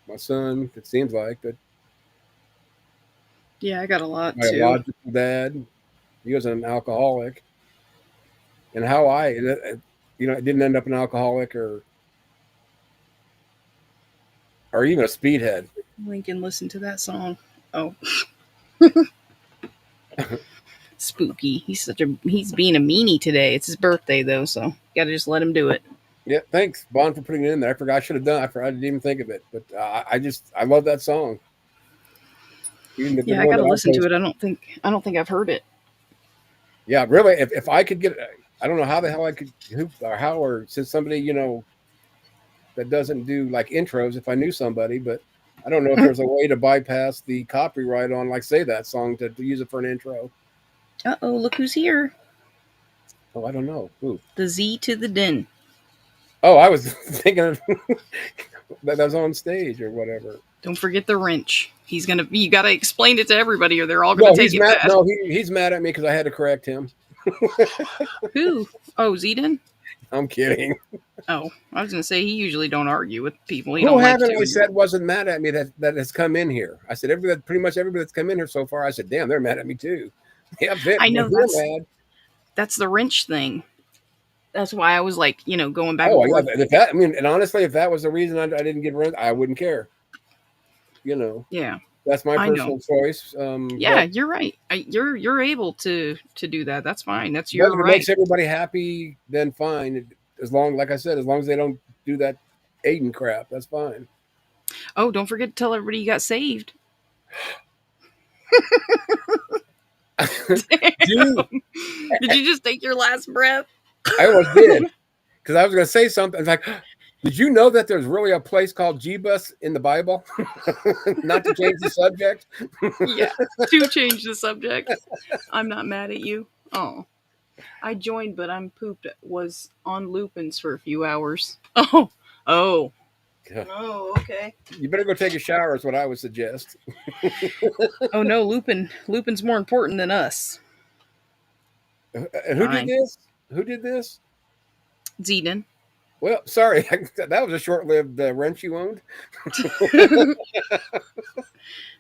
S1: my son, it seems like. But
S14: Yeah, I got a lot
S1: My
S14: too.
S1: biological dad, he was an alcoholic, and how I, didn't end up an alcoholic or even a speedhead.
S14: Lincoln, listen to that song. Oh. Spooky. He's being a meanie today. It's his birthday though, so gotta just let him do it.
S1: Yeah, thanks, Bond, for putting it in there. I forgot I should have done. I didn't even think of it, but I love that song.
S14: Yeah, I gotta listen to it. I don't think I've heard it.
S1: Yeah, really. If I could get, I don't know how the hell I could, or since somebody that doesn't do like intros. If I knew somebody, but I don't know if there's a way to bypass the copyright on, like, say, that song to use it for an intro.
S14: Uh-oh, look who's here.
S1: Oh, I don't know. Who?
S14: The Z to the Den.
S1: Oh, I was thinking of that was on stage or whatever.
S14: Don't forget the wrench. You gotta explain it to everybody or they're all gonna take it bad.
S1: No, he's mad at me because I had to correct him.
S14: Who? Oh, Zeden?
S1: I'm kidding.
S14: Oh, I was gonna say he usually don't argue with people.
S1: Who haven't I said wasn't mad at me that has come in here? I said pretty much everybody that's come in here so far. I said, damn, they're mad at me too. Yeah,
S14: I know that's the wrench thing. That's why I was like, going back.
S1: Oh, yeah. And honestly, if that was the reason I didn't get rent, I wouldn't care.
S14: Yeah,
S1: that's my personal choice.
S14: Yeah, you're right. You're able to do that. That's fine. That's your right.
S1: If it makes everybody happy, then fine. As long as they don't do that Aiden crap, that's fine.
S14: Oh, don't forget to tell everybody you got saved. Did you just take your last breath?
S1: I almost did, because I was going to say something. It's like, did you know that there's really a place called Jebus in the Bible? Not to change the subject.
S14: Yeah, to change the subject. I'm not mad at you. Oh, I joined, but I'm pooped. Was on Lupin's for a few hours. Oh. Oh, okay.
S1: You better go take a shower is what I would suggest.
S14: Oh no, Lupin's more important than us.
S1: And who did this? Who did this?
S14: Zeden.
S1: Well, sorry, that was a short-lived wrench you owned.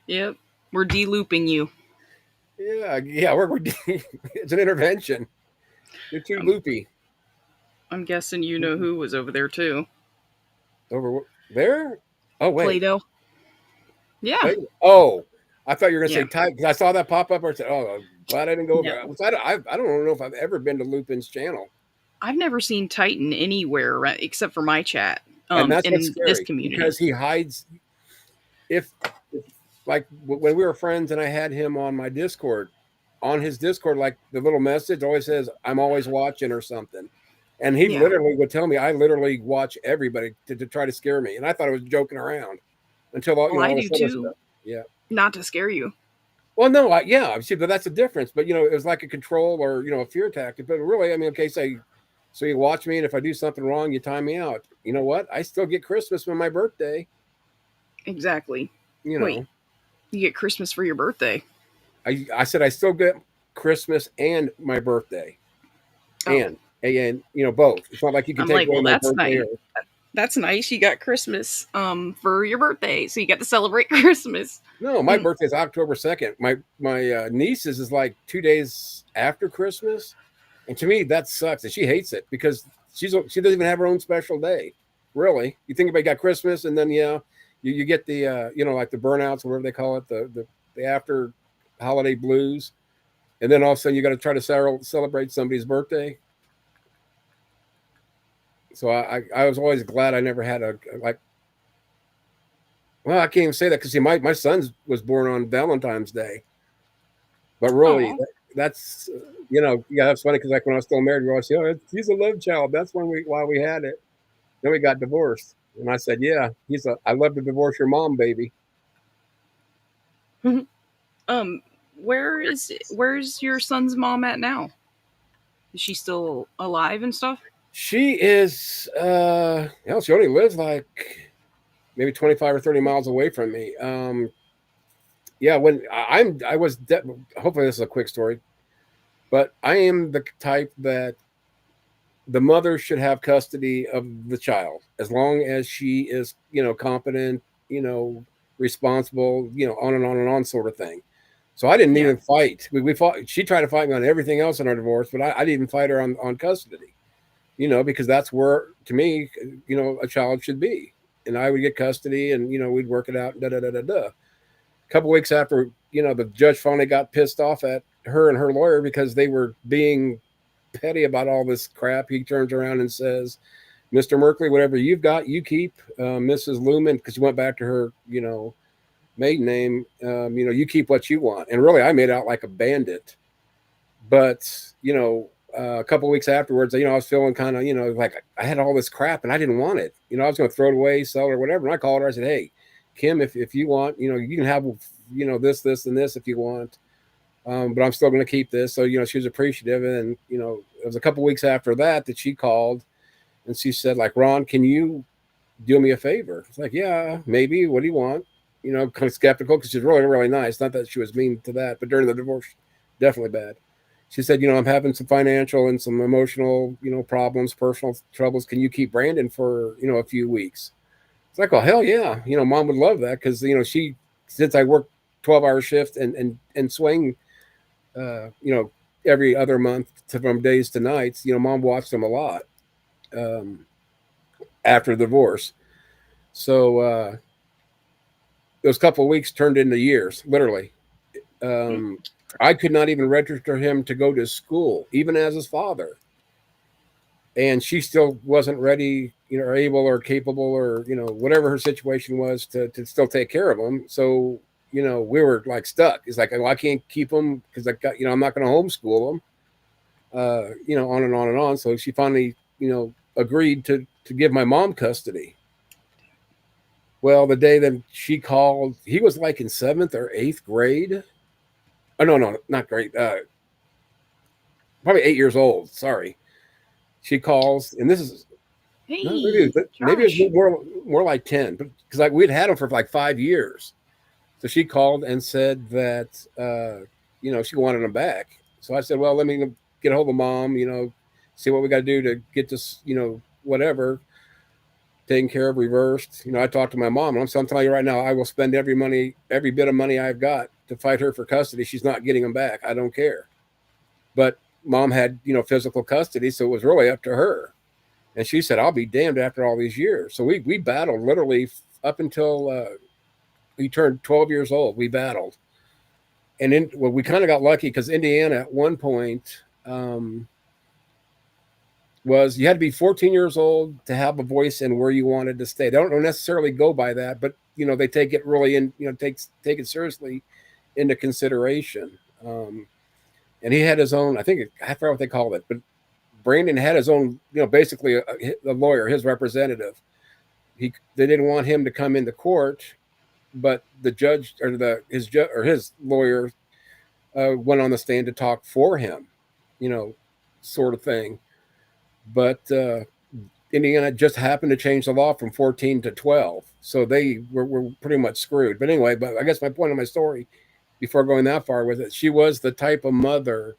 S14: Yep, we're de-looping you.
S1: Yeah, it's an intervention. You're too loopy.
S14: I'm guessing you know who was over there too.
S1: Over there? Oh wait,
S14: Play-Doh. Yeah.
S1: Play-Doh. Oh, I thought you were going to say Titan, because I saw that pop up. I said, "Oh, I'm glad I didn't go over." I don't know if I've ever been to Lupin's channel.
S14: I've never seen Titan anywhere except for my chat.
S1: And that's
S14: in
S1: what's scary,
S14: this community,
S1: because he hides. If like when we were friends and I had him on my Discord, on his Discord, like the little message always says, "I'm always watching" or something. And he literally would tell me, I literally watch everybody to try to scare me. And I thought I was joking around until all
S14: I
S1: all
S14: do too.
S1: stuff. Yeah.
S14: Not to scare you.
S1: Well, no, see, but that's the difference. But it was like a control or a fear tactic. But really, I mean, okay, so you watch me, and if I do something wrong, you time me out. You know what? I still get Christmas on my birthday.
S14: Exactly.
S1: Wait,
S14: you get Christmas for your birthday?
S1: I said I still get Christmas and my birthday, and both. It's not like you can take.
S14: Well, that's nice. That's nice. You got Christmas for your birthday, so you got to celebrate Christmas.
S1: No, my birthday is October 2nd. My niece's is like 2 days after Christmas, and to me that sucks. And she hates it because she doesn't even have her own special day. Really, you think about got Christmas, and then you get the like the burnouts, whatever they call it, the after holiday blues, and then all of a sudden you got to try to celebrate somebody's birthday. So I was always glad I never had well, I can't even say that because my son was born on Valentine's Day, but really that's that's funny because like when I was still married, we always say, he's a love child. That's why we had it. Then we got divorced, and I said, yeah, I love to divorce your mom, baby.
S14: Where's your son's mom at now? Is she still alive and stuff?
S1: She is, she only lives like maybe 25 or 30 miles away from me. When hopefully this is a quick story, but I am the type that the mother should have custody of the child as long as she is, competent, responsible, on and on and on sort of thing. So I didn't even fight. We fought. She tried to fight me on everything else in our divorce, but I didn't even fight her on custody. You know, because that's where, to me, you know, a child should be. And I would get custody, and you know, we'd work it out. A couple weeks after, you know, the judge finally got pissed off at her and her lawyer because they were being petty about all this crap. He turns around and says, "Mr. Merkley, whatever you've got, you keep. Mrs. Lumen," because she went back to her, you know, maiden name, you know, you keep what you want. And really, I made out like a bandit. But, you know, a couple of weeks afterwards, you know, I was feeling kind of, you know, like I had all this crap and I didn't want it. You know, I was going to throw it away, sell it or whatever. And I called her. I said, "Hey, Kim, if you want, you know, you can have, you know, this, and this if you want. But I'm still going to keep this." So, you know, she was appreciative. And, you know, it was a couple of weeks after that she called and she said, like, "Ron, can you do me a favor?" It's like, "Yeah, maybe. What do you want?" You know, kind of skeptical because she's really, really nice. Not that she was mean to that, but during the divorce, definitely bad. She said, "You know, I'm having some financial and some emotional, you know, problems, personal troubles. Can you keep Brandon for, you know, a few weeks?" It's like, "Oh, hell yeah." You know, Mom would love that because, you know, since I work 12-hour shift and swing, you know, every other month from days to nights, you know, Mom watched them a lot after the divorce. So those couple of weeks turned into years, literally. I could not even register him to go to school, even as his father. And she still wasn't ready, you know, or able or capable or, you know, whatever her situation was to still take care of him. So, you know, we were like stuck. It's like, well, I can't keep him because I got, you know, I'm not going to homeschool him, you know, on and on and on. So she finally, you know, agreed to give my mom custody. Well, the day that she called, he was like in 7th or 8th grade. Oh, no, not grade. Probably 8 years old. Sorry. She calls, and this is maybe it's more like 10, but because like we'd had him for like 5 years. So she called and said that you know, she wanted him back. So I said, "Well, let me get a hold of Mom. You know, see what we got to do to get this, you know, whatever taken care of, reversed." You know, I talked to my mom, and I'm telling you right now, I will spend every bit of money I've got to fight her for custody. She's not getting him back. I don't care. But Mom had, you know, physical custody, so it was really up to her. And she said, "I'll be damned after all these years." So we battled literally up until he turned 12 years old. We battled. And we kind of got lucky because Indiana at one point was you had to be 14 years old to have a voice in where you wanted to stay. They don't necessarily go by that, but, you know, they take it really in, you know, take it seriously into consideration. And he had his own, I forgot what they called it, but Brandon had his own, you know, basically a lawyer, his representative. They didn't want him to come into court, but the judge or his lawyer went on the stand to talk for him, you know, sort of thing. But Indiana just happened to change the law from 14 to 12, so they were pretty much screwed. But anyway, but I guess my point of my story, before going that far, was that she was the type of mother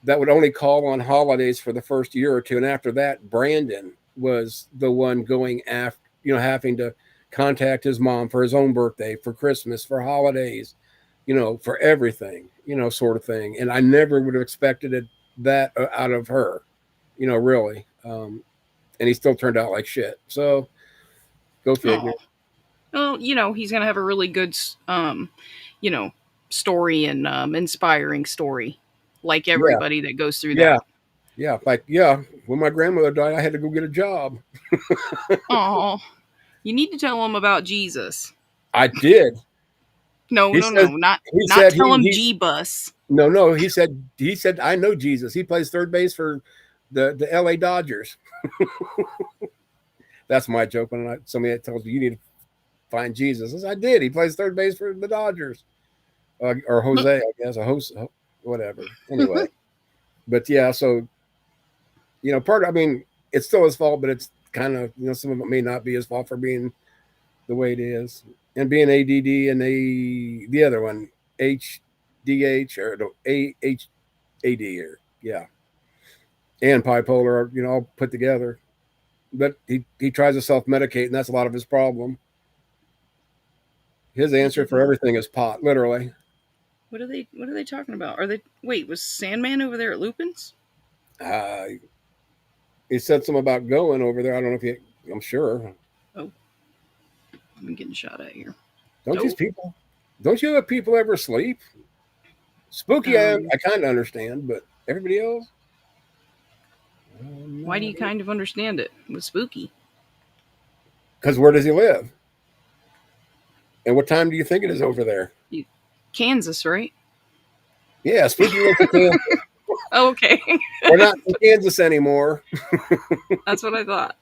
S1: that would only call on holidays for the first year or two, and after that, Brandon was the one going after, you know, having to contact his mom for his own birthday, for Christmas, for holidays, you know, for everything, you know, sort of thing. And I never would have expected that out of her, you know, really. And he still turned out like shit. So go figure.
S14: Oh. Well, you know, he's going to have a really good, you know, story and inspiring story, like everybody that goes through that.
S1: Yeah. Like, when my grandmother died, I had to go get a job.
S14: Oh, you need to tell him about Jesus.
S1: I did.
S14: No, not tell him G-Bus.
S1: No. He said, "I know Jesus. He plays third base for the LA Dodgers." That's my joke when somebody tells you need to find Jesus. I said, "I did. He plays third base for the Dodgers." Or Jose, I guess, whatever. Anyway, but yeah, so, you know, it's still his fault, but it's kind of, you know, some of it may not be his fault for being the way it is. And being ADD and the other one, HDH or AHAD, or and bipolar, you know, all put together. But he tries to self-medicate, and that's a lot of his problem. His answer for everything is pot, literally.
S14: What are they talking about? Are they wait, was Sandman over there at Lupin's?
S1: He said something about going over there. I don't know if he. I'm sure.
S14: Oh, I'm getting shot at here.
S1: Don't you have people ever sleep? Spooky, I kind of understand, but everybody else.
S14: Why do you kind of understand it? It was spooky.
S1: Because where does he live? And what time do you think it is over there?
S14: Kansas, right?
S1: Yeah, Spooky lives in Kansas.
S14: Oh, okay.
S1: We're not in Kansas anymore.
S14: That's what I thought.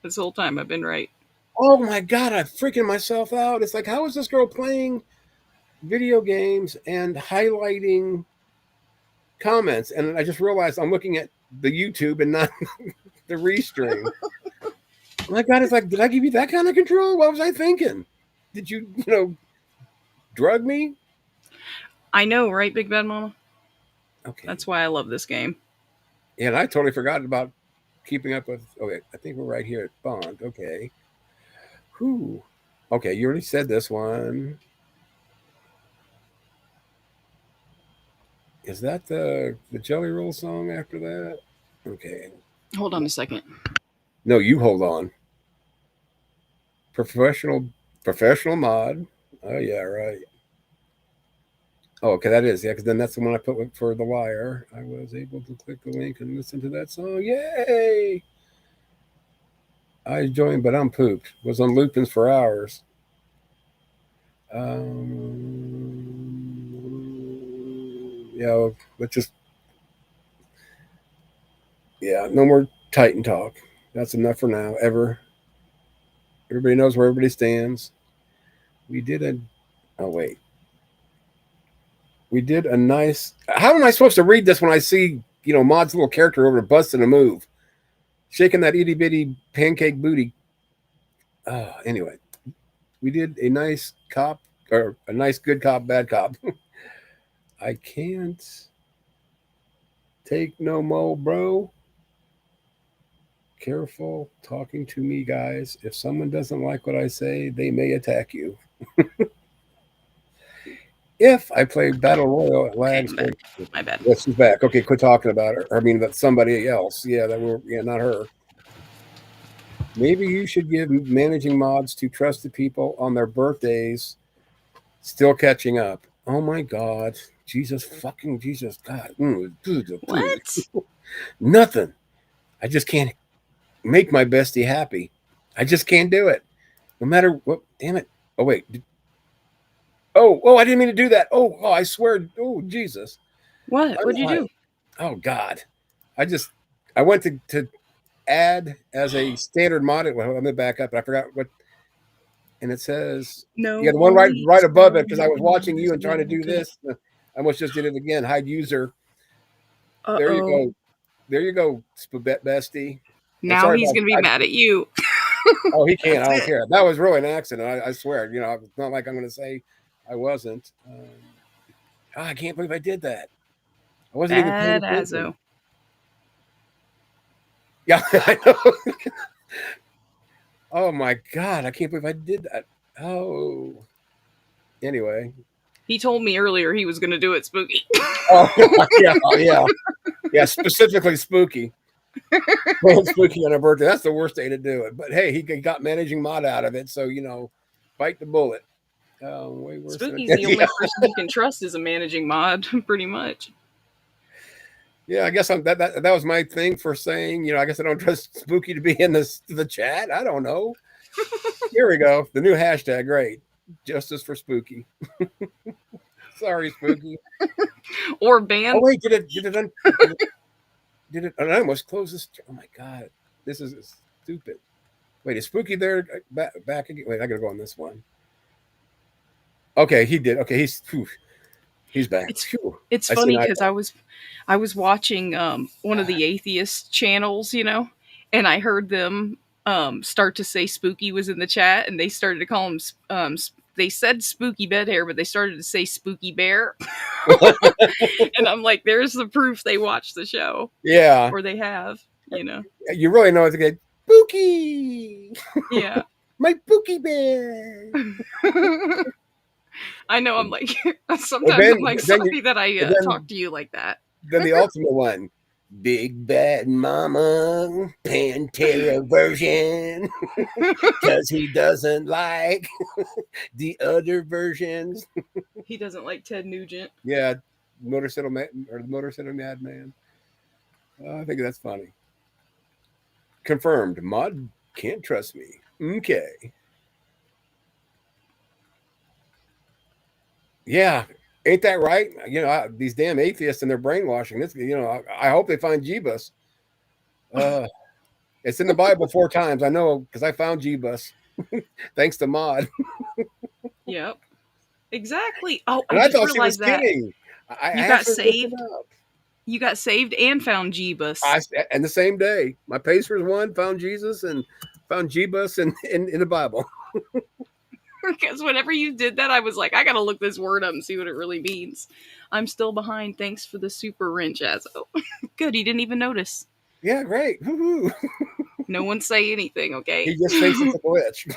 S14: This whole time I've been right.
S1: Oh my God, I'm freaking myself out. It's like, how is this girl playing video games and highlighting comments? And I just realized I'm looking at the YouTube and not the restream. Oh my God, it's like, did I give you that kind of control? What was I thinking? Did you drug me?
S14: I know, right, Big Bad Mama?
S1: Okay.
S14: That's why I love this game.
S1: Yeah, and I totally forgot about keeping up with. Okay, I think we're right here at Bond. Okay. Whew. Okay, you already said this one. Is that the Jelly Roll song after that? Okay.
S14: Hold on a second.
S1: No, you hold on. Professional mod. Oh yeah, right. Oh, okay, that is. Yeah, because then that's the one I put for The Wire. I was able to click the link and listen to that song. Yay! I joined, but I'm pooped. Was on Lupin's for hours. Yeah, let's just. Yeah, no more Titan talk. That's enough for now. Everybody knows where everybody stands. We did a. Oh wait. We did a nice. How am I supposed to read this when I see, Mod's little character over busting a move, shaking that itty bitty pancake booty? Anyway, we did a nice cop, or a nice good cop, bad cop. I can't take no more, bro. Careful talking to me, guys. If someone doesn't like what I say, they may attack you. If I play Battle Royale at Lags,
S14: my bad.
S1: Yes, she's back. Okay, quit talking about her. I mean, that's somebody else. Yeah, not her. Maybe you should give managing mods to trusted people on their birthdays. Still catching up. Oh my God, Jesus, God.
S14: What?
S1: Nothing. I just can't make my bestie happy. I just can't do it. No matter what. Damn it. Oh wait. Oh, I didn't mean to do that. Oh, I swear. Oh, Jesus.
S14: What? What'd you do?
S1: Oh, God. I went to add as a standard mod. Well, let me back up. I forgot what. And it says,
S14: no.
S1: You got the one right above it because I was watching you and trying to do this. I almost just did it again. Hide user. There you go. There you go, bestie.
S14: Now he's going to be mad at you.
S1: Oh, he can't. I don't care. That was really an accident. I swear. It's not like I'm going to say I wasn't. I can't believe I did that. I wasn't even paying attention. Yeah, I know. Oh my God, I can't believe I did that. Oh. Anyway.
S14: He told me earlier he was going to do it spooky.
S1: Yeah. Yeah, specifically spooky. Spooky on her birthday. That's the worst day to do it. But hey, he got managing mod out of it, so bite the bullet. Way worse.
S14: Spooky's the only person you can trust as a managing mod, pretty much.
S1: Yeah, I guess that was my thing for saying, I guess I don't trust Spooky to be in the chat. I don't know. Here we go. The new hashtag, great. Justice for Spooky. Sorry, Spooky.
S14: Or ban.
S1: Oh wait, did it? I almost closed this. Oh my God, this is stupid. Wait, is Spooky there? Back again? Wait, I gotta go on this one. Okay, he did. Okay, he's back.
S14: It's funny because I was watching one of the atheist channels, and I heard them start to say Spooky was in the chat, and they started to call him. They said Spooky Bed Hair, but they started to say Spooky Bear. And I'm like, there's the proof they watched the show.
S1: Yeah,
S14: or they have.
S1: You really know it's a good Spooky.
S14: Yeah,
S1: my Spooky Bear.
S14: I know. I'm like
S1: Well,
S14: sometimes
S1: then,
S14: I'm like
S1: then,
S14: sorry that I
S1: then,
S14: talk to you like that.
S1: then the ultimate one. Big Bad Mama Pantera version. Because he doesn't like the other versions.
S14: He doesn't like Ted Nugent.
S1: Yeah, Motorcycle Madman. I think that's funny. Confirmed. Mod can't trust me. Okay. Yeah, ain't that right? You know, these damn atheists and their brainwashing. This, you know, I hope they find Jeebus. It's in the Bible 4 times. I know because I found Jeebus thanks to Mod.
S14: Yep. Exactly. Oh,
S1: And
S14: I
S1: I
S14: just
S1: thought she was
S14: realized that
S1: kidding.
S14: you got saved. You got saved and found Jeebus.
S1: And the same day, my Pacers won, found Jesus, and found Jeebus in the Bible.
S14: Because whenever you did that, I was like, I gotta look this word up and see what it really means. I'm still behind. Thanks for the super wrench, Azo. Good, he didn't even notice.
S1: Yeah, great. Woo-hoo.
S14: No one say anything, okay?
S1: He just thinks it's a glitch.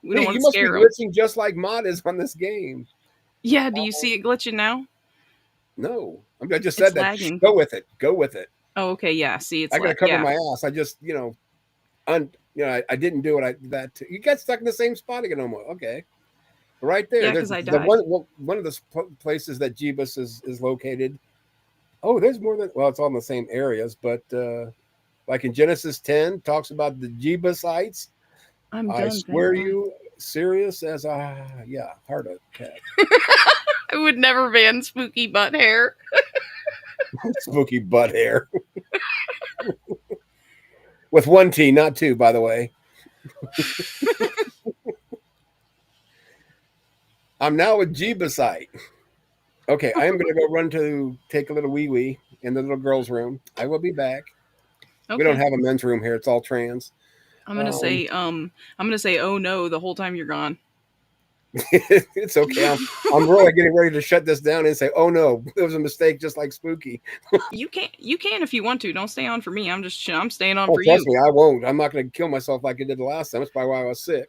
S14: We don't want
S1: you
S14: to
S1: must be
S14: scare him.
S1: glitching just like Mod is on this game.
S14: Yeah, do you see it glitching now?
S1: No, I just said
S14: It's
S1: that.
S14: lagging.
S1: Go with it. Go with it.
S14: Oh, okay, yeah. See, it's
S1: I gotta
S14: like,
S1: cover
S14: yeah.
S1: my ass. I just, I didn't do what you got stuck in the same spot again almost. Okay. Right there.
S14: Yeah,
S1: There's
S14: 'cause I
S1: the
S14: died.
S1: one of the places that Jeebus is located. Oh, there's more than it's all in the same areas, but like in Genesis 10 talks about the Jebusites.
S14: I'm
S1: I
S14: done.
S1: swear
S14: thank God.
S1: you serious as heart attack.
S14: I would never ban spooky butt hair.
S1: Spooky butt hair. With 1 T, not 2, by the way. I'm now with Jebusite. Okay, I am going to go run to take a little wee in the little girls' room. I will be back.
S14: Okay.
S1: We don't have a men's room here. It's all trans.
S14: I'm gonna say, oh no, the whole time you're gone.
S1: It's okay. I'm really getting ready to shut this down and say, oh no, it was a mistake, just like Spooky.
S14: You can if you want to. Don't stay on for me. I'm staying on
S1: Oh,
S14: for
S1: trust
S14: you.
S1: me, I won't. I'm not going to kill myself like I did the last time. That's probably why I was sick.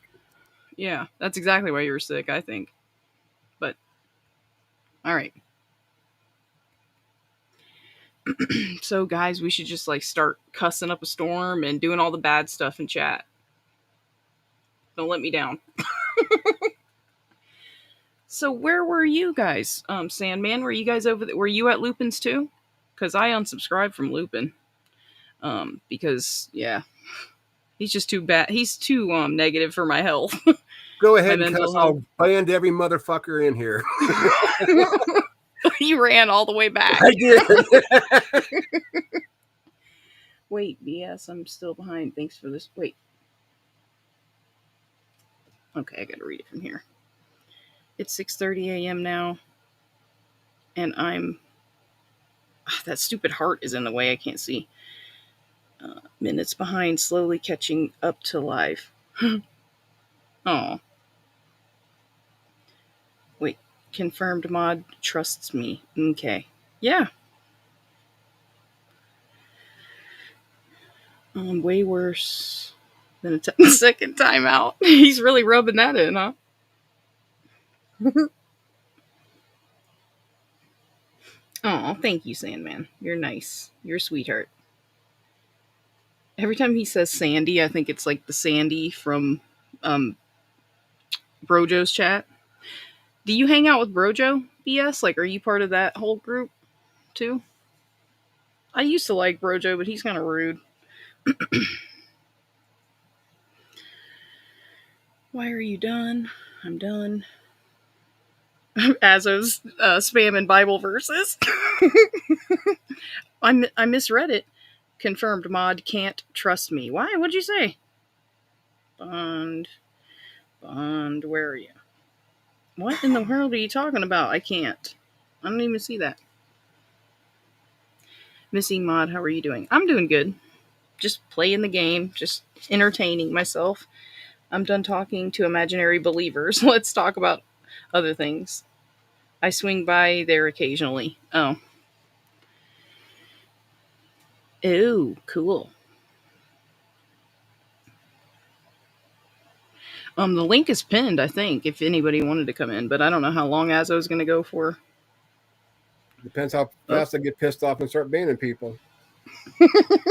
S14: Yeah, that's exactly why you were sick, I think. But all right. So guys, we should just like start cussing up a storm and doing all the bad stuff in chat. Don't let me down. So where were you guys, Sandman? Were you guys over there? Were you at Lupin's too? Because I unsubscribed from Lupin. Because yeah, he's just too bad. He's too negative for my health.
S1: Go ahead
S14: My
S1: and
S14: mental
S1: cuss. I'll band every motherfucker in here.
S14: You ran all the way back.
S1: I did.
S14: Wait, BS, I'm still behind. Thanks for this. Wait. Okay, I gotta read it from here. It's 6:30 a.m. now, and I'm... that stupid heart is in the way. I can't see. Minutes behind, slowly catching up to live. Oh. Wait. Confirmed Mod trusts me. Okay. Yeah. Way worse than a second time out. He's really rubbing that in, huh? Oh, thank you, Sandman. You're nice. You're a sweetheart. Every time he says Sandy, I think it's like the Sandy from Brojo's chat. Do you hang out with Brojo, BS? Like, are you part of that whole group, too? I used to like Brojo, but he's kind of rude. Why are you done? I'm done. Azo's spamming Bible verses. I misread it. Confirmed Mod can't trust me. Why? What'd you say? Bond, where are you? What in the world are you talking about? I can't. I don't even see that. Missing Mod, how are you doing? I'm doing good. Just playing the game, just entertaining myself. I'm done talking to imaginary believers. Let's talk about other things. I swing by there occasionally. Oh. Ooh, cool. The link is pinned, I think, if anybody wanted to come in, but I don't know how long Azo is going to go for.
S1: Depends how fast I get pissed off and start banning people.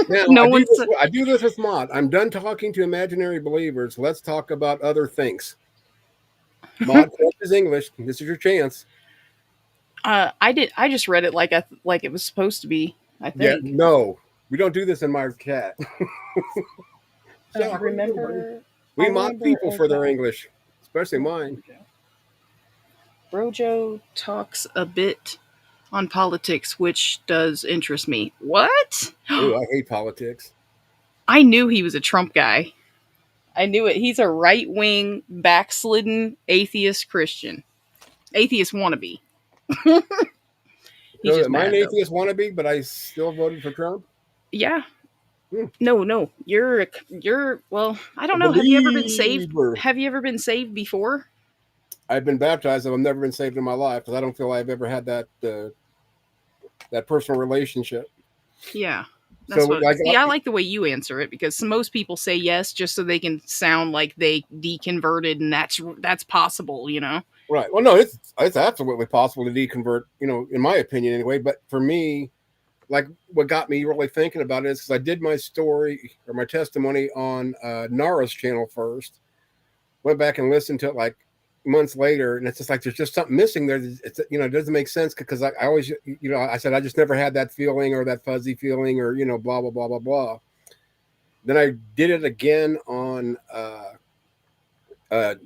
S1: Now,
S14: No
S1: I,
S14: one's.
S1: I do this with Mod. I'm done talking to imaginary believers. Let's talk about other things. Mod is English. This is your chance.
S14: I just read it like it was supposed to be. I think.
S1: Yeah, no, we don't do this in my chat. We mock people for their English, especially mine.
S14: Brojo talks a bit on politics, which does interest me. What?
S1: Ooh, I hate politics.
S14: I knew he was a Trump guy. I knew it. He's a right-wing, backslidden, atheist Christian. Atheist wannabe.
S1: So am I an atheist wannabe, but I still voted for Trump?
S14: Yeah. No. You're well, I don't know. Have you ever been saved? Have you ever been saved before?
S1: I've been baptized, but I've never been saved in my life because I don't feel I've ever had that personal relationship.
S14: Yeah. That's
S1: So,
S14: I like the way you answer it, because most people say yes just so they can sound like they deconverted, and that's possible, you know?
S1: Right. Well, no, it's absolutely possible to deconvert, you know, in my opinion anyway. But for me, like what got me really thinking about it is because I did my story or my testimony on Nara's channel first, went back and listened to it like months later, and it's just like there's just something missing there. It's, you know, it doesn't make sense because I always, you know, I said I just never had that feeling or that fuzzy feeling or, you know, blah blah blah blah blah. Then I did it again on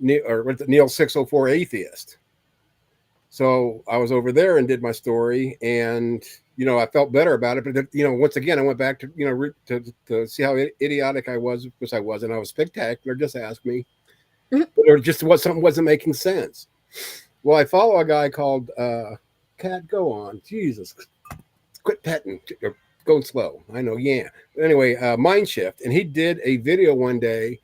S1: Neil 604 Atheist. So I was over there and did my story, and you know, I felt better about it. But you know, once again, I went back to, you know, to see how idiotic I was, because I was, and I was spectacular. Just ask me. Or just something wasn't making sense. Well, I follow a guy called Cat. Go on, Jesus, quit petting. You're going slow. I know. Yeah. Anyway, Mindshift, and he did a video one day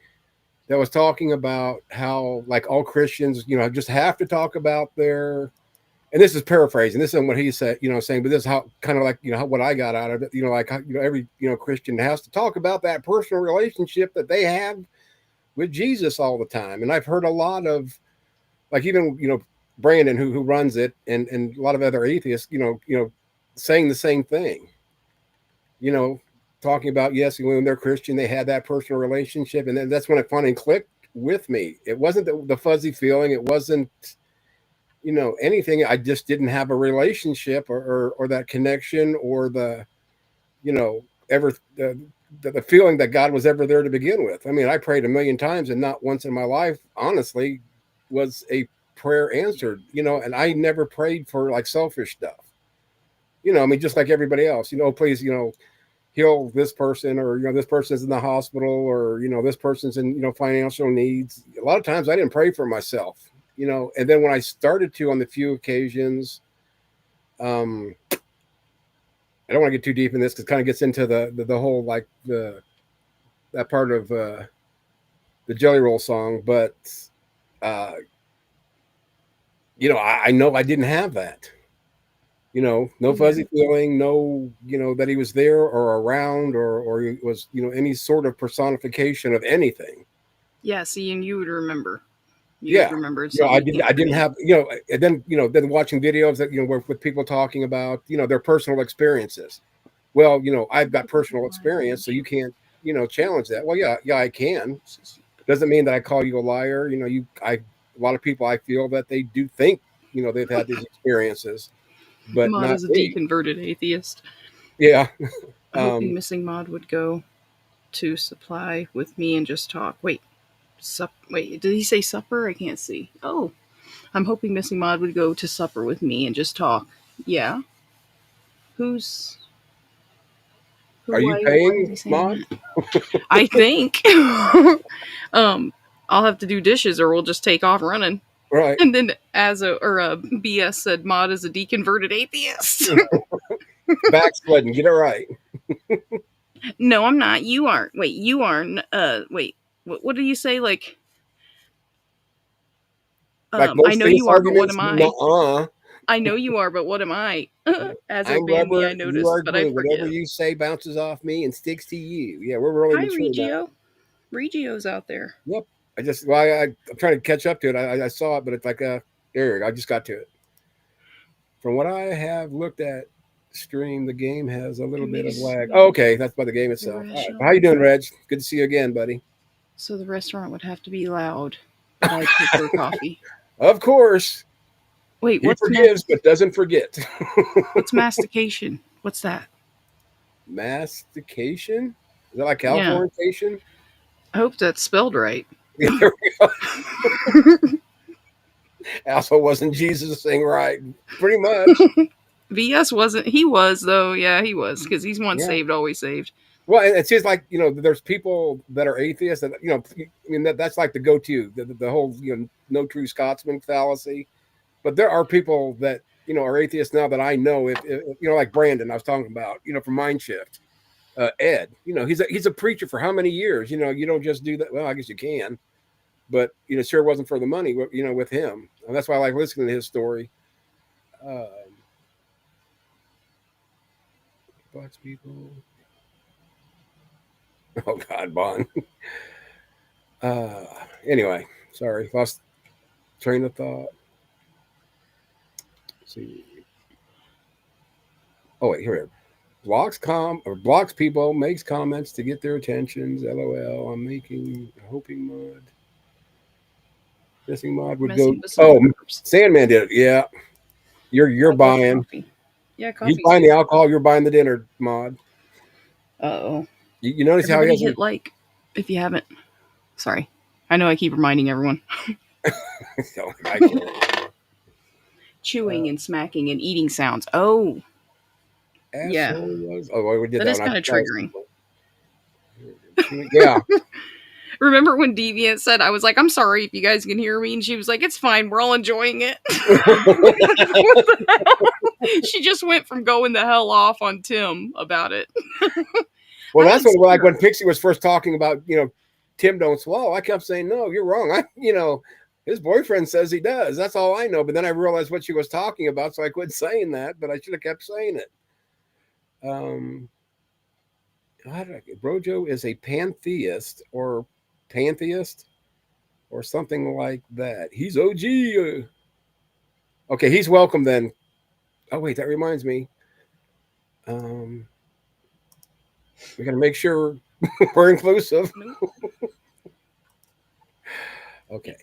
S1: that was talking about how like all Christians, you know, just have to talk about their. And this is paraphrasing. This isn't what he said, you know, saying, but this is how kind of like, you know, what I got out of it. You know, like, you know, every, you know, Christian has to talk about that personal relationship that they have with Jesus all the time. And I've heard a lot of, like, even, you know, Brandon, who runs it, and a lot of other atheists, you know, saying the same thing, you know, talking about, yes, when they're Christian, they had that personal relationship. And then that's when it finally clicked with me. It wasn't the fuzzy feeling. It wasn't, you know, anything. I just didn't have a relationship or that connection or the, you know, ever the feeling that God was ever there to begin with. I mean, I prayed a million times, and not once in my life, honestly, was a prayer answered, you know, and I never prayed for like selfish stuff. You know, I mean, just like everybody else, you know, please, you know, heal this person, or, you know, this person's in the hospital, or, you know, this person's in, you know, financial needs. A lot of times I didn't pray for myself, you know, and then when I started to on the few occasions, I don't want to get too deep in this because it kind of gets into the whole, like that part of the Jelly Roll song, but you know, I know I didn't have that, you know, no fuzzy feeling, no, you know, that he was there or around or he was, you know, any sort of personification of anything.
S14: Yeah, see, and you would remember.
S1: Remember. You know, I didn't have, you know, and then, you know, then watching videos that, you know, with people talking about, you know, their personal experiences. Well, you know, I've got personal experience, so you can't, you know, challenge that. Well, yeah, I can. Doesn't mean that I call you a liar. You know, a lot of people, I feel that they do think, you know, they've had these experiences, but
S14: Mod
S1: not
S14: is a
S1: me.
S14: deconverted atheist.
S1: Yeah.
S14: Hoping Missing Mod would go to supply with me and just talk. Wait, did he say supper? I can't see. Oh, I'm hoping Missing Mod would go to supper with me and just talk. Yeah. Who
S1: are you paying, Mod?
S14: I think. I'll have to do dishes, or we'll just take off running.
S1: Right.
S14: And then BS said Mod is a deconverted atheist.
S1: Backsliding, get it right.
S14: No, I'm not. You aren't. Wait, you aren't. Wait, what do you say? Like I know you are, but what am I?
S1: Nuh-uh.
S14: I know you are, but what am I? As
S1: I'm
S14: obeying me,
S1: rubber,
S14: I noticed,
S1: you are
S14: but
S1: glue.
S14: I forget.
S1: Whatever you say bounces off me and sticks to you. Yeah, we're really
S14: Hi,
S1: mature now.
S14: Regio. Regio's out there.
S1: Yep. I'm trying to catch up to it. I saw it, but it's like there. I just got to it. From what I have looked at stream, the game has a little bit of lag. Oh, okay, that's by the game itself. All right. How you doing, Reg? Good to see you again, buddy.
S14: So the restaurant would have to be loud. I prefer coffee.
S1: Of course.
S14: Wait,
S1: He
S14: what's
S1: forgives but doesn't forget.
S14: what's mastication? What's that?
S1: Mastication? Is that like Californication?
S14: I hope that's spelled right.
S1: Yeah, there we go. Also, wasn't Jesus thing right? Pretty much.
S14: VS wasn't. He was though. Yeah, he was because he's once
S1: Yeah.
S14: saved, always saved.
S1: Well, it seems like there's people that are atheists that I mean that's like the go-to, the whole no true Scotsman fallacy. But there are people that are atheists now that I know. If like Brandon, I was talking about, from Mindshift, Ed. He's a preacher for how many years? You don't just do that. Well, I guess you can, but sure wasn't for the money. With him, and that's why I like listening to his story. Lots of people. Oh God, Bond. Anyway, sorry, lost train of thought. Let's see. Oh wait, here we go. Blocks people, makes comments to get their attentions. LOL. I'm hoping mod. Missing mod would
S14: Messing
S1: go.
S14: with some
S1: Oh,
S14: nerves.
S1: Sandman did it. Yeah, you're buying.
S14: Coffee. Yeah, coffee.
S1: He's buying the alcohol. You're buying the dinner, mod.
S14: Uh-oh.
S1: You notice how
S14: Everybody
S1: he has
S14: hit like if you haven't. Sorry, I know I keep reminding everyone.
S1: So, I can't.
S14: Chewing and smacking and eating sounds. Oh, yeah.
S1: Asshole. Oh, we did
S14: That
S1: that
S14: is
S1: one.
S14: kind of triggering.
S1: Yeah.
S14: Remember when Deviant said, I was like, I'm sorry if you guys can hear me? And she was like, it's fine. We're all enjoying it. What the hell? She just went from going the hell off on Tim about it.
S1: Well, that's what, like when Pixie was first talking about, Tim don't swallow. I kept saying, no, you're wrong. His boyfriend says he does. That's all I know. But then I realized what she was talking about, so I quit saying that. But I should have kept saying it. Brojo is a pantheist or something like that. He's OG. Okay, he's welcome then. Oh wait, that reminds me. We got to make sure we're inclusive. Okay.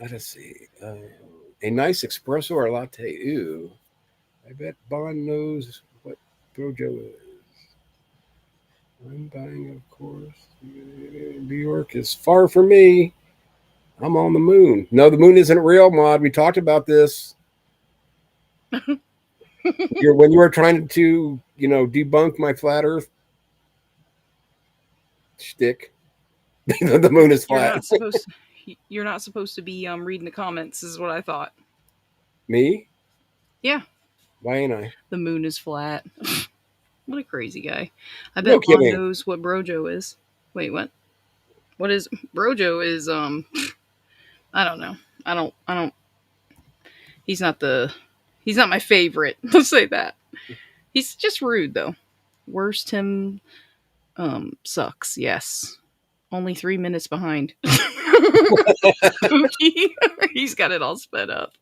S1: Let us see. A nice espresso or latte. Ooh. I bet Bond knows what Brojo is. I'm buying, of course. New York is far from me. I'm on the moon. No, the moon isn't real, Mod. We talked about this. When you were trying to, debunk my flat Earth shtick. The moon is flat.
S14: You're not supposed to be reading the comments, is what I thought.
S1: Me?
S14: Yeah.
S1: Why ain't I?
S14: The moon is flat. What a crazy guy. I
S1: No
S14: bet Bond
S1: kidding.
S14: knows what Brojo is. Wait, what? What is Brojo is I don't know. I don't he's not my favorite. Let's say that. He's just rude though. Worst Tim sucks, yes. Only 3 minutes behind. Spooky. He's got it all sped up.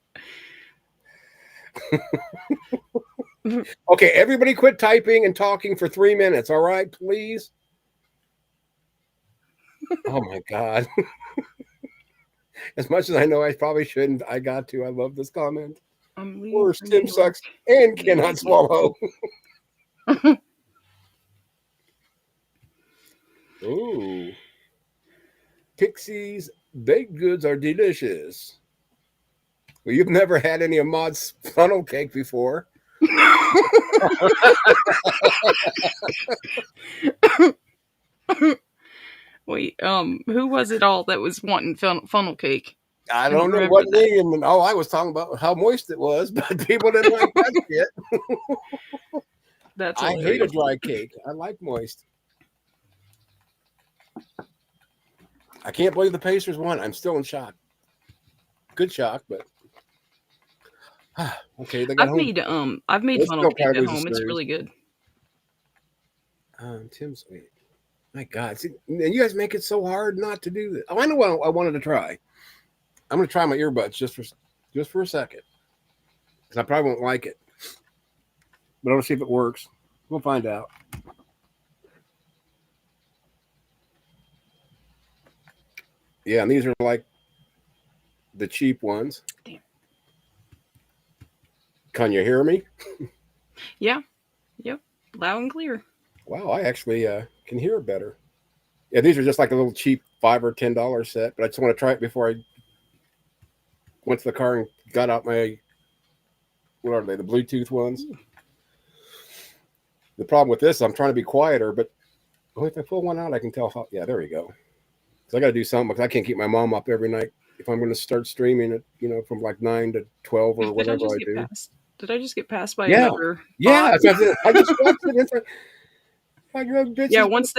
S1: Okay, everybody quit typing and talking for 3 minutes, all right, please? Oh my God. As much as I know I probably shouldn't, I got to. I love this comment. Worst Tim sucks and cannot swallow. Ooh. Pixie's baked goods are delicious. Well, you've never had any of Mod's funnel cake before.
S14: Wait, who was it all that was wanting funnel cake?
S1: I don't know what name, and I was talking about how moist it was, but people didn't like that shit.
S14: That's
S1: I hate a dry cake. I like moist. I can't believe the Pacers won. I'm still in shock. Good shock, but okay. They got
S14: I've made funnel cake at home. It's really good.
S1: Tim's wait. My God. See, and you guys make it so hard not to do this. Oh, I know what I wanted to try. I'm going to try my earbuds just for a second. Because I probably won't like it. But I'll see if it works. We'll find out. Yeah, and these are like the cheap ones.
S14: Damn.
S1: Can you hear me?
S14: Yeah. Yep. Loud and clear.
S1: Wow, I actually can hear better. Yeah, these are just like a little cheap $5 or $10 set, but I just want to try it before I went to the car and got out my, what are they, the Bluetooth ones? The problem with this, I'm trying to be quieter, but if I pull one out, I can tell how, yeah, there we go. So I got to do something because I can't keep my mom up every night if I'm going to start streaming it, from like 9 to 12 or whatever I do.
S14: Did I just get passed by
S1: Yeah.
S14: another?
S1: Yeah,
S14: bot?
S1: I just watched it. It's like,
S14: yeah, once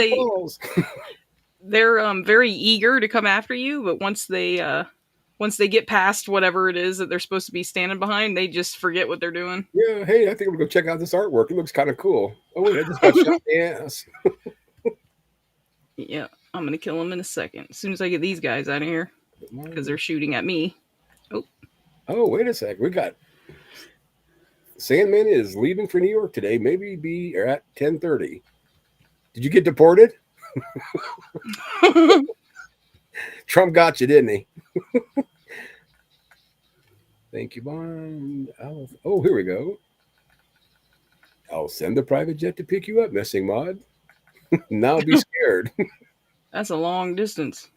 S14: they're very eager to come after you, but once they get past whatever it is that they're supposed to be standing behind, they just forget what they're doing.
S1: Yeah, hey, I think I'm gonna go check out this artwork. It looks kind of cool. Oh wait, I just got shot in the ass.
S14: Yeah, I'm gonna kill them in a second as soon as I get these guys out of here because they're shooting at me.
S1: Oh, wait a sec. We got Sandman is leaving for New York today. Maybe be at 10:30. Did you get deported? Trump got you, didn't he? Thank you, Bond. Oh, here we go. I'll send the private jet to pick you up, Missing Mod. Now be scared.
S14: That's a long distance.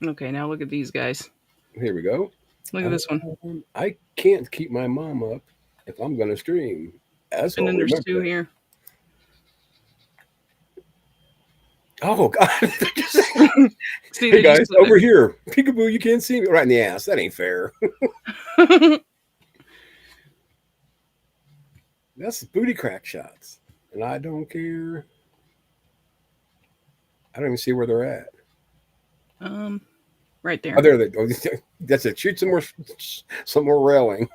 S14: Okay, now look at these guys.
S1: Here we go.
S14: Look at this one.
S1: I can't keep my mom up if I'm going to stream. As
S14: And then there's two here.
S1: Oh, God.
S14: See,
S1: hey, guys, over here. Peekaboo, you can't see me. Right in the ass. That ain't fair. That's booty crack shots. And I don't care. I don't even see where they're at.
S14: Right there.
S1: Oh, there they go. That's it. Shoot some more railing.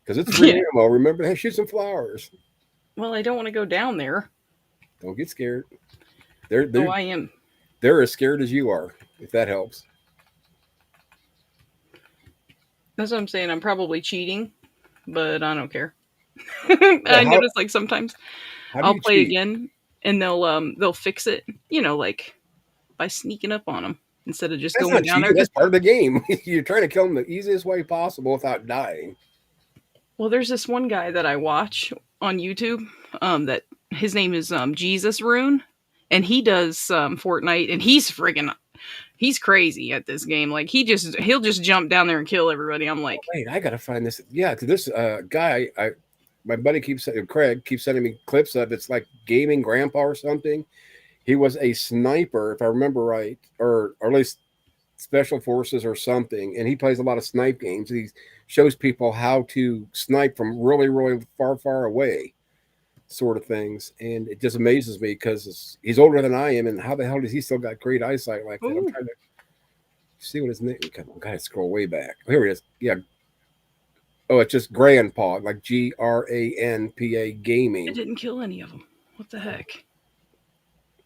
S1: Because it's free ammo. Remember, hey, shoot some flowers.
S14: Well, I don't want to go down there.
S1: Don't get scared. They're
S14: I am.
S1: They're as scared as you are, if that helps.
S14: That's what I'm saying. I'm probably cheating, but I don't care. I notice like sometimes I'll play again and they'll fix it, like by sneaking up on them instead of just going down there.
S1: That's part of the game. You're trying to kill them the easiest way possible without dying. Well,
S14: there's this one guy that I watch on YouTube that his name is Jesus Rune, and he does Fortnite, and he's crazy at this game. Like he'll just jump down there and kill everybody. I'm like,
S1: wait, I gotta find this. Yeah, this guy, my buddy Craig keeps sending me clips of. It's like Gaming Grandpa or something. He was a sniper, if I remember right, or at least special forces or something, and he plays a lot of snipe games. He shows people how to snipe from really, really far away, sort of things, and it just amazes me because he's older than I am, and how the hell does he still got great eyesight like that? I'm trying to see what his name. I gotta scroll way back. Here he is. Yeah. Oh, it's just Grandpa, like GRANPA Gaming.
S14: I didn't kill any of them. What the heck?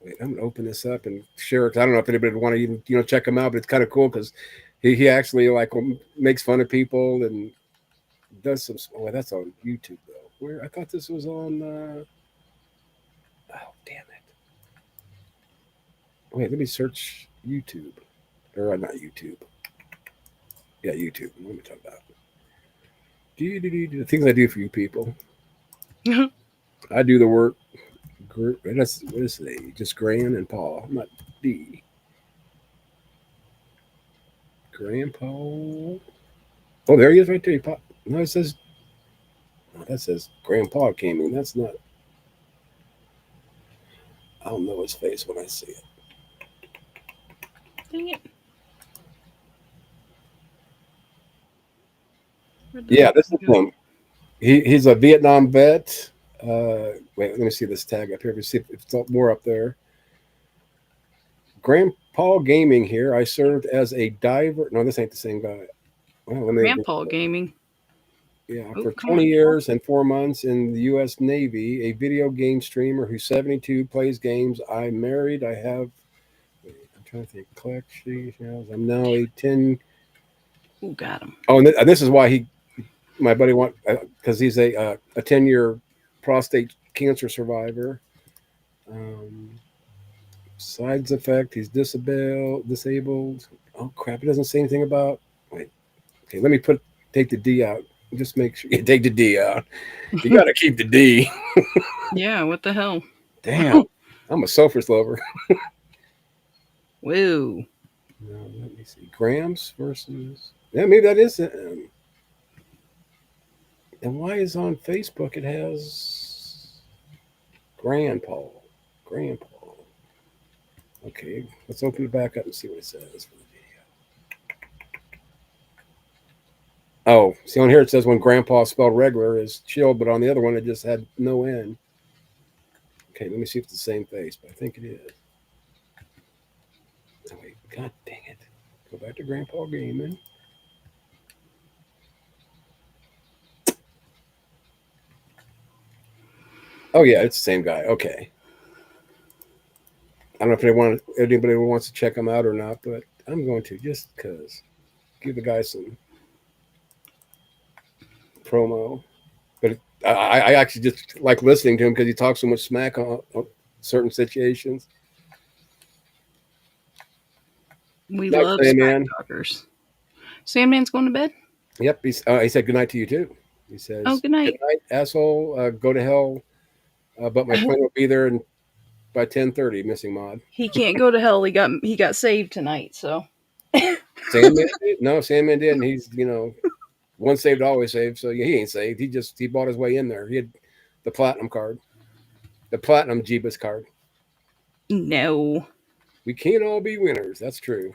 S1: Wait, I'm gonna open this up and share it. I don't know if anybody would want to even check him out, but it's kind of cool because he actually like makes fun of people and does some. Oh, that's on YouTube though. Where I thought this was on. Oh, damn it! Wait, let me search YouTube, or not YouTube. Yeah, YouTube. What am I talking about? The things I do for you people. I do the work. What is it? Just Gran and Paul, not D. Grandpa. Oh, there he is right there. No, it says. Oh, that says Grandpa Gaming. That's not. I'll know his face when I see it.
S14: Dang it.
S1: Yeah, this is him. He's a Vietnam vet. Wait, let me see this tag up here. See if it's more up there. Grandpa Gaming here. I served as a diver. No, this ain't the same guy. Well,
S14: Grandpa Gaming.
S1: Yeah,
S14: Oh,
S1: for
S14: come
S1: 20
S14: on.
S1: years and 4 months in the U.S. Navy, a video game streamer who's 72, plays games. I'm married. I have, I'm trying to think, collections. I'm now a 10.
S14: Ooh, got him.
S1: Oh, and this is why my buddy because he's a 10-year prostate cancer survivor. Sides effect, he's disabled. Oh, crap, it doesn't say anything about, wait. Okay, let me take the D out. Just make sure you take the D out. You got to keep the D.
S14: Yeah, what the hell?
S1: Damn, I'm a selfish lover.
S14: Whoa.
S1: No, let me see. Grams versus. Yeah, maybe that is. And why is on Facebook it has Grandpa? Grandpa. Okay, let's open it back up and see what it says for the video. Oh, see on here it says when Grandpa spelled regular is chill, but on the other one it just had no N. Okay, let me see if it's the same face, but I think it is. Oh, wait, God dang it. Go back to Grandpa Gaming. Oh, yeah, it's the same guy. Okay. I don't know if anybody wants to check him out or not, but I'm going to just because. Give the guy some promo. But I actually just like listening to him because he talks so much smack on certain situations.
S14: We
S1: Night,
S14: love
S1: Sandman.
S14: smack talkers. Sandman's going to bed?
S1: Yep. He said good night to you too. He says,
S14: oh, good night.
S1: Good night, asshole. Go to hell. But my friend will be there by 10:30. Missing mod.
S14: He can't go to hell. He got saved tonight. So
S1: Sandman? No, Sandman didn't. He's once saved, always saved. So yeah, he ain't saved. He bought his way in there. He had the platinum card, the platinum Jeebus card.
S14: No,
S1: we can't all be winners. That's true.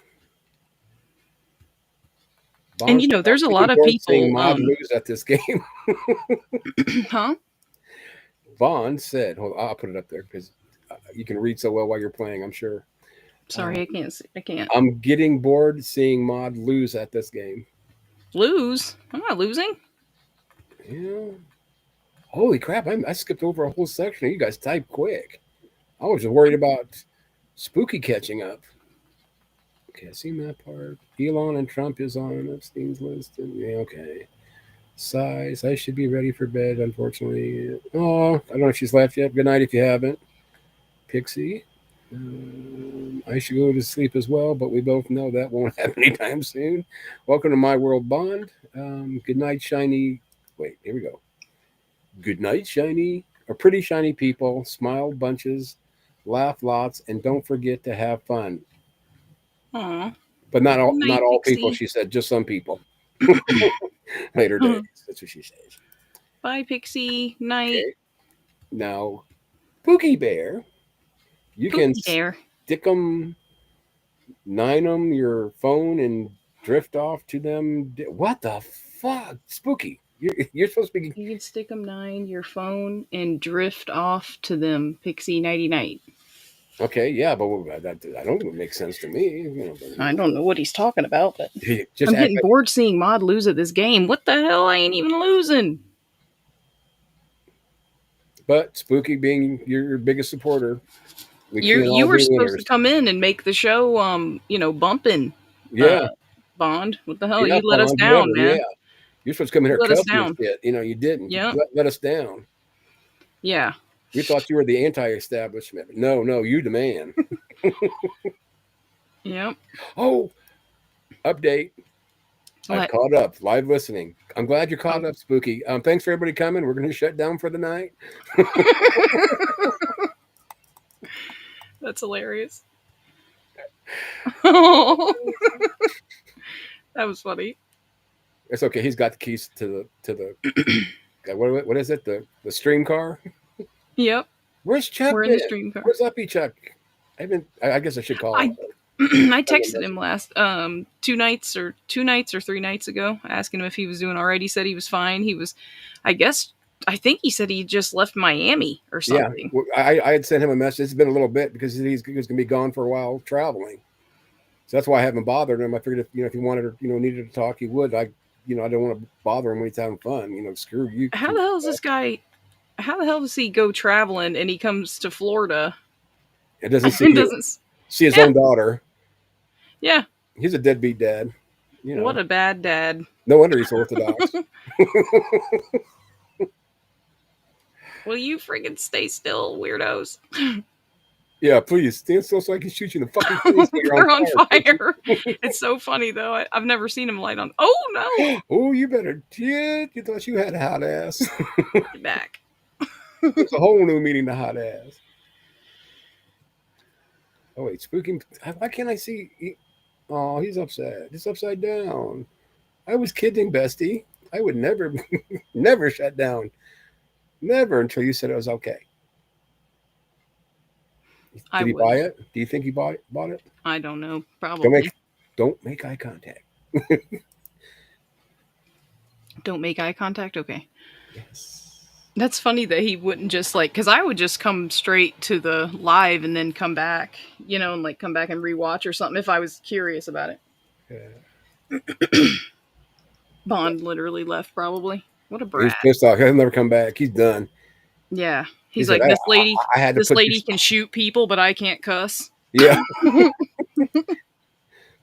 S14: And there's a lot of people
S1: Mod lose at this game.
S14: Huh?
S1: Vaughn said, "Hold on, I'll put it up there because you can read so well while you're playing. I'm sure."
S14: Sorry, I can't see. I can't.
S1: I'm getting bored seeing Mod lose at this game.
S14: Lose? I'm not losing.
S1: Yeah. Holy crap! I skipped over a whole section. You guys type quick. I was just worried about Spooky catching up. Okay, I seen that part. Elon and Trump is on Epstein's list. Yeah, okay. Size. I should be ready for bed, unfortunately. Oh, I don't know if she's left yet. Good night if you haven't. Pixie. I should go to sleep as well, but we both know that won't happen anytime soon. Welcome to My World Bond. Good night, shiny. Wait, here we go. Good night, shiny. Or pretty shiny people. Smile bunches. Laugh lots. And don't forget to have fun.
S14: Aww.
S1: But not all
S14: Pixie.
S1: people, she said. Just some people. Later days. That's what she says.
S14: Bye, Pixie. Night. Okay.
S1: Now, Pookie Bear. You can stick them, 9 them your phone and drift off to them. What the fuck? Spooky. You're supposed to be.
S14: You can stick them 9 your phone and drift off to them, Pixie Nighty Night.
S1: Okay, yeah, but that I don't make sense to me.
S14: I don't know what he's talking about, but I'm getting bored seeing Mod lose at this game. What the hell? I ain't even losing.
S1: But Spooky being your biggest supporter.
S14: You were supposed to come in and make the show, bumping.
S1: Yeah.
S14: Bond. What the hell? Yeah, you let us down, man.
S1: Yeah. You're supposed to come in here
S14: and let us down.
S1: Shit. You didn't.
S14: Yeah.
S1: Let us down.
S14: Yeah.
S1: We thought you were the anti-establishment. No, you the man.
S14: Yep.
S1: Oh, update.
S14: What?
S1: I caught up. Live listening. I'm glad you're caught up, Spooky. Thanks for everybody coming. We're going to shut down for the night.
S14: That's hilarious. That was funny.
S1: It's okay. He's got the keys to the what is it? The stream car?
S14: Yep.
S1: Where's Chuck?
S14: We're in the stream car.
S1: Where's Uppy Chuck? I guess I should call him.
S14: I texted him last 2 nights or 3 nights ago, asking him if he was doing all right. He said he was fine. He was, I think he said he just left Miami or something.
S1: Yeah, I had sent him a message. It's been a little bit because he was going to be gone for a while traveling. So that's why I haven't bothered him. I figured if he wanted or needed to talk, he would. I you know, I don't want to bother him when he's having fun. You know, screw you.
S14: How the hell is this guy? How the hell does he go traveling and he comes to Florida?
S1: It doesn't see,
S14: and doesn't
S1: see his own daughter.
S14: Yeah.
S1: He's a deadbeat dad. You know,
S14: What a bad dad.
S1: no wonder he's Orthodox.
S14: Will you friggin' stay still, weirdos?
S1: Yeah, please stand still so I can shoot you in the fucking face. while
S14: They're on
S1: fire.
S14: fire. It's so funny though. I've never seen him light on. Oh no!
S1: Oh, you better. Yeah, you thought you had a hot ass.
S14: Get back.
S1: It's a whole new meaning to hot ass. Oh wait, spooky. Why can't I see? Oh, he's upset. He's upside down. I was kidding, bestie. I would never, never shut down. Never until you said it was okay. Did he buy it? Do you think he bought it?
S14: I don't know. Probably.
S1: Don't make eye contact.
S14: Don't make eye contact? Okay.
S1: Yes.
S14: That's funny that he wouldn't just like, because I would just come straight to the live and then come back, you know, and like come back and rewatch or something if I was curious about it.
S1: Yeah.
S14: Bond literally left probably. What a
S1: He's
S14: brat.
S1: pissed off. He'll never come back. He's done.
S14: Yeah. He's
S1: He
S14: like,
S1: said,
S14: this lady,
S1: I had to
S14: this
S1: put
S14: lady
S1: these-
S14: can shoot people, but I can't cuss.
S1: Yeah.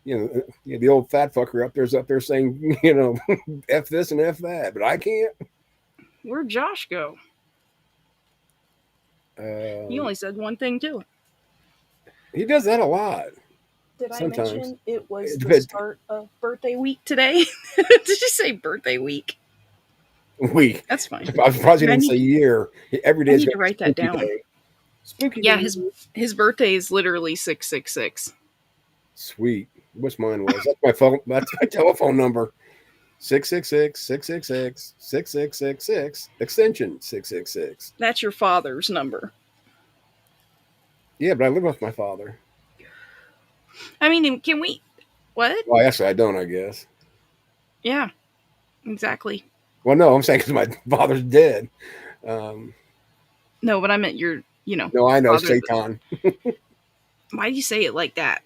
S1: You know, the old fat fucker up there saying, you know, F this and F that, but I can't.
S14: Where'd Josh go? He only said one thing too.
S1: He does that a lot.
S14: Did
S1: Sometimes.
S14: I mention it was
S1: It
S14: the
S1: depends.
S14: start of birthday week today? Did you say birthday week?
S1: Week.
S14: That's fine.
S1: I probably didn't say year. Every day
S14: I
S1: is
S14: need to write that
S1: spooky
S14: down.
S1: day. Spooky
S14: Yeah,
S1: day.
S14: his birthday is literally 666.
S1: Sweet. What's mine was? That's my phone. That's my telephone number. 666-666-6666 extension 666.
S14: That's your father's number.
S1: Yeah, but I live with my father.
S14: I mean, can we? What?
S1: Well, actually, I don't. I guess.
S14: Yeah, exactly.
S1: Well, no, I'm saying because my father's dead.
S14: No, but I meant your, you know.
S1: No, I know
S14: father-
S1: Satan.
S14: Why do you say it like that?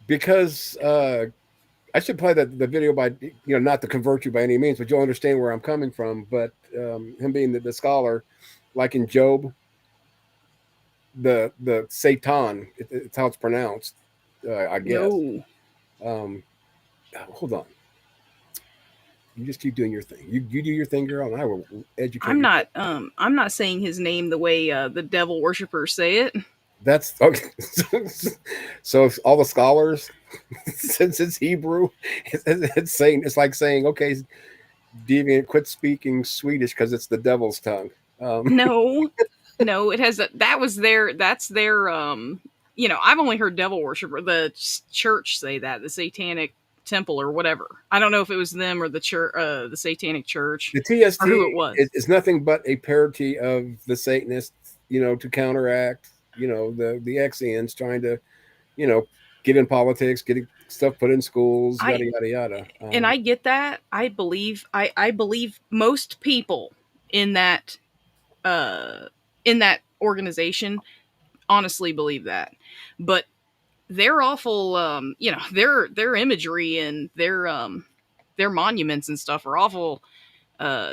S1: Because I should play the video by, you know, not to convert you by any means, but you'll understand where I'm coming from. But him being the scholar, like in Job, the Satan, it's how it's pronounced, I guess.
S14: No.
S1: Hold on. You just keep doing your thing. You do your thing, girl, and I will educate.
S14: I'm not saying his name the way the devil worshippers say it.
S1: That's okay. So if all the scholars, since it's Hebrew, it's saying, it's like saying, okay, deviant, quit speaking Swedish because it's the devil's tongue.
S14: No, it has that's their you know, I've only heard devil worshiper, the church say that, the satanic temple or whatever. I don't know if it was them or the church, the satanic church,
S1: The TST
S14: or who it was.
S1: is nothing but a parody of the Satanists, you know, to counteract, you know, the Exians trying to, you know, get in politics, getting stuff put in schools, yada yada yada.
S14: And I get that. I believe most people in that organization honestly believe that. But they're awful you know, their imagery and their monuments and stuff are awful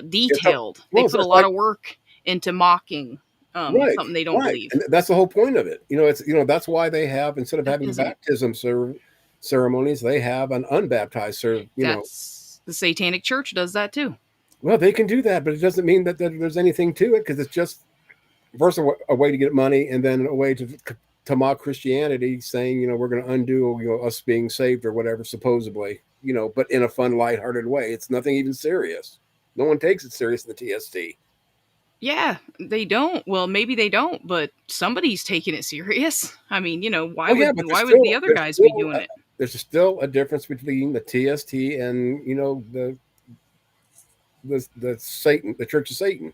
S14: detailed. They put a lot of work into mocking something they don't believe.
S1: And that's the whole point of it. You know, it's, you know, that's why they have, instead of having
S14: Baptism.
S1: baptism ceremonies, they have an unbaptized
S14: That's the Satanic Church does that too.
S1: Well, they can do that, but it doesn't mean that there's anything to it, because it's just first a way to get money, and then a way to mock Christianity, saying, you know, we're going to undo, you know, us being saved or whatever, supposedly, you know, but in a fun, lighthearted way. It's nothing even serious. No one takes it serious in the TST.
S14: Yeah, they don't. Well, maybe they don't, but somebody's taking it serious. I mean, you know, why
S1: Well, yeah,
S14: would
S1: but
S14: why
S1: there's
S14: would the
S1: still-
S14: other
S1: there's
S14: guys be
S1: still
S14: doing
S1: a-
S14: it?
S1: There's still a difference between the TST and, you know, the Satan, the Church of Satan.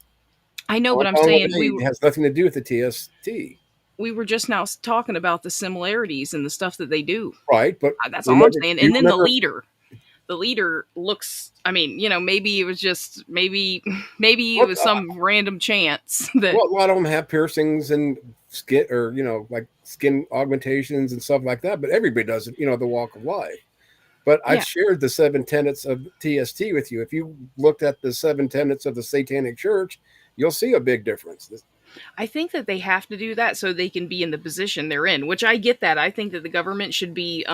S14: I know, but I'm
S1: Guantanamo
S14: saying
S1: Bay has nothing to do with the TST,
S14: we were just now talking about the similarities and the stuff that they do.
S1: right? But
S14: That's all I'm saying. And then the leader looks, I mean, you know, maybe it was just, maybe it was some random chance that.
S1: Well, a lot of them have piercings and skin, or, you know, like skin augmentations and stuff like that. But everybody does it, you know, the walk of life. But I've
S14: Yeah.
S1: shared the 7 tenets of TST with you. If you looked at the 7 tenets of the Satanic Church, you'll see a big difference.
S14: I think that they have to do that so they can be in the position they're in, which I get that. I think that the government should be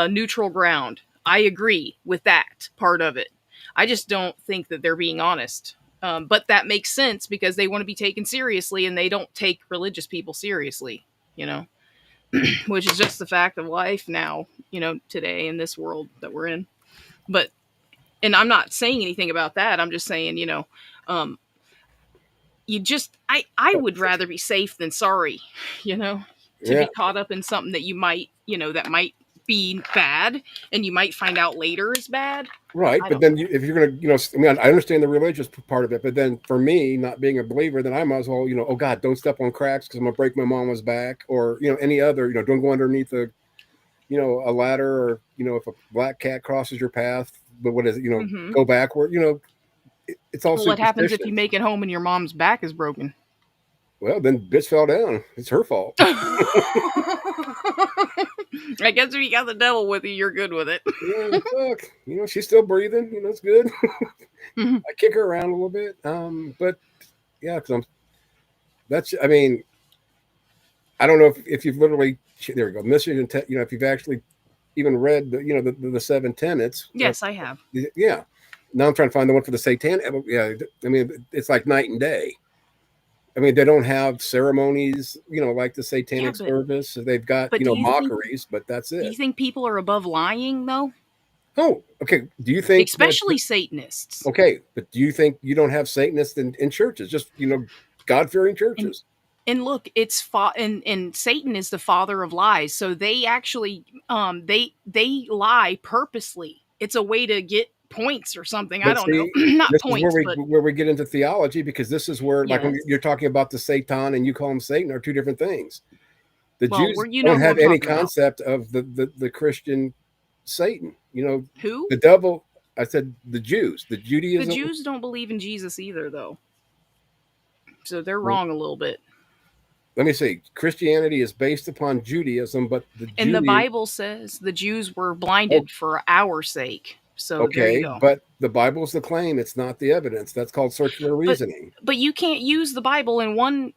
S14: neutral ground. I agree with that part of it. I just don't think that they're being honest. But that makes sense because they want to be taken seriously and they don't take religious people seriously, you know, which is just the fact of life now, you know, today in this world that we're in. But, and I'm not saying anything about that. I'm just saying, you know, I would rather be safe than sorry, you know, to
S1: Yeah.
S14: be caught up in something that you might, you know, that might be bad and you might find out later is bad.
S1: Right,
S14: I
S1: but
S14: don't
S1: then if you're going to, you know, I mean, I understand the religious part of it, but then for me, not being a believer, then I might as well, you know, oh God, don't step on cracks because I'm going to break my mama's back, or, you know, any other, you know, don't go underneath a, you know, a ladder, or, you know, if a black cat crosses your path, but what is it, you know,
S14: Mhm.
S1: go backward, you know, it's all
S14: Well, what happens if
S1: superstition.
S14: you make it home and your mom's back is broken?
S1: Well, then bitch fell down. It's her fault.
S14: I guess if you got the devil with you, you're good with it.
S1: Yeah, fuck. You know, she's still breathing. You know, it's good.
S14: Mhm.
S1: I kick her around a little bit. But yeah, because I mean, I don't know if you've literally, there we go, Mission, you know, if you've actually even read the, you know, the 7 tenets.
S14: Yes, I have.
S1: Yeah. Now I'm trying to find the one for the Satan. Yeah. I mean, it's like night and day. I mean, they don't have ceremonies, you know, like the Satanic
S14: but-
S1: service. They've got,
S14: but
S1: you know,
S14: do you think-
S1: mockeries, but that's
S14: Do you
S1: it.
S14: think people are above lying, though?
S1: Oh, okay. Do you think,
S14: Especially Satanists.
S1: okay, but do you think you don't have Satanists in churches? Just, you know, God-fearing churches.
S14: And look, it's and Satan is the father of lies. So they actually they lie purposely. It's a way to get points or something. I
S1: But
S14: don't
S1: see,
S14: know. Not
S1: this
S14: points,
S1: is
S14: but
S1: where we get into theology, because this is where, like, when
S14: Yes.
S1: you're talking about the Satan and you call him Satan, are two different things. The
S14: Well,
S1: Jews
S14: you know
S1: don't
S14: who
S1: have
S14: I'm
S1: any
S14: talking about.
S1: concept of the Christian Satan. You know,
S14: Who?
S1: the devil. I said the Jews, the
S14: The
S1: Judaism.
S14: Jews don't believe in Jesus either, though. So they're wrong a little bit.
S1: Let me see. Christianity is based upon Judaism, but
S14: And the Bible says the Jews were blinded for our sake. So there you
S1: Okay,
S14: go.
S1: but the Bible's the claim; it's not the evidence. That's called circular reasoning.
S14: But you can't use the Bible in one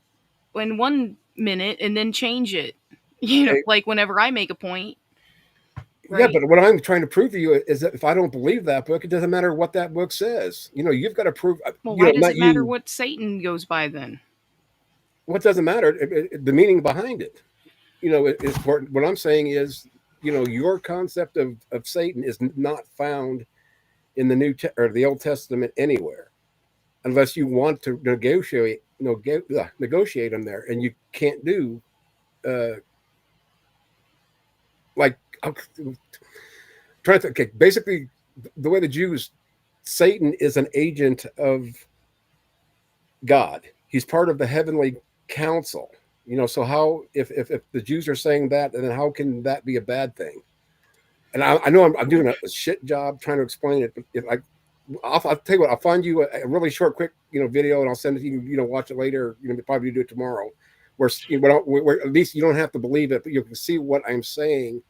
S14: minute and then change it. You know,
S1: Okay.
S14: like whenever I make a point.
S1: Yeah,
S14: Right?
S1: but what I'm trying to prove to you is that if I don't believe that book, it doesn't matter what that book says. You know, you've got to prove.
S14: Well,
S1: You
S14: why
S1: know,
S14: does
S1: not
S14: it matter
S1: you.
S14: what Satan goes by then?
S1: What doesn't matter? The meaning behind it. You know, is important. What I'm saying is, you know, your concept of Satan is not found in the or the Old Testament anywhere, unless you want to negotiate. Negotiate them there, and you can't do. Like, I'm trying to. Okay, basically, the way the Jews, Satan is an agent of God. He's part of the heavenly council. You know, so how if the Jews are saying that, then how can that be a bad thing? And I know I'm doing a shit job trying to explain it, but I'll tell you what, I'll find you a really short, quick, you know, video, and I'll send it to you. You know, watch it later. You know, probably do it tomorrow. Where at least you don't have to believe it, but you can see what I'm saying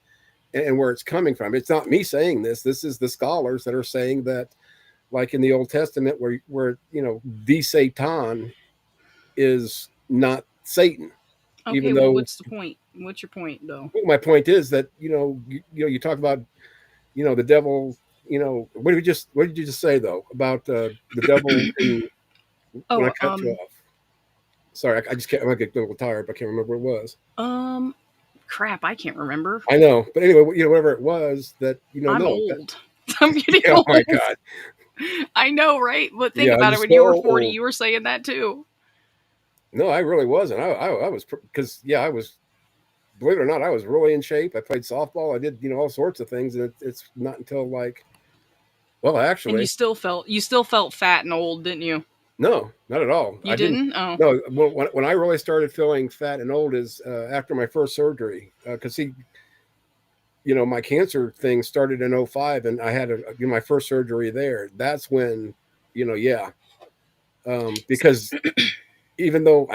S1: and where it's coming from. It's not me saying this. This is the scholars that are saying that, like in the Old Testament, where you know, the Satan is not Satan.
S14: Okay,
S1: Even
S14: well,
S1: though,
S14: what's the point? What's your point, though?
S1: my point is that, you know, you talk about, you know, the devil. You know, what did you just say though about the devil? When I cut you off. Sorry, I just can't. I'm gonna get a little tired, but I can't remember what it was.
S14: Crap, I can't remember.
S1: I know, but anyway, you know, whatever it was that, you know,
S14: I'm
S1: no,
S14: old. I'm getting
S1: oh
S14: old.
S1: my God.
S14: I know, right? But think
S1: Yeah,
S14: about
S1: you're
S14: it. When you were
S1: so
S14: 40,
S1: old.
S14: you were saying that too.
S1: No, I really wasn't. I was, because I was, believe it or not, I was really in shape. I played softball. I did, you know, all sorts of things, and it's not until like, well,
S14: And
S1: actually,
S14: you still felt fat and old, didn't you?
S1: no, not at all.
S14: You
S1: I
S14: didn't? Oh.
S1: No, when I really started feeling fat and old is after my first surgery, because you know, my cancer thing started in 2005, and I had my first surgery there. That's when, you know, because even though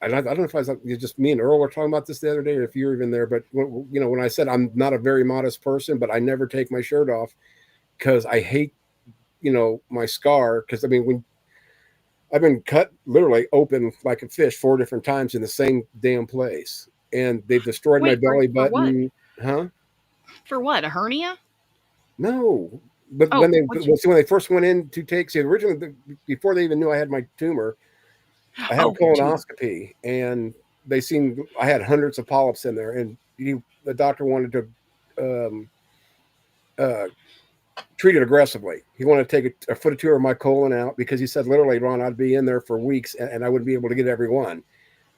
S1: I don't know if I was just me and Earl were talking about this the other day, or if you were even there. But when I said I'm not a very modest person, but I never take my shirt off because I hate my scar. Because I mean, when I've been cut literally open like a fish 4 different times in the same damn place, and they've destroyed my belly button. Huh?
S14: For what? A hernia?
S1: No, but when they first went in to take, originally before they even knew I had my tumor, I had a colonoscopy, and they seen I had hundreds of polyps in there, and the doctor wanted to treat it aggressively. He wanted to take a foot or two of my colon out because he said literally, Ron, I'd be in there for weeks and I wouldn't be able to get every one.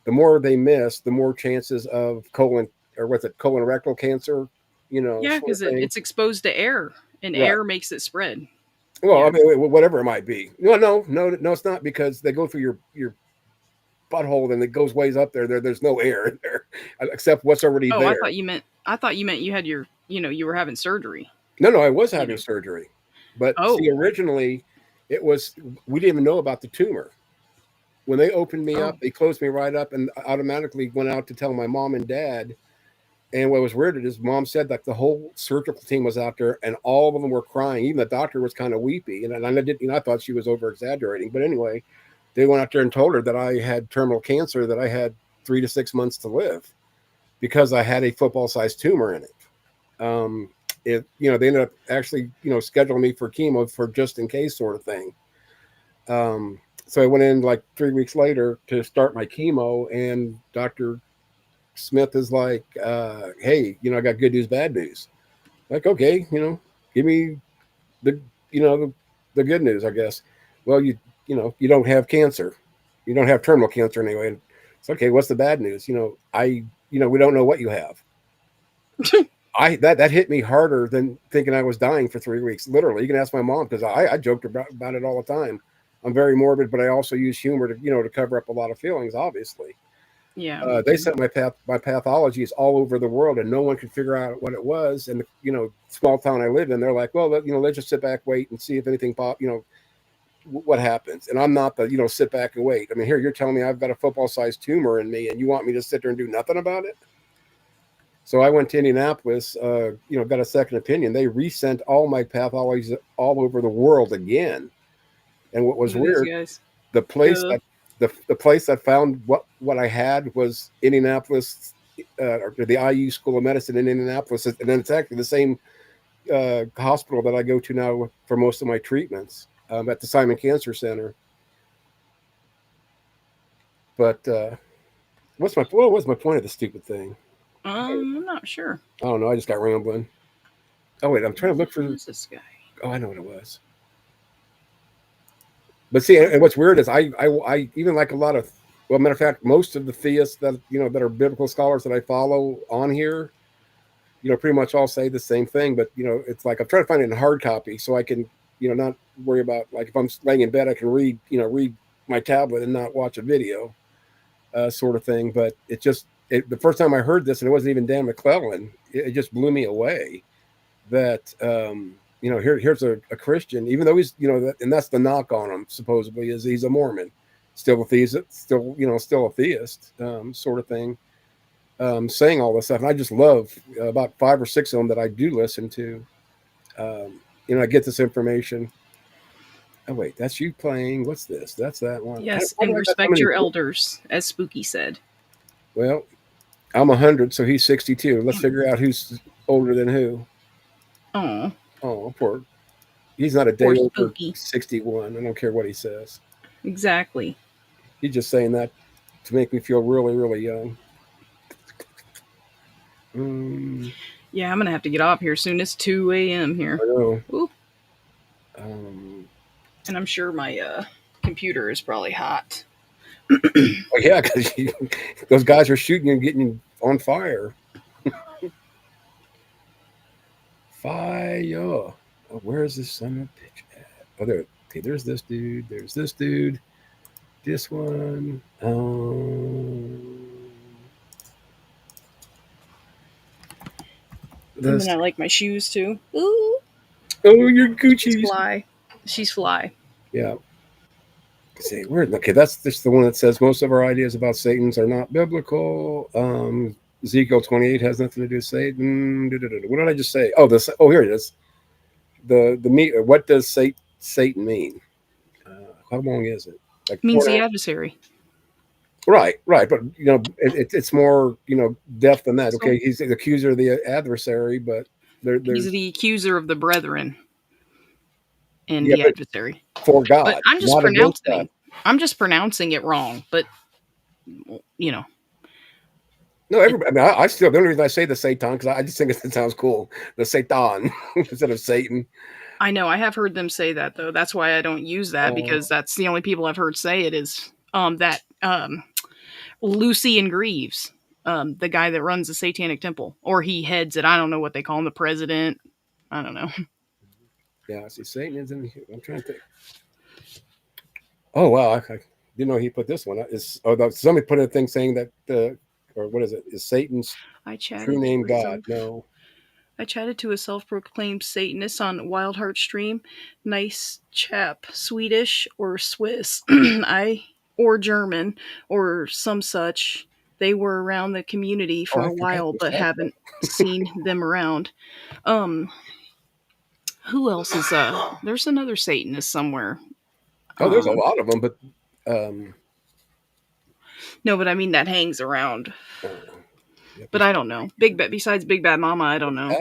S1: The more they miss, the more chances of colorectal cancer.
S14: Yeah, because it's exposed to air, and air makes it spread.
S1: Well, I mean, whatever it might be. No, it's not, because they go through your butthole and it goes ways up there. There's no air in there except what's already there.
S14: I thought you meant you had you were having surgery.
S1: No, I was having surgery, but originally we didn't even know about the tumor. When they opened me up, they closed me right up and automatically went out to tell my mom and dad. And what was weird is Mom said that the whole surgical team was out there and all of them were crying. Even the doctor was kind of weepy. And I thought she was over exaggerating. But anyway, they went out there and told her that I had terminal cancer, that I had 3 to 6 months to live because I had a football-sized tumor in it. They ended up actually, scheduling me for chemo for just in case sort of thing. So I went in like 3 weeks later to start my chemo, and Dr. Smith is like, hey, I got good news, bad news. Like, okay, give me the good news, I guess. Well, you don't have cancer. You don't have terminal cancer anyway. It's okay. What's the bad news? We don't know what you have. That hit me harder than thinking I was dying for 3 weeks. Literally, you can ask my mom, because I joked about it all the time. I'm very morbid, but I also use humor to cover up a lot of feelings, obviously.
S14: Yeah.
S1: They sent my pathologies all over the world, and no one could figure out what it was. And small town I lived in, they're like, well, let's just sit back, wait, and see if anything what happens. And I'm not the sit back and wait. I mean, here you're telling me I've got a football-sized tumor in me, and you want me to sit there and do nothing about it? So I went to Indianapolis, got a second opinion. They resent all my pathologies all over the world again. And what was weird, the place that found what I had was Indianapolis, or the IU School of Medicine in Indianapolis, and then it's actually the same hospital that I go to now for most of my treatments, at the Simon Cancer Center. But what was my point of the stupid thing?
S14: I'm not sure.
S1: I don't know. I just got rambling. Oh wait, I'm trying to look for
S14: this guy.
S1: Oh, I know what it was. But see, and what's weird is I even like a lot of, matter of fact, most of the theists that that are biblical scholars that I follow on here, pretty much all say the same thing. But it's like I'm trying to find it in hard copy so I can not worry about, like, if I'm laying in bed I can read my tablet and not watch a video, sort of thing. But the first time I heard this, and it wasn't even Dan McClellan, it just blew me away that here's a Christian, even though he's and that's the knock on him, supposedly, is he's a Mormon, still a theist, still a theist, sort of thing, saying all this stuff. And I just love about 5 or 6 of them that I do listen to. I get this information. Oh wait, that's you playing. What's this? That's that one.
S14: Yes, and respect your elders, as Spooky said.
S1: Well, I'm 100, so he's 62. Let's figure out who's older than who. Oh, poor. He's not a day over 61. I don't care what he says.
S14: Exactly.
S1: He's just saying that to make me feel really, really young.
S14: Yeah, I'm going to have to get off here soon. It's 2 a.m. here.
S1: I know.
S14: Ooh. And I'm sure my computer is probably hot.
S1: Oh, yeah, because those guys are shooting you and getting you on fire. Fire. Oh, where is this son of a bitch at? Oh, there. Okay, there's this dude. There's this dude. This one.
S14: And then I like my shoes too. Ooh.
S1: Oh, your Gucci.
S14: She's fly.
S1: Yeah. see, okay, that's just the one that says most of our ideas about Satan's are not biblical. Ezekiel 28 has nothing to do with Satan. What did I just say? Oh, here it is. The meat. What does Satan mean? How long is it? Like
S14: Means the adversary.
S1: Right. But it's more depth than that. Okay, he's the accuser of the adversary, but
S14: he's the accuser of the brethren and the adversary
S1: for God.
S14: But I'm just pronouncing it wrong. But
S1: No, everybody. I mean, I still. The only reason I say the Satan because I just think it sounds cool. The Satan instead of Satan.
S14: I know. I have heard them say that though. That's why I don't use that because that's the only people I've heard say it is Lucian Greaves, the guy that runs the Satanic Temple, or he heads it. I don't know what they call him, the president. I don't know.
S1: Yeah, I see Satan is in. I'm trying to think. Oh wow! I didn't know he put this one. Somebody put a thing saying that. Or what is it? Is Satan's true name God? No.
S14: I chatted to a self-proclaimed Satanist on Wild Heart stream. Nice chap, Swedish or Swiss, or German or some such. They were around the community for a while, but haven't seen them around. Who else is there's another Satanist somewhere.
S1: Oh, there's a lot of them, but
S14: no, but I mean that hangs around. But I don't know. Besides Big Bad Mama, I don't know.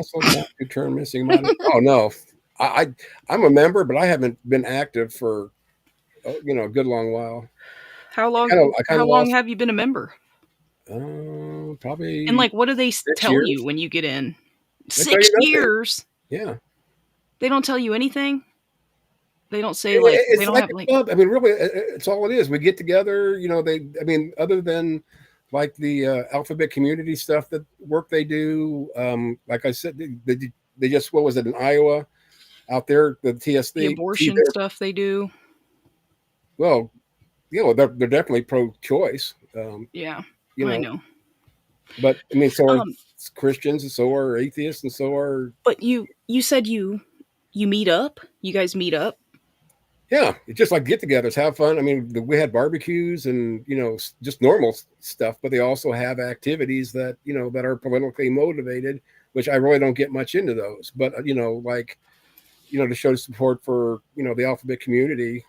S1: Turn missing. Oh no, I'm a member, but I haven't been active for a good long while.
S14: How long have you been a member?
S1: Probably.
S14: And what do they tell you when you get in? 6 years.
S1: Yeah.
S14: They don't tell you anything. They don't say they don't have
S1: club. I mean, really, it's all it is. We get together. Other than the alphabet community stuff that work they do. Like I said, they just what was it in Iowa, out there the TSD
S14: the abortion stuff they do.
S1: Well, they're definitely pro-choice.
S14: Yeah, I know.
S1: But I mean, so are Christians, and so are atheists, and so are.
S14: But you said you meet up. You guys meet up.
S1: Yeah, it's just like get-togethers, have fun. I mean, we had barbecues and just normal stuff, but they also have activities that that are politically motivated, which I really don't get much into those. But to show support for the alphabet community.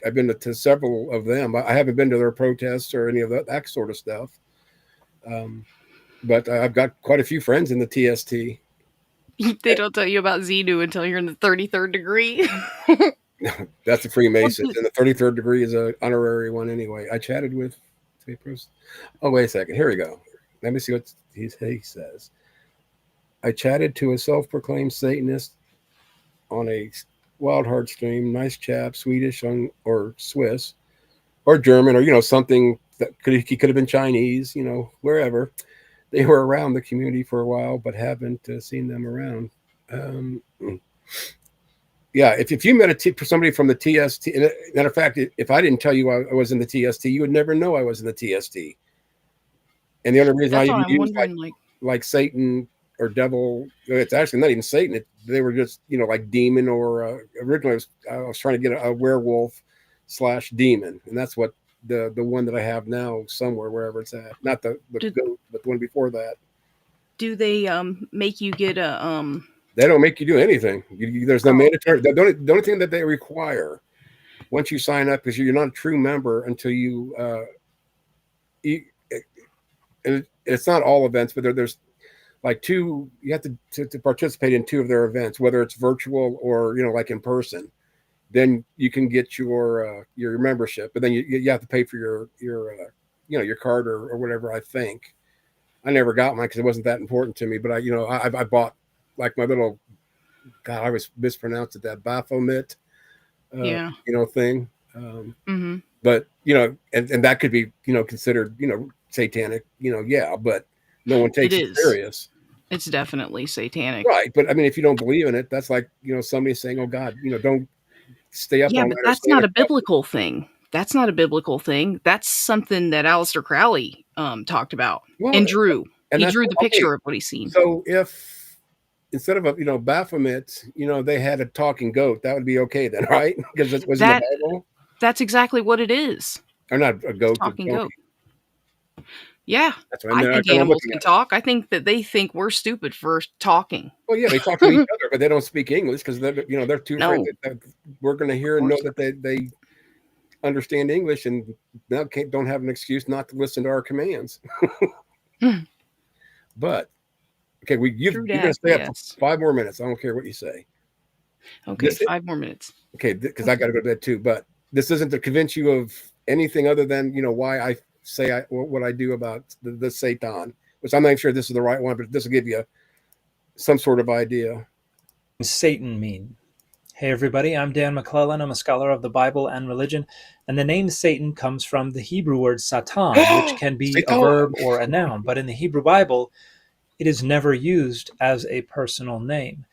S1: I've been to several of them. I haven't been to their protests or any of that sort of stuff. But I've got quite a few friends in the TST.
S14: They don't tell you about Xenu until you're in the 33rd degree.
S1: That's the Freemasons, and the 33rd degree is an honorary one anyway. I chatted with. Oh, wait a second. Here we go. Let me see what he says. I chatted to a self-proclaimed Satanist on a Wild Heart stream. Nice chap, Swedish or Swiss or German or something that he could have been Chinese. Wherever. They were around the community for a while, but haven't seen them around. Yeah, if you met somebody from the TST, matter of fact, if I didn't tell you I was in the TST, you would never know I was in the TST. And the only reason I even used like Satan or devil, it's actually not even Satan. They were just like demon or originally I was trying to get a werewolf / demon, and that's what. The one that I have now somewhere wherever it's at, not the goat, but the one before that.
S14: Do they make you get a
S1: They don't make you do anything. There's no mandatory. The only thing that they require once you sign up is you're not a true member until you. And it's not all events, but there's like two. You have to participate in 2 of their events, whether it's virtual or like in person. Then you can get your membership, but then you have to pay for your card or whatever. I think I never got mine because it wasn't that important to me. But I bought like my little, God, I always mispronounce it, that Baphomet, thing. But and that could be considered satanic. But no one takes it serious.
S14: It's definitely satanic,
S1: right? But I mean, if you don't believe in it, that's like somebody saying, "Oh God, don't." Stay up.
S14: Yeah, but that's not a biblical thing. That's not a biblical thing. That's something that Aleister Crowley talked about and drew. He drew the picture of what he's seen.
S1: So if instead of Baphomet, they had a talking goat, that would be okay then, right? Because it was in the Bible.
S14: That's exactly what it is.
S1: Or not a goat, a
S14: Talking
S1: donkey.
S14: goat. Yeah,
S1: That's what
S14: I
S1: they're
S14: think
S1: kinda
S14: animals
S1: looking
S14: can
S1: at.
S14: talk. I think that they think we're stupid for talking.
S1: Well, yeah, they talk to each other, but they don't speak English because they're too afraid
S14: No,
S1: that we're going to hear
S14: of
S1: and know
S14: course.
S1: that they understand English and now don't have an excuse not to listen to our commands. But okay, you're
S14: True
S1: going to
S14: dat,
S1: stay up
S14: yes.
S1: for 5 more minutes. I don't care what you say.
S14: Okay, 5 more minutes.
S1: Okay, because I got to go to bed too. But this isn't to convince you of anything other than why I say what I do about the Satan, which I'm not even sure this is the right one, but this will give you some sort of idea.
S15: Satan mean? Hey everybody, I'm Dan McClellan. I'm a scholar of the Bible and religion, and the name Satan comes from the Hebrew word Satan, which can be a
S1: Satan.
S15: verb or a noun, but in the Hebrew Bible, it is never used as a personal name.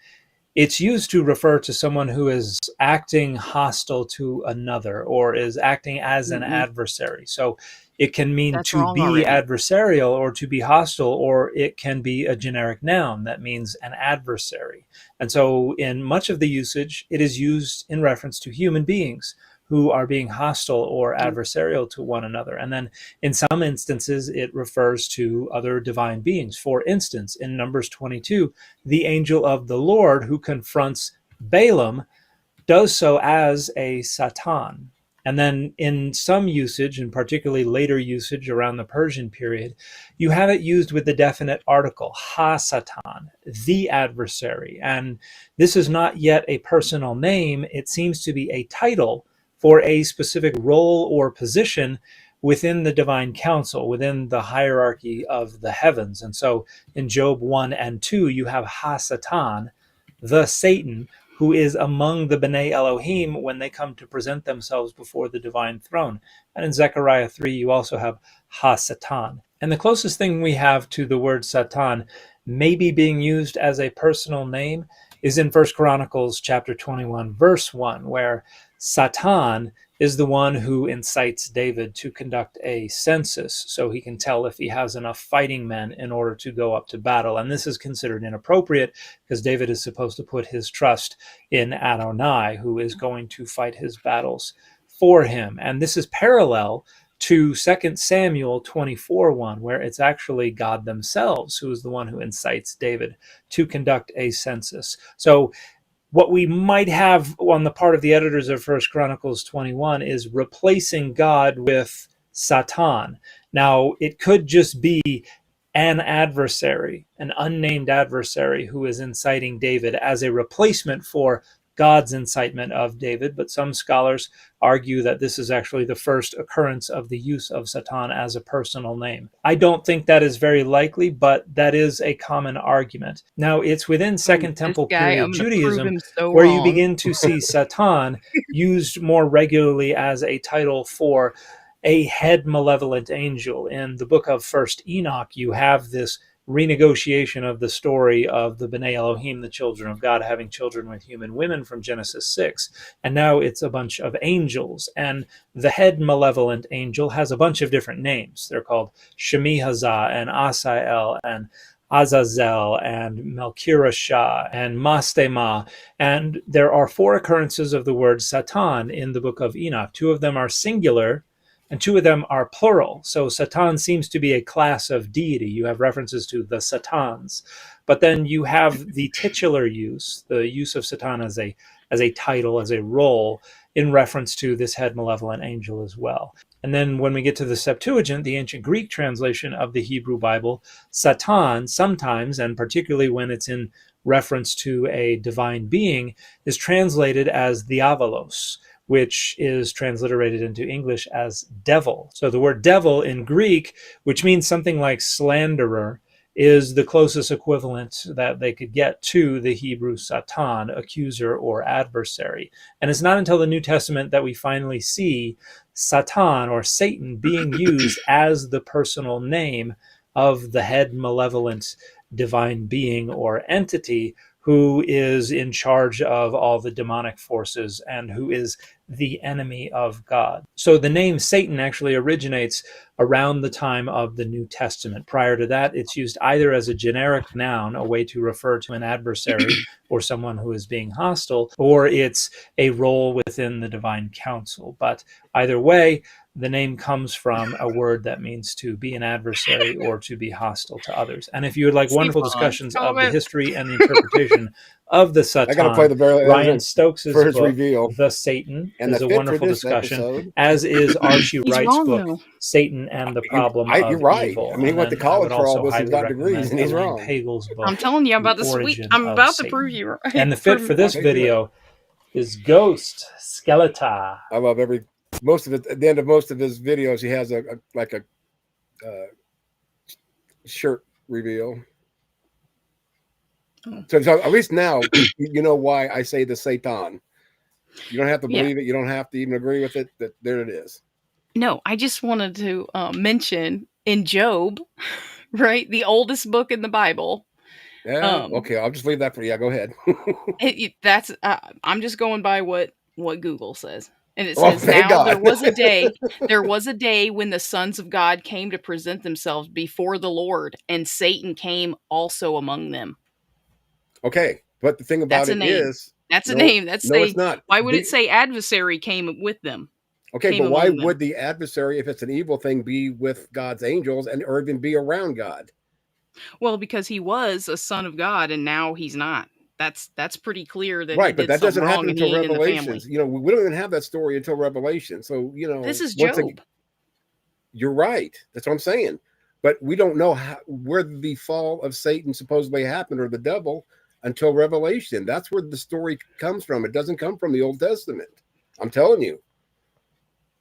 S15: It's used to refer to someone who is acting hostile to another or is acting as an adversary. So it can mean
S14: That's
S15: to
S14: wrong
S15: be
S14: already.
S15: adversarial or to be hostile, or it can be a generic noun that means an adversary. And so in much of the usage, it is used in reference to human beings who are being hostile or adversarial to one another. And then in some instances, it refers to other divine beings. For instance, in Numbers 22, the angel of the Lord who confronts Balaam does so as a Satan. And then in some usage, and particularly later usage around the Persian period, you have it used with the definite article, ha-Satan, the adversary. And this is not yet a personal name. It seems to be a title for a specific role or position within the divine council, within the hierarchy of the heavens. And so in Job 1 and 2, you have ha-Satan, the Satan, who is among the B'nai Elohim when they come to present themselves before the divine throne. And in Zechariah 3, you also have ha-Satan. And the closest thing we have to the word Satan maybe being used as a personal name is in 1 Chronicles chapter 21, verse 1, where Satan is the one who incites David to conduct a census so he can tell if he has enough fighting men in order to go up to battle. And this is considered inappropriate because David is supposed to put his trust in Adonai, who is going to fight his battles for him. And this is parallel to 2 Samuel 24:1, where it's actually God themselves who is the one who incites David to conduct a census. So what we might have on the part of the editors of 1 Chronicles 21 is replacing God with Satan. Now, it could just be an adversary, an unnamed adversary who is inciting David as a replacement for God's incitement of David, but some scholars argue that this is actually the first occurrence of the use of Satan as a personal name. I don't think that is very likely, but that is a common argument. Now, it's within Second Temple period Judaism where you begin to see Satan used more regularly as a title for a head malevolent angel. In the book of First Enoch, you have this renegotiation of the story of the B'nai Elohim, the children of God, having children with human women from Genesis 6. And now it's a bunch of angels. And the head malevolent angel has a bunch of different names. They're called Shemihazah and Asael and Azazel and Melchirashah and Mastema. And there are 4 occurrences of the word Satan in the book of Enoch. 2 of them are singular, and 2 of them are plural. So Satan seems to be a class of deity. You have references to the Satans. But then you have the titular use, the use of Satan as a title, as a role, in reference to this head malevolent angel as well. And then when we get to the Septuagint, the ancient Greek translation of the Hebrew Bible, Satan sometimes, and particularly when it's in reference to a divine being, is translated as diabolos, which is transliterated into English as devil. So the word devil in Greek, which means something like slanderer, is the closest equivalent that they could get to the Hebrew Satan, accuser or adversary. And it's not until the New Testament that we finally see Satan or Satan being used as the personal name of the head malevolent divine being or entity who is in charge of all the demonic forces and who is the enemy of God. So the name Satan actually originates around the time of the New Testament. Prior to that, it's used either as a generic noun, a way to refer to an adversary or someone who is being hostile, or it's a role within the divine council. But either way, the name comes from a word that means to be an adversary or to be hostile to others. And if you would like wonderful discussions of the history and the interpretation of the Satan,
S1: I got to play the very
S15: Ryan Stokes'
S1: for his
S15: book,
S1: reveal.
S15: The Satan,
S1: And
S15: is
S1: the
S15: a
S1: fit for
S15: wonderful
S1: this
S15: discussion,
S1: episode-
S15: as is Archie
S14: He's
S15: Wright's
S14: wrong,
S15: book,
S14: though.
S15: Satan and the Problem of
S1: You're right.
S15: Evil.
S1: I mean, he
S15: And
S1: went to
S15: then I
S1: college
S15: would
S1: for all
S15: also
S1: this and got
S15: highly
S1: degrees,
S15: recommend
S1: and he's
S15: Elaine
S1: wrong.
S15: Pagel's book,
S14: I'm telling you, I'm about
S15: The
S14: to
S15: Origin
S14: I'm
S15: of
S14: about to
S15: Satan.
S14: prove you right.
S15: And the fit for this video is Ghost Skeletor.
S1: I love most of it. At the end of most of his videos, he has a shirt reveal. So at least now you know why I say the Satan. You don't have to believe it. You don't have to even agree with it. That there it is.
S14: No, I just wanted to mention in Job, right, the oldest book in the Bible.
S1: Yeah. Okay. I'll just leave that for you. Yeah. Go ahead.
S14: That's I'm just going by what Google says. And it
S1: Oh,
S14: says,
S1: thank
S14: now
S1: God.
S14: there was a day when the sons of God came to present themselves before the Lord, and Satan came also among them.
S1: Okay. But the thing about
S14: That's a
S1: it
S14: name.
S1: is,
S14: That's a
S1: no,
S14: name. That's
S1: no, it's not.
S14: Why would it say adversary came with them?
S1: Okay,
S14: Came
S1: but why
S14: among them?
S1: would the adversary, if it's an evil thing, be with God's angels or even be around God?
S14: Well, because he was a son of God, and now he's not. That's pretty clear that he
S1: Right, but
S14: did
S1: that doesn't
S14: something
S1: happen
S14: wrong and he
S1: until
S14: ain't in the family.
S1: Revelations. You know, we don't even have that story until Revelation. So, you know,
S14: This is
S1: once
S14: Job.
S1: again, you're right. That's what I'm saying. But we don't know where the fall of Satan supposedly happened, or the devil, until Revelation. That's where the story comes from. It doesn't come from the Old Testament. I'm telling you.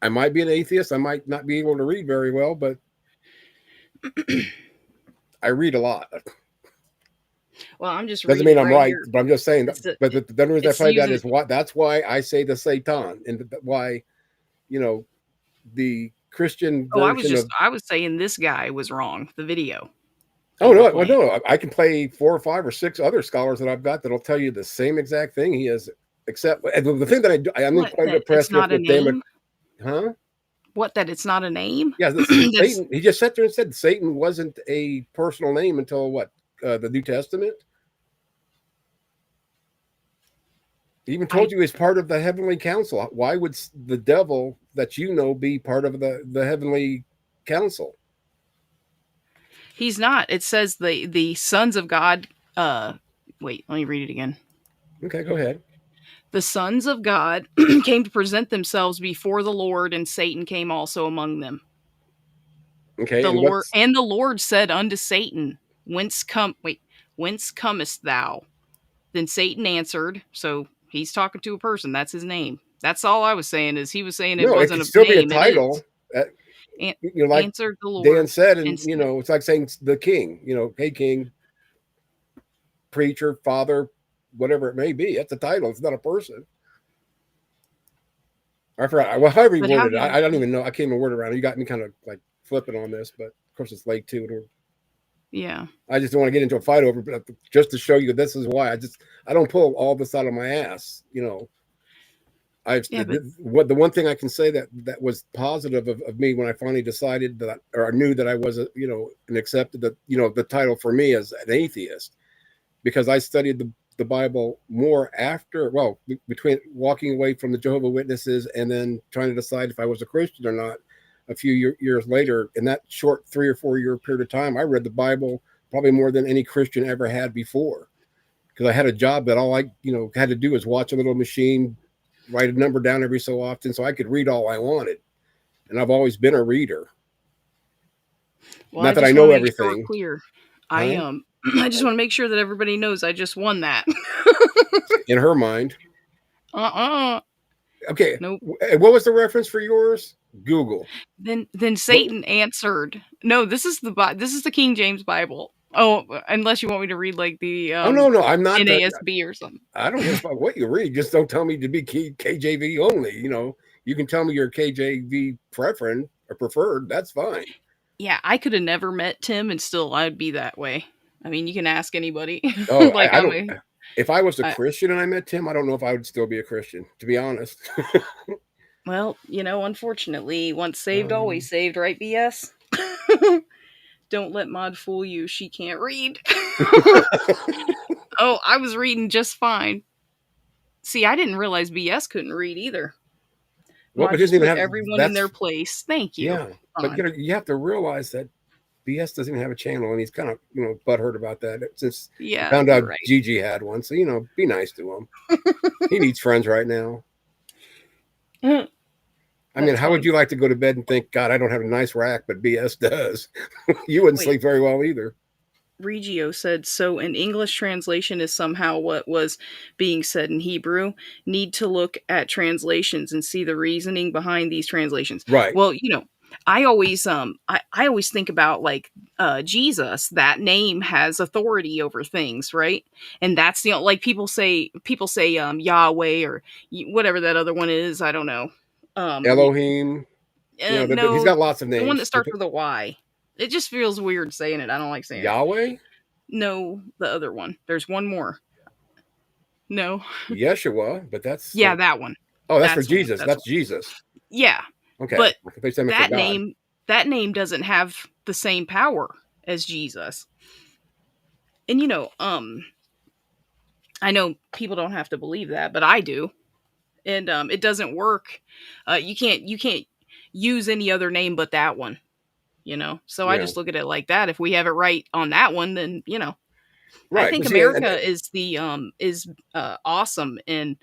S1: I might be an atheist. I might not be able to read very well, but I read a lot.
S14: Well, I'm just
S1: Doesn't
S14: reading
S1: mean I'm
S14: right
S1: right,
S14: here.
S1: but I'm just saying. But the reason I
S14: it's
S1: play that
S14: using-
S1: is why. That's why I say the Satan, and why, you know, the Christian
S14: Oh,
S1: version
S14: I was saying this guy was wrong. The video.
S1: Oh no, well, no, I can play 4 or 5 or 6 other scholars that I've got that'll tell you the same exact thing he is, except the thing that I'm
S14: What,
S1: quite
S14: that
S1: impressed
S14: it's not
S1: with
S14: a
S1: them.
S14: name?
S1: Huh?
S14: What, that it's not a name?
S1: Yeah,
S14: That's-
S1: Satan. He just sat there and said Satan wasn't a personal name until what? The New Testament. He even told you he's part of the heavenly council. Why would the devil that you know be part of the heavenly council?
S14: He's not. It says the sons of God. Wait, let me read it again.
S1: Okay, go ahead.
S14: The sons of God came to present themselves before the Lord, and Satan came also among them.
S1: Okay,
S14: The
S1: and
S14: Lord and the Lord said unto Satan, Whence comest thou? Then Satan answered. So he's talking to a person. That's his name. That's all I was saying. Is he was saying it
S1: no, it
S14: wasn't
S1: could
S14: a
S1: still
S14: name.
S1: be a title. You know, like
S14: answered the Lord.
S1: Dan said, and
S14: and
S1: you know, it's like saying the king. You know, hey king, preacher, father, whatever it may be. That's a title. It's not a person. I forgot. Well, however you
S14: But how
S1: worded it,
S14: do you-
S1: I don't even know. I can't even word it around. You got me kind of like flipping on this, but of course it's late too. And
S14: Yeah.
S1: I just don't want to get into a fight over it, but just to show you this is why I don't pull all this out of my ass. You know, the one thing I can say that was positive of me when I finally decided that, or I knew that I was and accepted that, the title for me as an atheist, because I studied the Bible more after, between walking away from the Jehovah's Witnesses and then trying to decide if I was a Christian or not. A few years later, in that short 3 or 4 year period of time, I read the Bible probably more than any Christian ever had before, because I had a job that all I had to do was watch a little machine, write a number down every so often, so I could read all I wanted. And I've always been a reader.
S14: Well,
S1: Not that
S14: just
S1: I know
S14: wanna make sure we're
S1: everything.
S14: clear.
S1: Huh?
S14: I just want to make sure that everybody knows I just won that.
S1: In her mind. Okay.
S14: Nope.
S1: What was the reference for yours? Google.
S14: Then Satan answered. No, this is the King James Bible. Oh, unless you want me to read like the
S1: no, I'm not
S14: NASB or something.
S1: I don't give a fuck what you read. Just don't tell me to be KJV only. You can tell me your KJV preferred. That's fine.
S14: Yeah, I could have never met Tim, and still I'd be that way. I mean, you can ask anybody.
S1: Oh,
S14: like
S1: I don't. if I was a
S14: I-
S1: Christian and I met Tim, I don't know if I would still be a Christian, to be honest.
S14: Well, unfortunately, once saved,
S1: Um,
S14: always saved, right, BS? Don't let Maud fool you. She can't read. Oh, I was reading just fine. See, I didn't realize BS couldn't read either.
S1: well,
S14: Maud
S1: but
S14: just
S1: doesn't even
S14: put
S1: have
S14: everyone in
S1: that's
S14: their place. Thank you.
S1: yeah. But
S14: Fine.
S1: you have to realize that BS doesn't even have a channel, and he's kind of butthurt about that since he
S14: Yeah,
S1: found
S14: you're
S1: out
S14: right.
S1: Gigi had one. So be nice to him. He needs friends right now. I mean,
S14: That's
S1: how would
S14: funny.
S1: you like to go to bed and think, God, I don't have a nice rack, but BS does? You wouldn't
S14: Wait.
S1: sleep very well either.
S14: Regio said, so an English translation is somehow what was being said in Hebrew. Need to look at translations and see the reasoning behind these translations.
S1: Right.
S14: Well, I always I always think about like Jesus. That name has authority over things, right? And that's the like people say Yahweh or whatever that other one is. I don't know.
S1: Elohim. He's
S14: No,
S1: got lots of
S14: the
S1: names.
S14: one that starts with a Y. It just feels weird saying it. I don't like saying it.
S1: Yahweh?
S14: No, the other one. There's one more. No.
S1: Yeshua, but that's
S14: Yeah, that one.
S1: Oh, that's for
S14: That's one,
S1: Jesus.
S14: that's
S1: That's Jesus.
S14: Yeah.
S1: Okay.
S14: But
S1: They said it for God.
S14: that name doesn't have the same power as Jesus. And I know people don't have to believe that, but I do. And it doesn't work. You can't use any other name but that one. So I
S1: Yeah.
S14: just look at it like that. If we have it right on that one, then
S1: Right.
S14: I think
S1: But see,
S14: America is awesome, and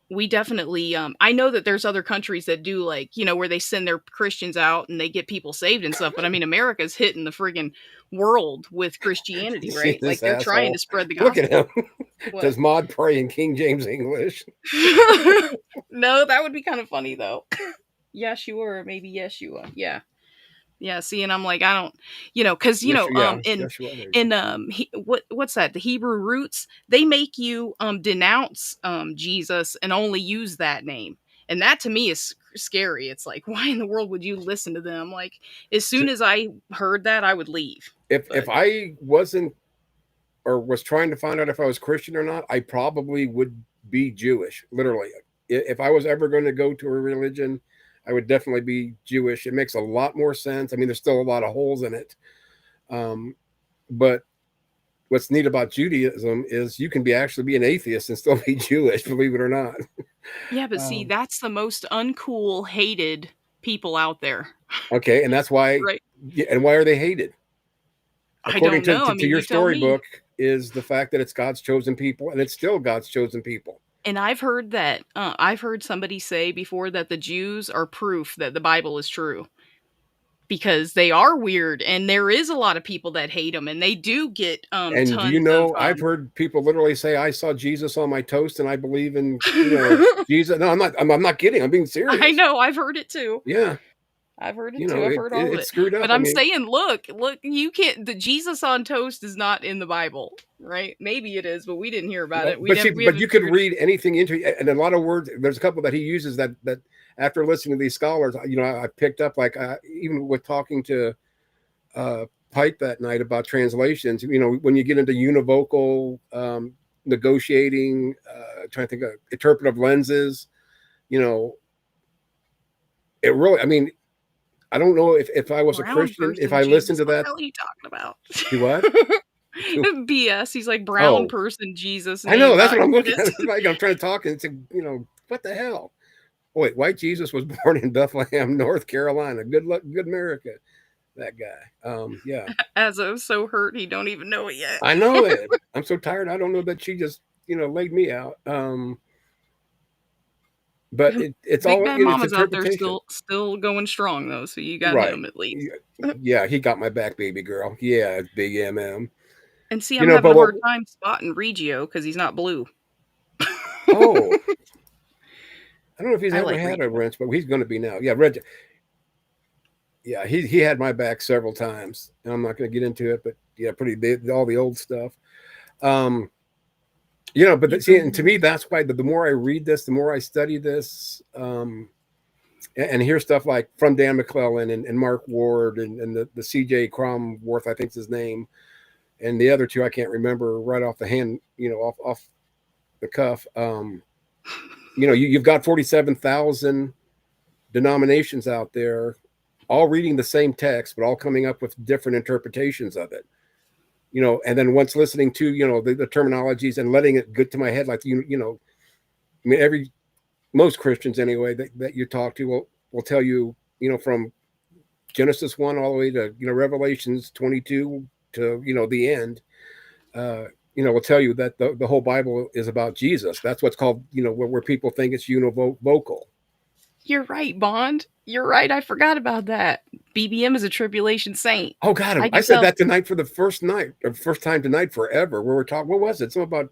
S14: we definitely I know that there's other countries that do like where they send their Christians out and they get people saved and stuff, but I mean America's hitting the friggin' world with Christianity,
S1: See
S14: right? Like
S1: this
S14: they're trying
S1: asshole?
S14: to spread the
S1: Look
S14: gospel.
S1: at him.
S14: What?
S1: Does Maud pray in King James English?
S14: No, that would be kind of funny though. Yeshua or maybe Yeshua. Yeah, see, and I'm like, I don't, because what's that? The Hebrew roots, they make you denounce Jesus and only use that name, and that to me is scary. It's like, why in the world would you listen to them? Like, as soon as I heard that, I would leave.
S1: If I wasn't or was trying to find out if I was Christian or not, I probably would be Jewish. Literally, if I was ever going to go to a religion, I would definitely be Jewish. It makes a lot more sense. I mean, there's still a lot of holes in it. But what's neat about Judaism is you can actually be an atheist and still be Jewish, believe it or not.
S14: Yeah, but see, that's the most uncool, hated people out there.
S1: Okay, and that's why.
S14: Right.
S1: And why are they hated? According
S14: I don't know.
S1: to your storybook, is the fact that it's God's chosen people, and it's still God's chosen people.
S14: And I've heard that I've heard somebody say before that the Jews are proof that the Bible is true, because they are weird, and there is a lot of people that hate them, and they do get
S1: And
S14: tons
S1: do you know,
S14: of,
S1: I've heard people literally say, "I saw Jesus on my toast, and I believe in Jesus." No, I'm not kidding. I'm being serious.
S14: I know, I've heard it too.
S1: Yeah.
S14: I've heard it
S1: You
S14: too.
S1: know,
S14: I've heard all of
S1: it's
S14: it.
S1: screwed up.
S14: But
S1: I
S14: I'm
S1: mean-
S14: saying, look, you can't. The Jesus on toast is not in the Bible, right? Maybe it is, but we didn't hear about it. We
S1: But
S14: never,
S1: see,
S14: we
S1: but
S14: haven't
S1: you could
S14: figured-
S1: read anything into it, and a lot of words. There's a couple that he uses that after listening to these scholars, I picked up, like even with talking to Pike that night about translations. When you get into univocal negotiating, trying to think of interpretive lenses, it really. I mean, I don't know if I was a
S14: Brown
S1: Christian,
S14: person
S1: if I listened to
S14: Jesus,
S1: that.
S14: What the hell are you talking about?
S1: Do what?
S14: BS. He's like brown
S1: Oh.
S14: person Jesus.
S1: I know,
S14: name
S1: that's what I'm looking
S14: God.
S1: at. It's like I'm trying to talk and say, what the hell? Wait, white Jesus was born in Bethlehem, North Carolina. Good luck, good America. That guy. Yeah.
S14: As I was so hurt, he don't even know it yet.
S1: I know it. I'm so tired. I don't know that she just, laid me out. But it's
S14: Big
S1: all
S14: Bad
S1: it's
S14: Mama's out there
S1: interpretation.
S14: still going strong though, so you got
S1: Right.
S14: him at least.
S1: Yeah, he got my back, baby girl. Yeah, it's big MM.
S14: And see,
S1: You
S14: I'm
S1: know,
S14: having
S1: but
S14: a hard
S1: what-
S14: time spotting Regio because he's not blue.
S1: Oh. I don't know if he's
S14: I
S1: ever
S14: like
S1: had a wrench, but he's going to be now. Yeah, Reg. Yeah, he had my back several times, and I'm not going to get into it, but yeah, pretty big, all the old stuff. But see, and to me, that's why the more I read this, the more I study this, and hear stuff like from Dan McClellan and Mark Ward and the C.J. Cromworth, I think's his name, and the other two I can't remember right off the hand, off the cuff. You've got 47,000 denominations out there, all reading the same text, but all coming up with different interpretations of it. And then once listening to, the terminologies and letting it get to my head, like, most Christians anyway, that you talk to will tell you, from Genesis 1 all the way to, Revelations 22 to, the end, will tell you that the whole Bible is about Jesus. That's what's called, where people think it's univocal.
S14: You're right, Bond. You're right. I forgot about that. BBM is a tribulation saint.
S1: Oh God, I said that tonight for the first time tonight forever. Where we're talking, what was it? Something about,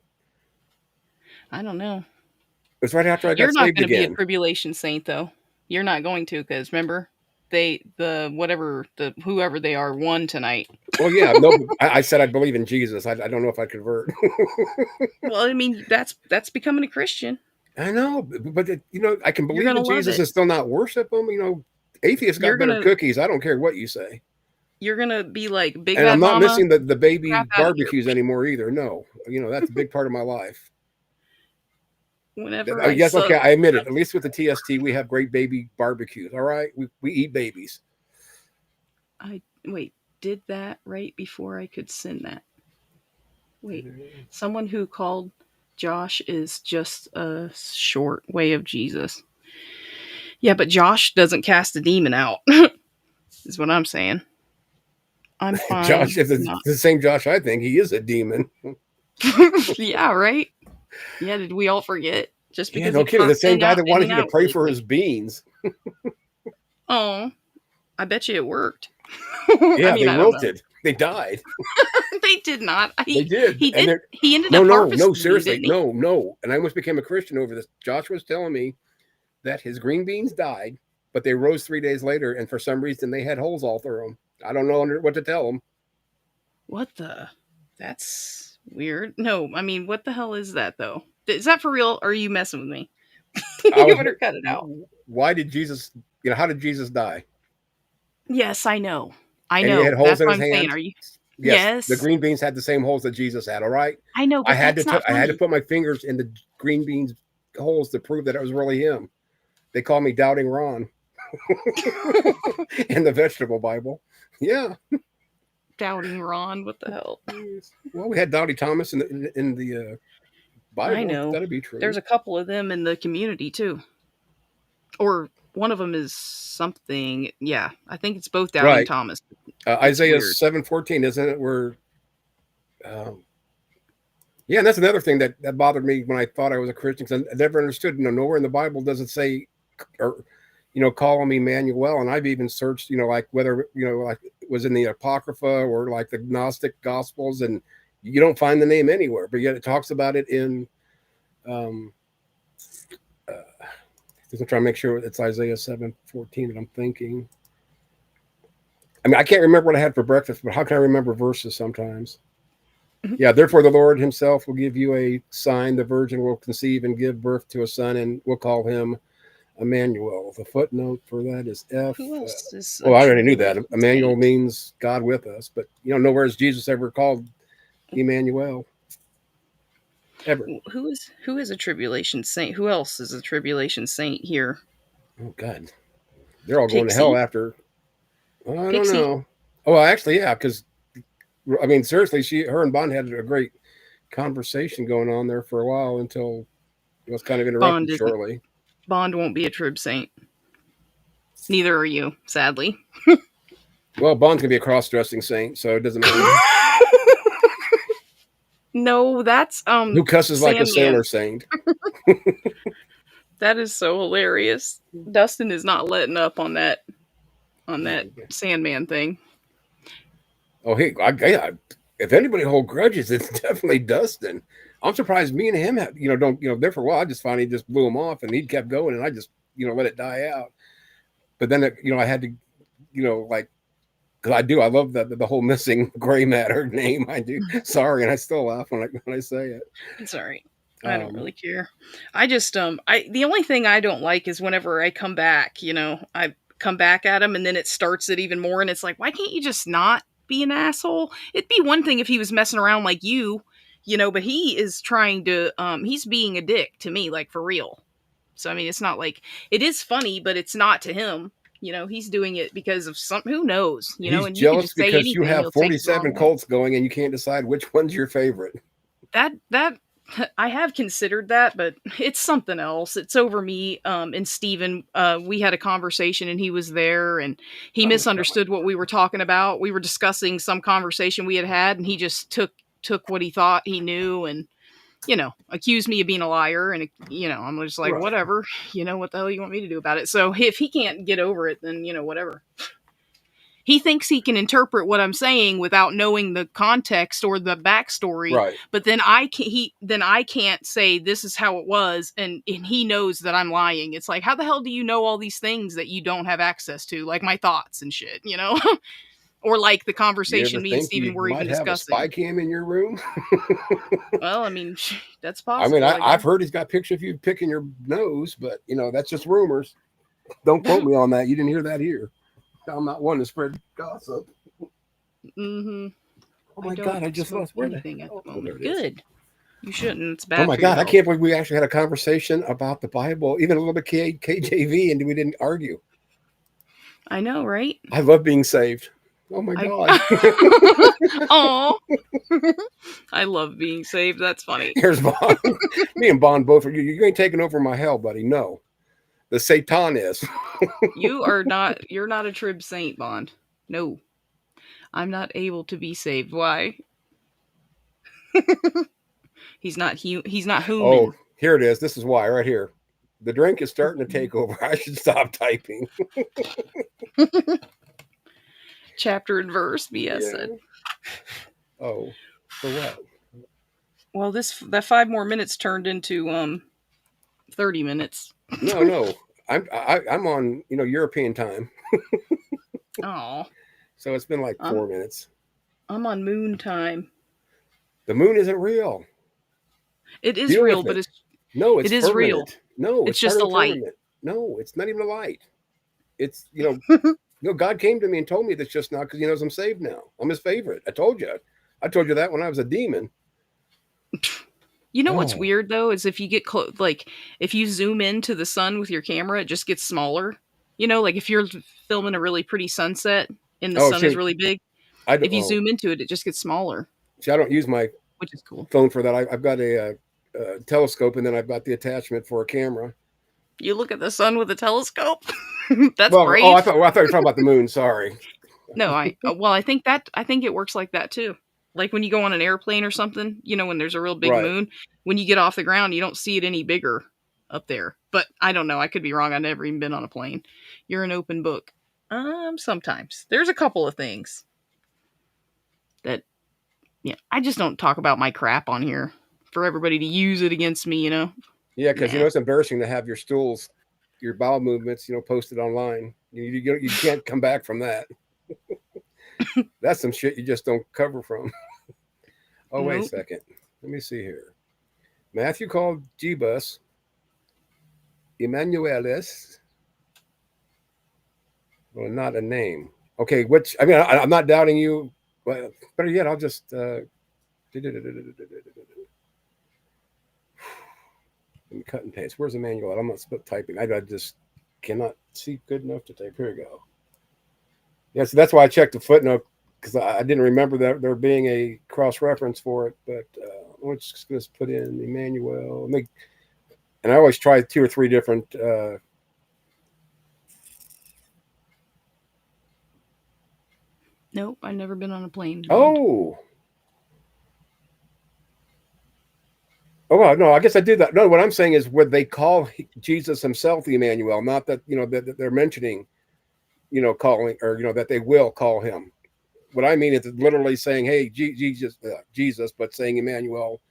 S14: I don't know.
S1: It was right after I got
S14: You're not
S1: saved
S14: going to be
S1: again.
S14: a tribulation saint, though. You're not going to, because remember, whoever they are won tonight.
S1: Well, yeah, no, I said I believe in Jesus. I don't know if I convert.
S14: Well, I mean, that's becoming a Christian.
S1: I know, but I can believe
S14: gonna
S1: in
S14: love
S1: Jesus
S14: it.
S1: and still not worship him. Atheists got better cookies. I don't care what you say.
S14: You're gonna be like Big
S1: And
S14: Bad
S1: I'm not
S14: Mama.
S1: missing the baby
S14: Crap outta
S1: barbecues anymore either. No, that's a big part of my life.
S14: Whenever
S1: Yes, okay, I admit it. At least with the TST, we have great baby barbecues. All right, we eat babies.
S14: I did that right before I could send that. Wait, someone who called Josh is just a short way of Jesus. Yeah, but Josh doesn't cast a demon out, is what I'm saying. I'm fine.
S1: Josh is the same Josh. I think he is a demon.
S14: Yeah, right. Yeah, did we all forget? Just because
S1: no kidding. The same guy that wanted you to pray for his beans.
S14: Oh, I bet you it worked.
S1: Yeah, they wilted. They died.
S14: They did not.
S1: They did.
S14: He did. He ended up harvesting.
S1: No, seriously,
S14: didn't he?
S1: no. And I almost became a Christian over this. Josh was telling me that his green beans died, but they rose 3 days later, and for some reason they had holes all through them. I don't know what to tell them.
S14: What the? That's weird. No, I mean, what the hell is that though? Is that for real? Or are you messing with me? You better cut it out.
S1: Why did Jesus? How did Jesus die?
S14: Yes, I know.
S1: And he had holes
S14: That's
S1: in
S14: what
S1: his
S14: I'm saying.
S1: hands?
S14: Are you?
S1: Yes.
S14: Yes.
S1: The green beans had the same holes that Jesus had. All right.
S14: I know. But
S1: I had
S14: that's
S1: to.
S14: not
S1: I had to
S14: funny.
S1: put my fingers in the green beans holes to prove that it was really him. They call me Doubting Ron in the vegetable Bible. Yeah.
S14: Doubting Ron. What the hell?
S1: Well, we had Doubting Thomas in the Bible.
S14: I know.
S1: That'd be true.
S14: There's a couple of them in the community too. Or one of them is something. Yeah, I think it's both Doubting
S1: Right.
S14: Thomas.
S1: Isaiah
S14: weird.
S1: 7:14, isn't it? Where, yeah, and that's another thing that bothered me when I thought I was a Christian, because I never understood. Nowhere in the Bible does it say, or call him Emmanuel. And I've even searched, like whether like it was in the Apocrypha or like the Gnostic Gospels, and you don't find the name anywhere. But yet it talks about it in. Just trying to make sure it's Isaiah 7:14 that I'm thinking. I mean, I can't remember what I had for breakfast, but how can I remember verses sometimes? Yeah, therefore the Lord himself will give you a sign. The virgin will conceive and give birth to a son, and we'll call him Emmanuel. The footnote for that is F.
S14: Who else is?
S1: I already knew that. Emmanuel means God with us, but nowhere is Jesus ever called Emmanuel. Ever.
S14: Who is a tribulation saint? Who else is a tribulation saint here?
S1: Oh God, they're all going to
S14: Pixie?
S1: hell after. I don't
S14: Pixie?
S1: know. Oh, well, actually, yeah, because I mean, seriously, her and Bond had a great conversation going on there for a while until it was kind of interrupted shortly.
S14: Bond won't be a trib saint. Neither are you, sadly.
S1: Well, Bond's gonna be a cross-dressing saint, so it doesn't matter.
S14: No, that's
S1: Who cusses like a sailor saint?
S14: That is so hilarious. Dustin is not letting up on that Sandman thing.
S1: Oh, hey, if anybody hold grudges, it's definitely Dustin. I'm surprised me and him have, there for a while. I just finally just blew him off, and he kept going, and I just, let it die out. But then, I had to, like, because I love the whole missing gray matter name. I do. Sorry, and I still laugh when I say it.
S14: It's all right. I don't really care. I just the only thing I don't like is whenever I come back, I come back at him and then it starts it even more, and it's like, why can't you just not be an asshole. It'd be one thing if he was messing around like you know, but he is trying to, he's being a dick to me, like for real. So, I mean, it's not like, it is funny, but it's not to him. You know, he's doing it because of who knows, you know,
S1: He's
S14: and you can
S1: jealous
S14: just say
S1: because
S14: anything,
S1: you have
S14: he'll take it the
S1: 47
S14: wrong way.
S1: cults going and you can't decide which one's your favorite.
S14: That I have considered that, but it's something else. It's over me and Steven. We had a conversation and he was there and he misunderstood what we were talking about. We were discussing some conversation we had and he just took what he thought he knew and, you know, accused me of being a liar. And, you know, I'm just like,
S1: Right.
S14: whatever, you know, what the hell you want me to do about it? So if he can't get over it, then, you know, whatever. He thinks he can interpret what I'm saying without knowing the context or the backstory.
S1: Right.
S14: But then I can't say this is how it was, and he knows that I'm lying. It's like, how the hell do you know all these things that you don't have access to, like my thoughts and shit, you know? Or like the conversation me and Steven were even discussing.
S1: Have a spy cam in your room?
S14: Well, I mean, that's
S1: I
S14: possible.
S1: mean, I've heard he's got pictures of you picking your nose, but you know that's just rumors. Don't quote me on that. You didn't hear that here. I'm not one to spread gossip.
S14: Mm-hmm.
S1: Oh my God! I just lost
S14: anything at the moment. Good. You shouldn't. It's bad.
S1: Oh my
S14: for your
S1: God! I
S14: health.
S1: can't believe we actually had a conversation about the Bible, even a little bit KJV, and we didn't argue.
S14: I know, right?
S1: I love being saved. Oh my God!
S14: Oh, I love being saved. That's funny.
S1: Here's Bond. Me and Bond both are. You ain't taking over my hell, buddy. No, the Satan is.
S14: You're not a trib saint, Bond. No. I'm not able to be saved. Why? He's not human.
S1: Oh, here it is. This is why, right here. The drink is starting to take over. I should stop typing.
S14: Chapter and verse, BS said.
S1: Oh, for what?
S14: Well, that 5 more minutes turned into 30 minutes.
S1: No. I'm on European time.
S14: Oh.
S1: So it's been like 4 minutes.
S14: I'm on moon time.
S1: The moon isn't real.
S14: It is real, but it's
S1: no, it's
S14: it is
S1: permanent.
S14: real.
S1: No,
S14: it's just a light.
S1: Permanent. No, it's not even a light. It's God came to me and told me this just now because he knows I'm saved now. I'm his favorite. I told you that when I was a demon.
S14: You know what's weird though is if you get close, like if you zoom into the sun with your camera, it just gets smaller. You know, like if you're filming a really pretty sunset and the sun is really big, if you zoom into it, it just gets smaller.
S1: See, I don't use my
S14: which is cool
S1: phone for that. I've got a telescope, and then I've got the attachment for a camera.
S14: You look at the sun with a telescope. That's brave.
S1: Oh, I thought you were talking about the moon. Sorry.
S14: No, I think it works like that too. Like when you go on an airplane or something, you know, when there's a real big moon, when you get off the ground, you don't see it any bigger up there. But I don't know. I could be wrong. I've never even been on a plane. You're an open book. Sometimes there's a couple of things that, I just don't talk about my crap on here for everybody to use it against me, you know?
S1: Yeah. Cause it's embarrassing to have your bowel movements, posted online. You can't come back from that. That's some shit you just don't cover from. Oh, wait a second. Let me see here. Matthew called Jebus Emmanuelis. Well, not a name. Okay, I'm not doubting you, but better yet, I'll just let me cut and paste. Where's Emmanuel? I'm not typing. I just cannot see good enough to type. Here we go. Yeah, so that's why I checked the footnote because I didn't remember that there being a cross reference for it. But I'm just going to put in Emmanuel. And I always try 2 or 3 different.
S14: Nope, I've never been on a plane.
S1: Oh, no, I guess I did that. No, what I'm saying is would they call Jesus himself Emmanuel, not that, that they're mentioning, calling or, that they will call him. What I mean is literally saying, hey, Jesus, but saying Emmanuel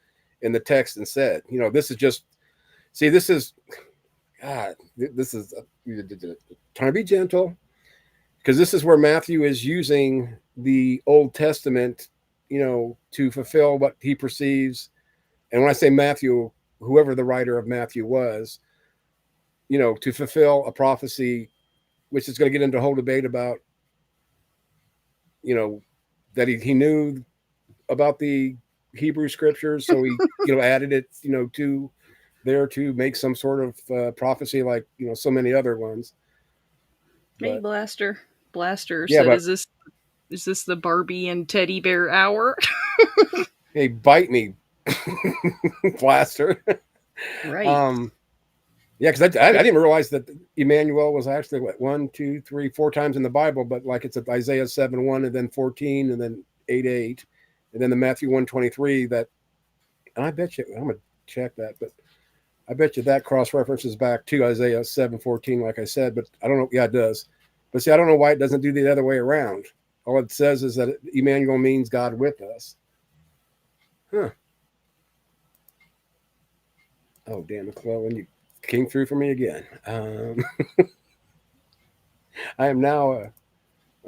S1: in the text instead. This is just, this is trying to be gentle because this is where Matthew is using the Old Testament, to fulfill what he perceives. And when I say Matthew, whoever the writer of Matthew was, to fulfill a prophecy, which is going to get into a whole debate about, that he knew about the Hebrew scriptures, so he added it to there to make some sort of prophecy like so many other ones.
S14: Hey,
S1: But,
S14: Blaster
S1: yeah,
S14: said,
S1: but
S14: is this the Barbie and teddy bear hour?
S1: hey, bite me, Blaster.
S14: Right.
S1: Yeah, because I didn't realize that Emmanuel was actually what 1, 2, 3, 4 times in the Bible, but like it's at Isaiah 7:1 and then 14 and then 8:8 and then the Matthew 1:23 that, and I bet you I'm gonna check that, but I bet you that cross references back to Isaiah 7:14, like I said, but I don't know. Yeah, it does. But see, I don't know why it doesn't do the other way around. All it says is that Emmanuel means God with us. Huh. Oh, damn, McClellan, you came through for me again. I am now a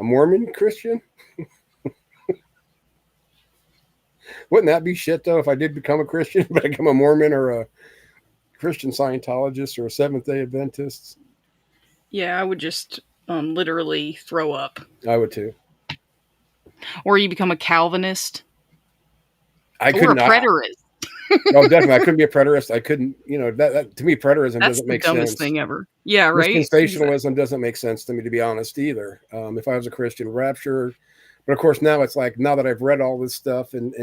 S1: Mormon Christian. Wouldn't that be shit, though, if I did become a Christian, but I become a Mormon or a Christian Scientologist or a Seventh-day Adventist?
S14: Yeah, I would just literally throw up.
S1: I would, too.
S14: Or you become a Calvinist.
S1: I
S14: or a preterist.
S1: Oh, definitely. I couldn't be a preterist. I couldn't, that to me, preterism
S14: That's
S1: doesn't
S14: the
S1: make
S14: dumbest
S1: sense.
S14: thing ever. Yeah, right?
S1: Dispensationalism doesn't make sense to me, to be honest, either. If I was a Christian, rapture. But of course, now it's like, now that I've read all this stuff and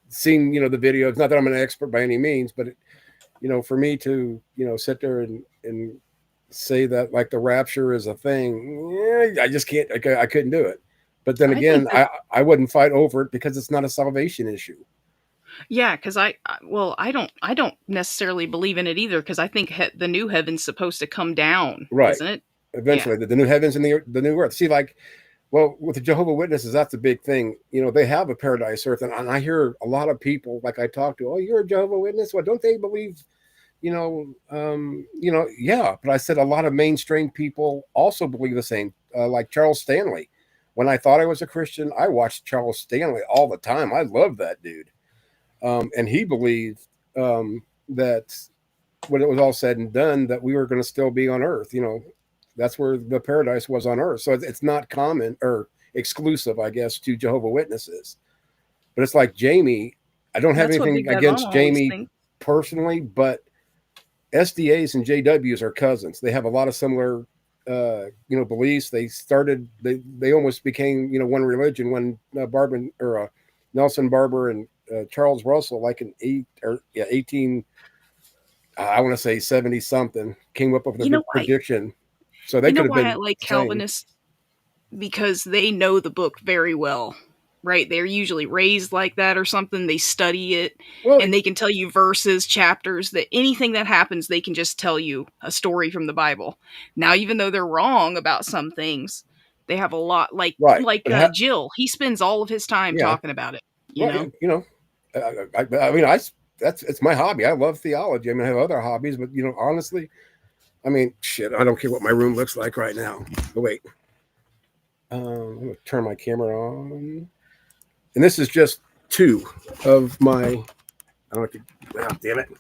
S1: seen, the videos, not that I'm an expert by any means, but, for me to, sit there and say that like the rapture is a thing, I just can't, I couldn't do it. But then again, I wouldn't fight over it because it's not a salvation issue.
S14: Yeah, because I don't necessarily believe in it either, because I think the new heaven's supposed to come down,
S1: right?
S14: Isn't it?
S1: Eventually, the new heavens and the new earth. See, like, well, with the Jehovah's Witnesses, that's a big thing. They have a paradise earth, and I hear a lot of people, like I talk to, oh, you're a Jehovah's Witness? Well, don't they believe? Yeah. But I said a lot of mainstream people also believe the same. Like Charles Stanley. When I thought I was a Christian, I watched Charles Stanley all the time. I love that dude. And he believed that when it was all said and done, that we were going to still be on earth. That's where the paradise was on earth. So it's not common or exclusive, I guess, to Jehovah's Witnesses. But it's like Jamie, I don't have anything against Jamie personally, but SDAs and JWs are cousins. They have a lot of similar beliefs. They almost became one religion when Nelson Barber and Charles Russell, like in 18 I want to say 70 something, came up with the prediction. So they could have been.
S14: I like Calvinists, because they know the book very well, right? They're usually raised like that or something. They study it, and they can tell you verses, chapters, that anything that happens, they can just tell you a story from the Bible. Now, even though they're wrong about some things, they have a lot, Jill. He spends all of his time talking about it.
S1: It's my hobby. I love theology. I mean, I have other hobbies, but honestly, I mean, shit, I don't care what my room looks like right now. But wait, I'm gonna turn my camera on, and this is just 2 of my. I don't know if you. Damn it! I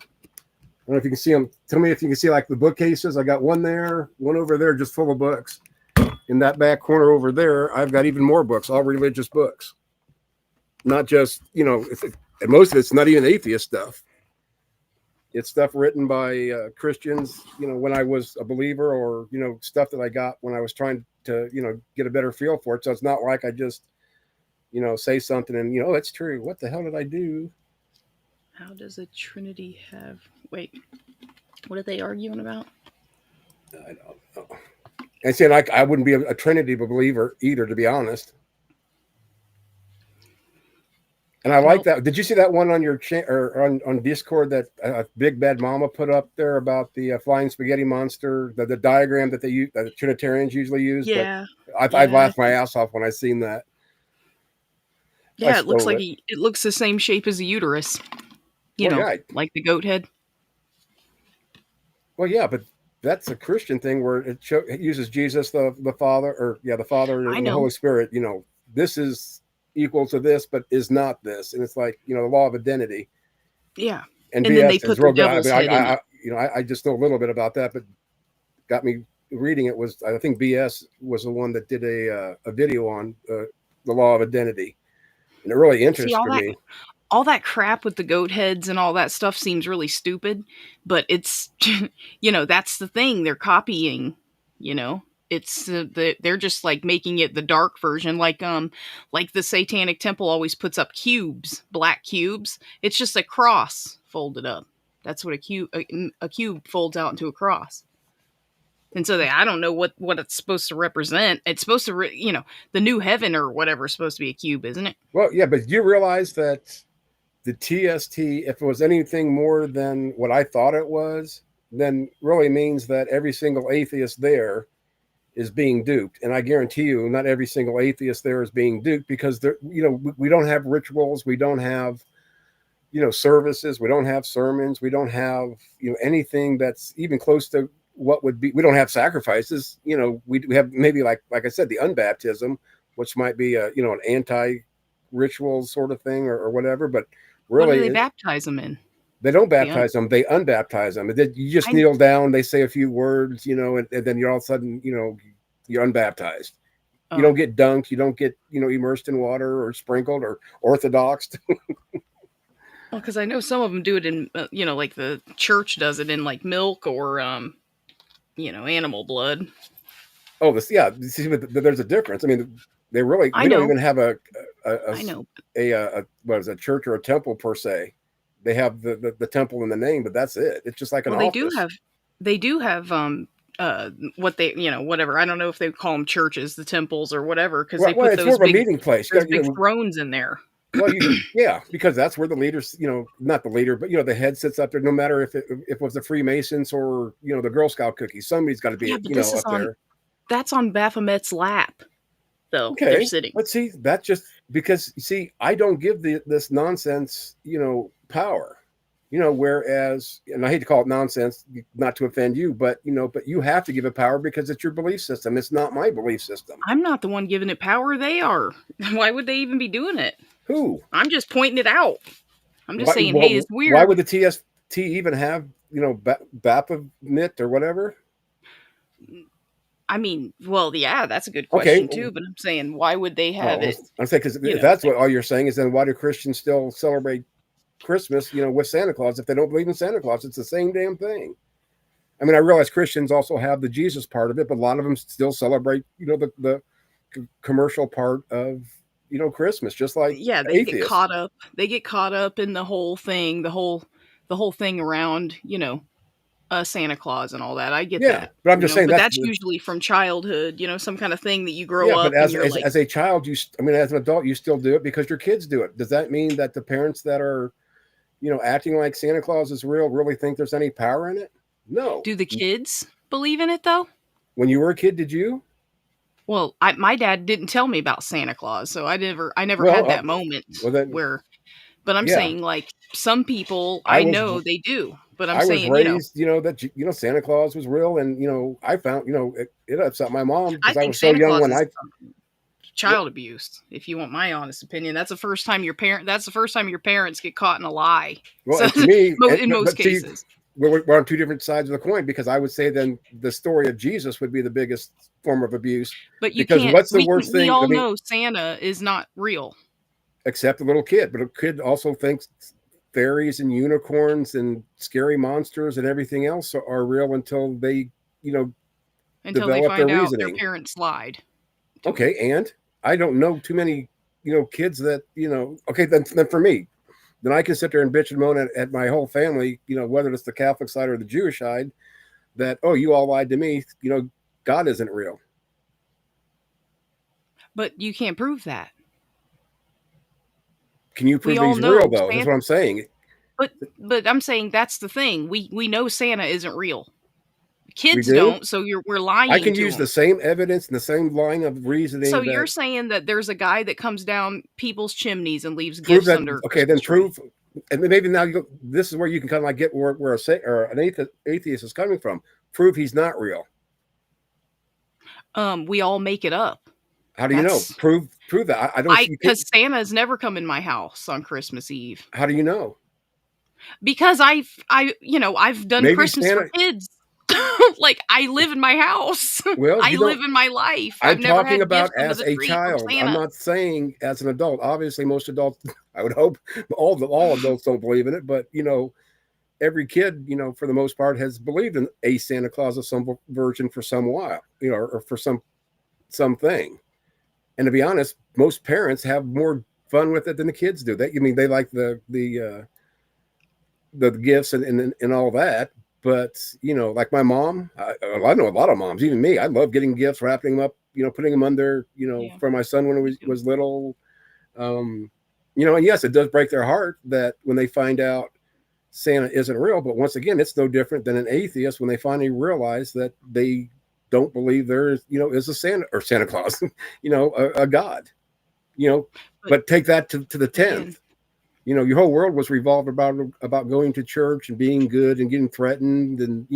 S1: don't know if you can see them. Tell me if you can see like the bookcases. I got one there, one over there, just full of books. In that back corner over there, I've got even more books, all religious books. Not just and most of it's not even atheist stuff. It's stuff written by Christians, when I was a believer, or, stuff that I got when I was trying to, get a better feel for it. So it's not like I just, say something and, it's true. What the hell did I do?
S14: How does a Trinity have... Wait, what are they arguing about?
S1: I don't know. And saying I wouldn't be a Trinity believer either, to be honest. And I like that. Did you see that one on your or on Discord that Big Bad Mama put up there about the flying spaghetti monster, the diagram that they use, that the Trinitarians usually use?
S14: Yeah.
S1: I laughed my ass off when I seen that.
S14: Yeah, it looks like it looks the same shape as a uterus. Like the goat head.
S1: Well, yeah, but that's a Christian thing where it uses Jesus, the Father, the Father and the Holy Spirit. This is equal to this, but is not this, and it's like the law of identity.
S14: Yeah,
S1: and
S14: then they put the devil's head in it.
S1: I just know a little bit about that, but got me reading it was, I think BS was the one that did a video on the law of identity, and it really
S14: See,
S1: interested me.
S14: all that crap with the goat heads and all that stuff seems really stupid, but it's, that's the thing. They're copying, it's they're just like making it the dark version. Like the Satanic Temple always puts up cubes, black cubes. It's just a cross folded up. That's what a cube folds out into a cross. And so I don't know what it's supposed to represent. It's supposed to, the new heaven or whatever is supposed to be a cube, isn't it?
S1: Well, yeah, but you realize that the TST, if it was anything more than what I thought it was, then really means that every single atheist there is being duped. And I guarantee you, not every single atheist there is being duped, because we don't have rituals, we don't have services, we don't have sermons, we don't have anything that's even close to what would be. We don't have sacrifices. We have maybe like I said, the unbaptism, which might be an anti-ritual sort of thing or whatever. But really,
S14: what do they baptize them in?
S1: They don't baptize them; they unbaptize them. You just kneel down, they say a few words, and then you're all of a sudden, you're unbaptized. You don't get dunked, you don't get immersed in water or sprinkled or orthodoxed.
S14: Well, because I know some of them do it in, like the church does it in like milk or animal blood.
S1: Oh, see, there's a difference. I mean, they really, we don't even have a what is a church or a temple per se. They have the temple in the name, but that's it. It's just like an office.
S14: They do have what they, whatever. I don't know if they call them churches, the temples or whatever, because they put
S1: it's more of a meeting place.
S14: Those big thrones in there.
S1: Well, because that's where the leaders, not the leader, but the head sits up there. No matter if it was the Freemasons or the Girl Scout cookies, somebody's got to be up there.
S14: That's on Baphomet's lap, though.
S1: Okay,
S14: they're sitting.
S1: But see, that's just because I don't give this nonsense, power. Whereas, and I hate to call it nonsense, not to offend you, but you have to give it power because it's your belief system. It's not my belief system.
S14: I'm not the one giving it power. They are. Why would they even be doing it?
S1: Who?
S14: I'm just pointing it out. I'm just saying, hey, it's weird.
S1: Why would the TST even have, Baphomet or whatever?
S14: I mean, well, yeah, that's a good question too. But I'm saying, why would they have it?
S1: I'm saying, because if that's what all you're saying is, then why do Christians still celebrate Christmas, with Santa Claus if they don't believe in Santa Claus? It's the same damn thing. I mean, I realize Christians also have the Jesus part of it, but a lot of them still celebrate, the commercial part of Christmas, just like
S14: they
S1: atheists.
S14: get caught up in the whole thing, the whole thing around Santa Claus and all that. I get that,
S1: but I'm just saying
S14: that's usually from childhood, some kind of thing that you grow up.
S1: But as a child, as an adult, you still do it because your kids do it. Does that mean that the parents that are acting like Santa Claus is real really think there's any power in it? No.
S14: Do the kids believe in it though?
S1: When you were a kid, did you?
S14: Well, my dad didn't tell me about Santa Claus, so I never had that moment where. But I'm saying, like, some people I know they do, but I was raised,
S1: that Santa Claus was real, and I found it upset my mom because I was
S14: Santa
S1: so young
S14: Claus
S1: when
S14: child abuse. If you want my honest opinion, that's the first time your parents get caught in a lie.
S1: Well, to me,
S14: in most cases.
S1: We're on two different sides of the coin, because I would say then the story of Jesus would be the biggest form of abuse.
S14: But you
S1: because
S14: can't.
S1: What's the worst thing?
S14: We all know Santa is not real.
S1: Except a little kid, but a kid also thinks fairies and unicorns and scary monsters and everything else are real until they,
S14: until
S1: develop
S14: they find
S1: their
S14: out
S1: reasoning.
S14: their parents lied.
S1: Okay, and I don't know too many, kids that, okay, then for me, then I can sit there and bitch and moan at my whole family, whether it's the Catholic side or the Jewish side, that, oh, you all lied to me, God isn't real.
S14: But you can't prove that.
S1: Can you prove he's real, though? That's what I'm saying.
S14: But I'm saying that's the thing. We know Santa isn't real. Kids don't, so we're lying.
S1: I can use the same evidence and the same line of reasoning.
S14: So you're saying that there's a guy that comes down people's chimneys and leaves gifts under.
S1: Okay, then prove, and maybe now this is where you can kind of like get where an atheist is coming from. Prove he's not real.
S14: We all make it up.
S1: How do you know? Prove that. I don't.
S14: Because Santa's never come in my house on Christmas Eve.
S1: How do you know?
S14: Because I've done Christmas for kids. Like, I live in my house.
S1: Well,
S14: I
S1: you don't-
S14: live in my life.
S1: I'm
S14: I've never
S1: talking
S14: had
S1: about
S14: gifts under
S1: as
S14: the
S1: a
S14: tree from
S1: child.
S14: Santa.
S1: I'm not saying as an adult. Obviously, most adults, I would hope, all adults don't believe in it. But every kid, for the most part, has believed in a Santa Claus of some version for some while, or for something. And to be honest, most parents have more fun with it than the kids do. They like the gifts and all that. But like my mom, I know a lot of moms, even me. I love getting gifts, wrapping them up, putting them under, for my son when he was little. And yes, it does break their heart that when they find out Santa isn't real. But once again, it's no different than an atheist when they finally realize that they don't believe there is, is a Santa Claus, a God, but take that to the 10th. Your whole world was revolved about going to church and being good and getting threatened and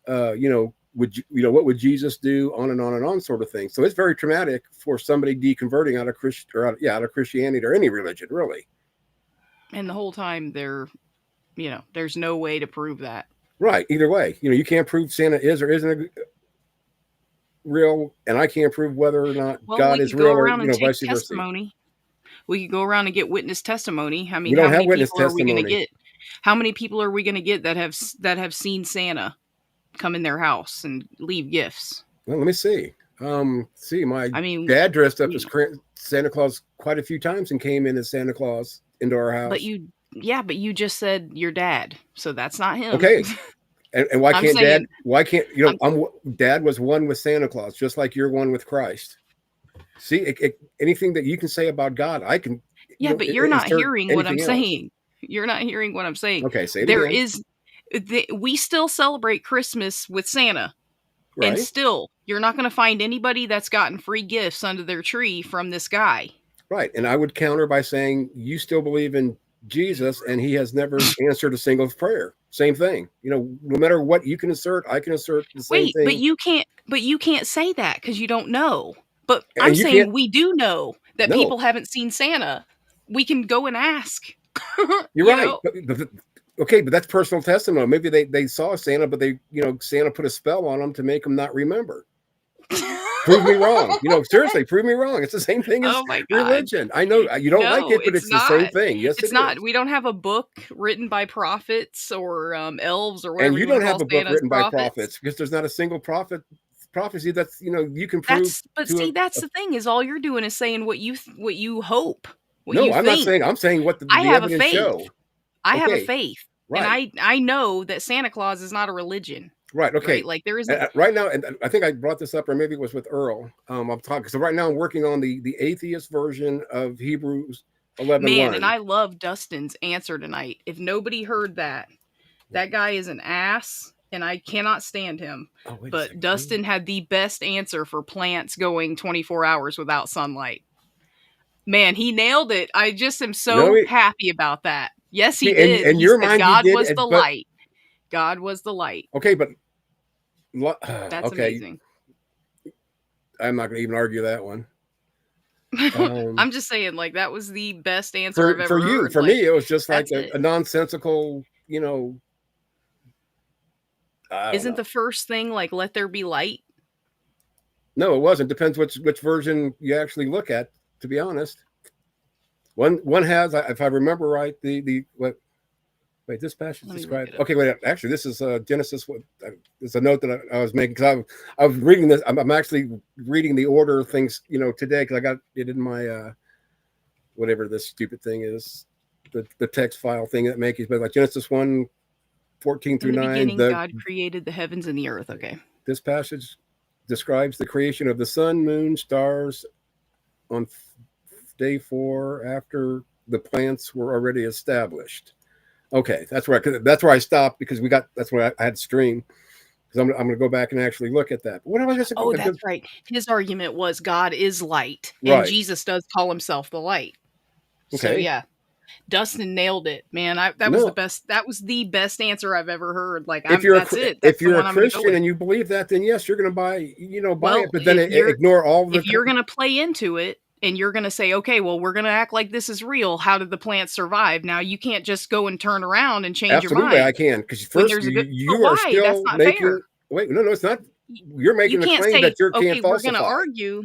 S1: what would Jesus do, on and on and on, sort of thing. So it's very traumatic for somebody deconverting out of Christianity or any religion, really.
S14: And the whole time there's no way to prove that.
S1: Right. Either way, you can't prove Santa is or isn't real, and I can't prove whether or not God is real, or vice versa.
S14: We could go around and get witness testimony. I mean,
S1: we don't
S14: how
S1: have
S14: many
S1: witness
S14: people are we going to
S1: testimony.
S14: get? How many people are we going to get that have seen Santa come in their house and leave gifts?
S1: Well, let me see. My dad dressed up as Santa Claus quite a few times and came in as Santa Claus into our house.
S14: But you just said your dad, so that's not him.
S1: Okay. And why can't Dad? Why can't Dad was one with Santa Claus, just like you're one with Christ. See, anything that you can say about God, I can.
S14: Yeah, but you're not hearing what I'm saying. You're not hearing what I'm saying.
S1: Okay, say it again.
S14: We still celebrate Christmas with Santa,
S1: right?
S14: And still, you're not going to find anybody that's gotten free gifts under their tree from this guy.
S1: Right, and I would counter by saying you still believe in Jesus, and he has never answered a single prayer. Same thing. No matter what you can assert, I can assert the same thing.
S14: But you can't say that because you don't know. But I'm saying we do know that people haven't seen Santa. We can go and ask.
S1: You're right. But that's personal testimony. Maybe they saw Santa, but Santa put a spell on them to make them not remember. Prove me wrong. Seriously, prove me wrong. It's the same thing as religion. I know you don't like it, but it's the same thing. Yes,
S14: it's not. We don't have a book written by prophets or elves or whatever.
S1: And you don't have a book written by prophets because there's not a single prophecy that's you can prove.
S14: That's the thing is all you're doing is saying what you hope.
S1: I'm not saying. I'm saying what the evidence show.
S14: I have a faith, right. And I know that Santa Claus is not a religion.
S1: Right. Okay.
S14: Right? Like there isn't
S1: right now, and I think I brought this up, or maybe it was with Earl. I'm talking. So right now, I'm working on the atheist version of Hebrews 11:1.
S14: Man, and I love Dustin's answer tonight. If nobody heard that guy is an ass, and I cannot stand him. But Dustin had the best answer for plants going 24 hours without sunlight. Man, he nailed it. I just am so happy about that. Yes, he did.
S1: And your mind,
S14: God was the light. God was the light.
S1: Okay, but
S14: that's amazing.
S1: I'm not going to even argue that one.
S14: I'm just saying, like, that was the best answer I've ever heard.
S1: For me, it was just like a nonsensical, Isn't
S14: the first thing like "Let there be light"?
S1: No, it wasn't. Depends which version you actually look at. To be honest, one has, if I remember right, Wait, this passage described. Okay, wait. Actually, this is Genesis. It's a note that I was making because I was reading this. I'm actually reading the order of things, today because I got it in my whatever this stupid thing is, the text file thing that makes it. But like Genesis 1:14 through 9.
S14: Beginning, God created the heavens and the earth. Okay.
S1: This passage describes the creation of the sun, moon, stars on day 4 after the plants were already established. Okay, that's where I stopped because that's where I had to stream because I'm going to go back and actually look at that. But what am I just?
S14: Oh, that's right. His argument was God is light, and Jesus does call himself the light. Okay. So yeah, Dustin nailed it, man. That was the best. That was the best answer I've ever heard. Like, that's it. That's
S1: if you're a Christian and you believe that, then yes, you're going to buy it. But then ignore all the.
S14: If you're going to play into it. And you're going to say, okay, well, we're going to act like this is real. How did the plants survive? Now, you can't just go and turn around and change your mind.
S1: Absolutely, I can. Because first, you are still making... Wait, no, it's not. You're making
S14: You
S1: a
S14: can't
S1: claim
S14: say,
S1: that you
S14: okay,
S1: can't
S14: we're
S1: falsify.
S14: going to argue.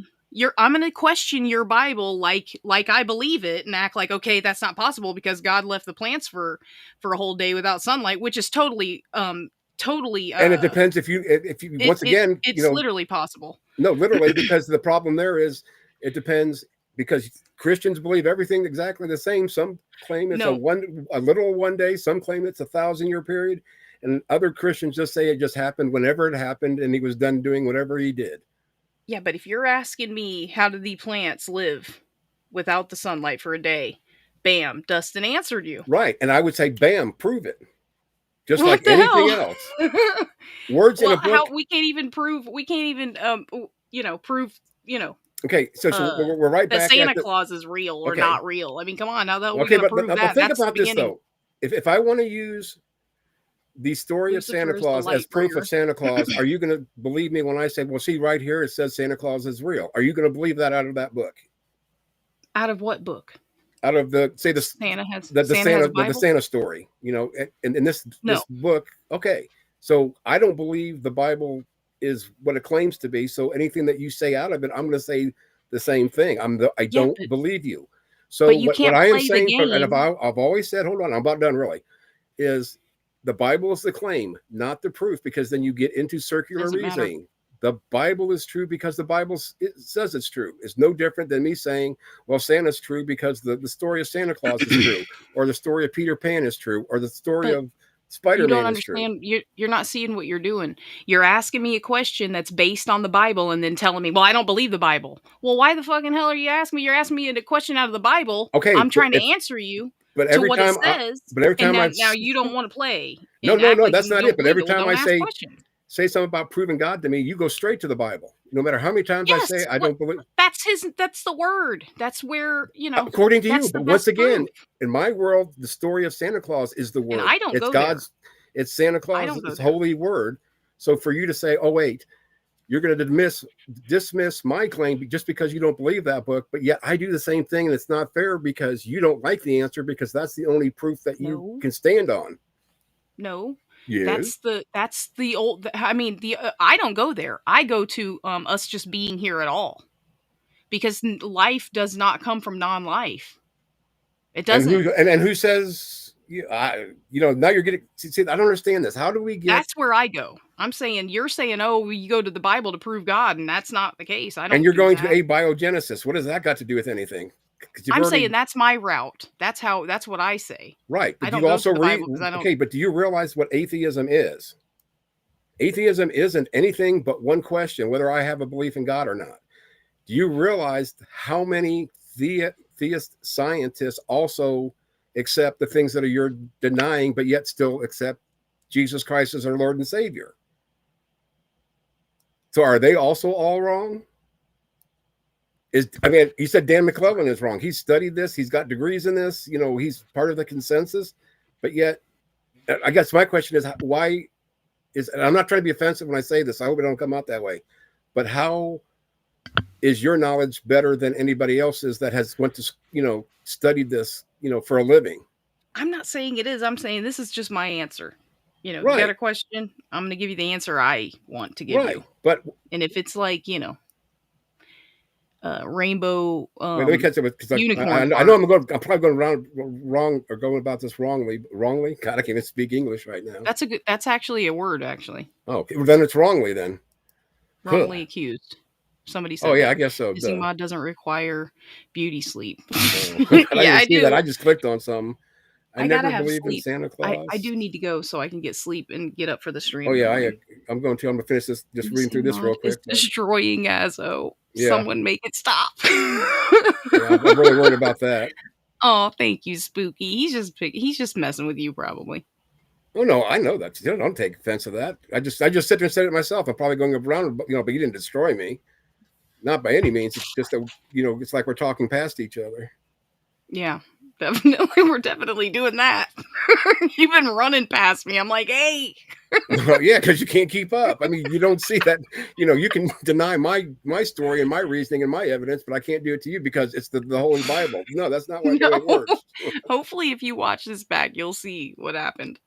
S14: I'm going to question your Bible like I believe it and act like, okay, that's not possible because God left the plants for a whole day without sunlight, which is totally.
S1: And it depends if you once again,
S14: it's
S1: you know,
S14: literally possible.
S1: No, literally, because the problem there is it depends because Christians believe everything exactly the same. Some claim it's a literal one day. Some claim it's 1,000-year period, and other Christians just say it just happened whenever it happened, and he was done doing whatever he did.
S14: Yeah, but if you're asking me how do the plants live without the sunlight for a day, bam, Dustin answered you.
S1: Right, and I would say, bam, prove it. Just
S14: What
S1: like
S14: the
S1: anything
S14: hell?
S1: else. Words in a book.
S14: We can't even prove.
S1: Okay, so we're right
S14: that
S1: back.
S14: Santa Claus is real or
S1: Okay.
S14: not real. I mean, come on, now that we're
S1: Okay,
S14: going to prove that.
S1: think
S14: That's
S1: about
S14: the
S1: this
S14: beginning.
S1: though. If I want to use the story of Santa
S14: Lucifer's the
S1: Claus as
S14: light
S1: proof
S14: bringer.
S1: of Santa Claus, are you going to believe me when I say, well, see right here, it says Santa Claus is real? Are you going to believe that out of that book?
S14: Out of what book?
S1: Out of the
S14: Santa has
S1: the
S14: Santa has a
S1: the
S14: Bible?
S1: Santa story, you know, in this book. Okay, so I don't believe the Bible is what it claims to be. So anything that you say out of it, I'm going to say the same thing. I don't believe you. So
S14: but you
S1: what
S14: can't
S1: I am
S14: play the
S1: saying, and
S14: game.
S1: I've always said, hold on, I'm about done really, is the Bible is the claim, not the proof, because then you get into circular
S14: Doesn't matter.
S1: reasoning. The Bible is true because the Bible it says it's true. It's no different than me saying, well, Santa's true because the story of Santa Claus is true, or the story of Peter Pan is true, or the story of Spider-Man
S14: You don't
S1: is true.
S14: understand. You're not seeing what you're doing. You're asking me a question that's based on the Bible and then telling me, well, I don't believe the Bible. Well, why the fucking hell are you asking me? You're asking me a question out of the Bible.
S1: Okay,
S14: I'm trying to answer you to what it says. Now you don't want to play.
S1: No, that's not it. But every time I say
S14: questions.
S1: Say something about proving God to me, you go straight to the Bible. No matter how many times I say I don't believe.
S14: That's the word. That's where,
S1: according to you.
S14: the
S1: But once
S14: best
S1: again,
S14: proof.
S1: in my world, the story of Santa Claus is the word.
S14: And I don't
S1: it's
S14: go
S1: God's,
S14: there.
S1: it's Santa Claus, it's holy word. So for you to say, oh, wait, you're going to dismiss my claim just because you don't believe that book, but yet I do the same thing, and it's not fair because you don't like the answer because that's the only proof that you can stand on.
S14: No.
S1: Yes.
S14: That's the old. I mean, I don't go there. I go to us just being here at all, because life does not come from non-life. It doesn't.
S1: And who says? Now you're getting. See, I don't understand this. How do we get?
S14: That's where I go. I'm saying you're saying, oh, you go to the Bible to prove God, and that's not the case. I don't.
S1: And you're going to abiogenesis. What does that got to do with anything?
S14: I'm saying that's my route. That's what I say.
S1: Right. But
S14: I don't
S1: you
S14: go
S1: also
S14: to the Bible 'cause I don't.
S1: Okay, but do you realize what atheism is? Atheism isn't anything but one question, whether I have a belief in God or not. Do you realize how many theist scientists also accept the things that you're denying, but yet still accept Jesus Christ as our Lord and Savior? So are they also all wrong? You said Dan McClellan is wrong. He's studied this. He's got degrees in this. He's part of the consensus. But yet, I guess my question is, why is, and I'm not trying to be offensive when I say this. I hope it don't come out that way. But how is your knowledge better than anybody else's that has went to, studied this, for a living?
S14: I'm not saying it is. I'm saying this is just my answer. You
S1: Right.
S14: got a question, I'm going to give you the answer I want to give you.
S1: But
S14: if it's like, rainbow
S1: let me catch up with
S14: unicorn.
S1: I know I'm probably going wrong or going about this wrongly. God, I can't even speak English right now.
S14: That's actually a word, actually.
S1: Oh, okay. Well, then it's wrongly then.
S14: Wrongly accused. Somebody said.
S1: Oh yeah, I guess so.
S14: Using mod doesn't require beauty sleep.
S1: I do. That. I just clicked on some. I never
S14: gotta have
S1: believed
S14: sleep.
S1: in Santa Claus.
S14: I do need to go so I can get sleep and get up for the stream.
S1: Oh yeah, I'm going to. I'm gonna finish this. Just reading through this real quick.
S14: It's destroying Azo.
S1: Yeah.
S14: Someone make it stop.
S1: I'm really worried about that.
S14: Oh, thank you, Spooky. He's just messing with you, probably.
S1: Oh no, I know that. Don't take offense to that. I just sit there and said it myself. I'm probably going around, but you didn't destroy me. Not by any means. It's just that it's like we're talking past each other.
S14: Yeah, definitely. We're definitely doing that. You've been running past me. I'm like, hey.
S1: Well, yeah, because you can't keep up. I mean, you don't see that. You can deny my story and my reasoning and my evidence, but I can't do it to you because it's the Holy Bible. No, that's not what it works.
S14: Hopefully, if you watch this back, you'll see what happened.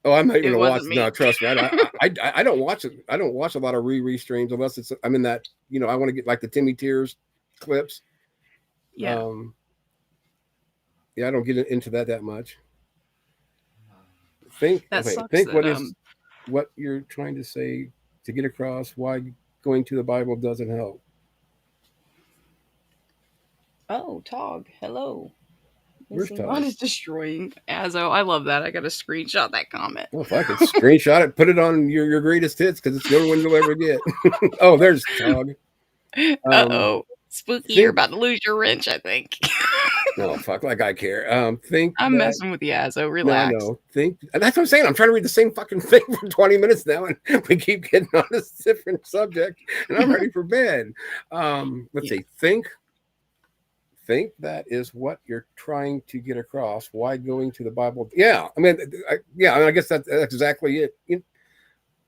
S1: Oh, I'm not even
S14: It
S1: gonna watch.
S14: wasn't me.
S1: No, trust me. I don't watch it. I don't watch a lot of streams unless I'm in that. I want to get like the Timmy Tears clips.
S14: Yeah.
S1: Yeah, I don't get into that much. Think
S14: That sucks
S1: think
S14: that,
S1: what you're trying to say to get across why going to the Bible doesn't help.
S14: Oh, Tog, hello.
S1: Where's
S14: Missing
S1: Tog?
S14: God is destroying Azo. I love that. I got to screenshot that comment.
S1: Well, if I could screenshot it, put it on your greatest hits because it's the only one you'll ever get. Oh, there's Tog.
S14: Uh-oh. Spooky, you're about to lose your wrench, I think.
S1: No, fuck, like I care. Think
S14: I'm
S1: that-
S14: messing with you, Azo. Relax.
S1: No, think that's what I'm saying. I'm trying to read the same fucking thing for 20 minutes now, and we keep getting on this different subject, and I'm ready for bed. Let's see. Think that is what you're trying to get across. Why going to the Bible? Yeah, I mean, I guess that's exactly it.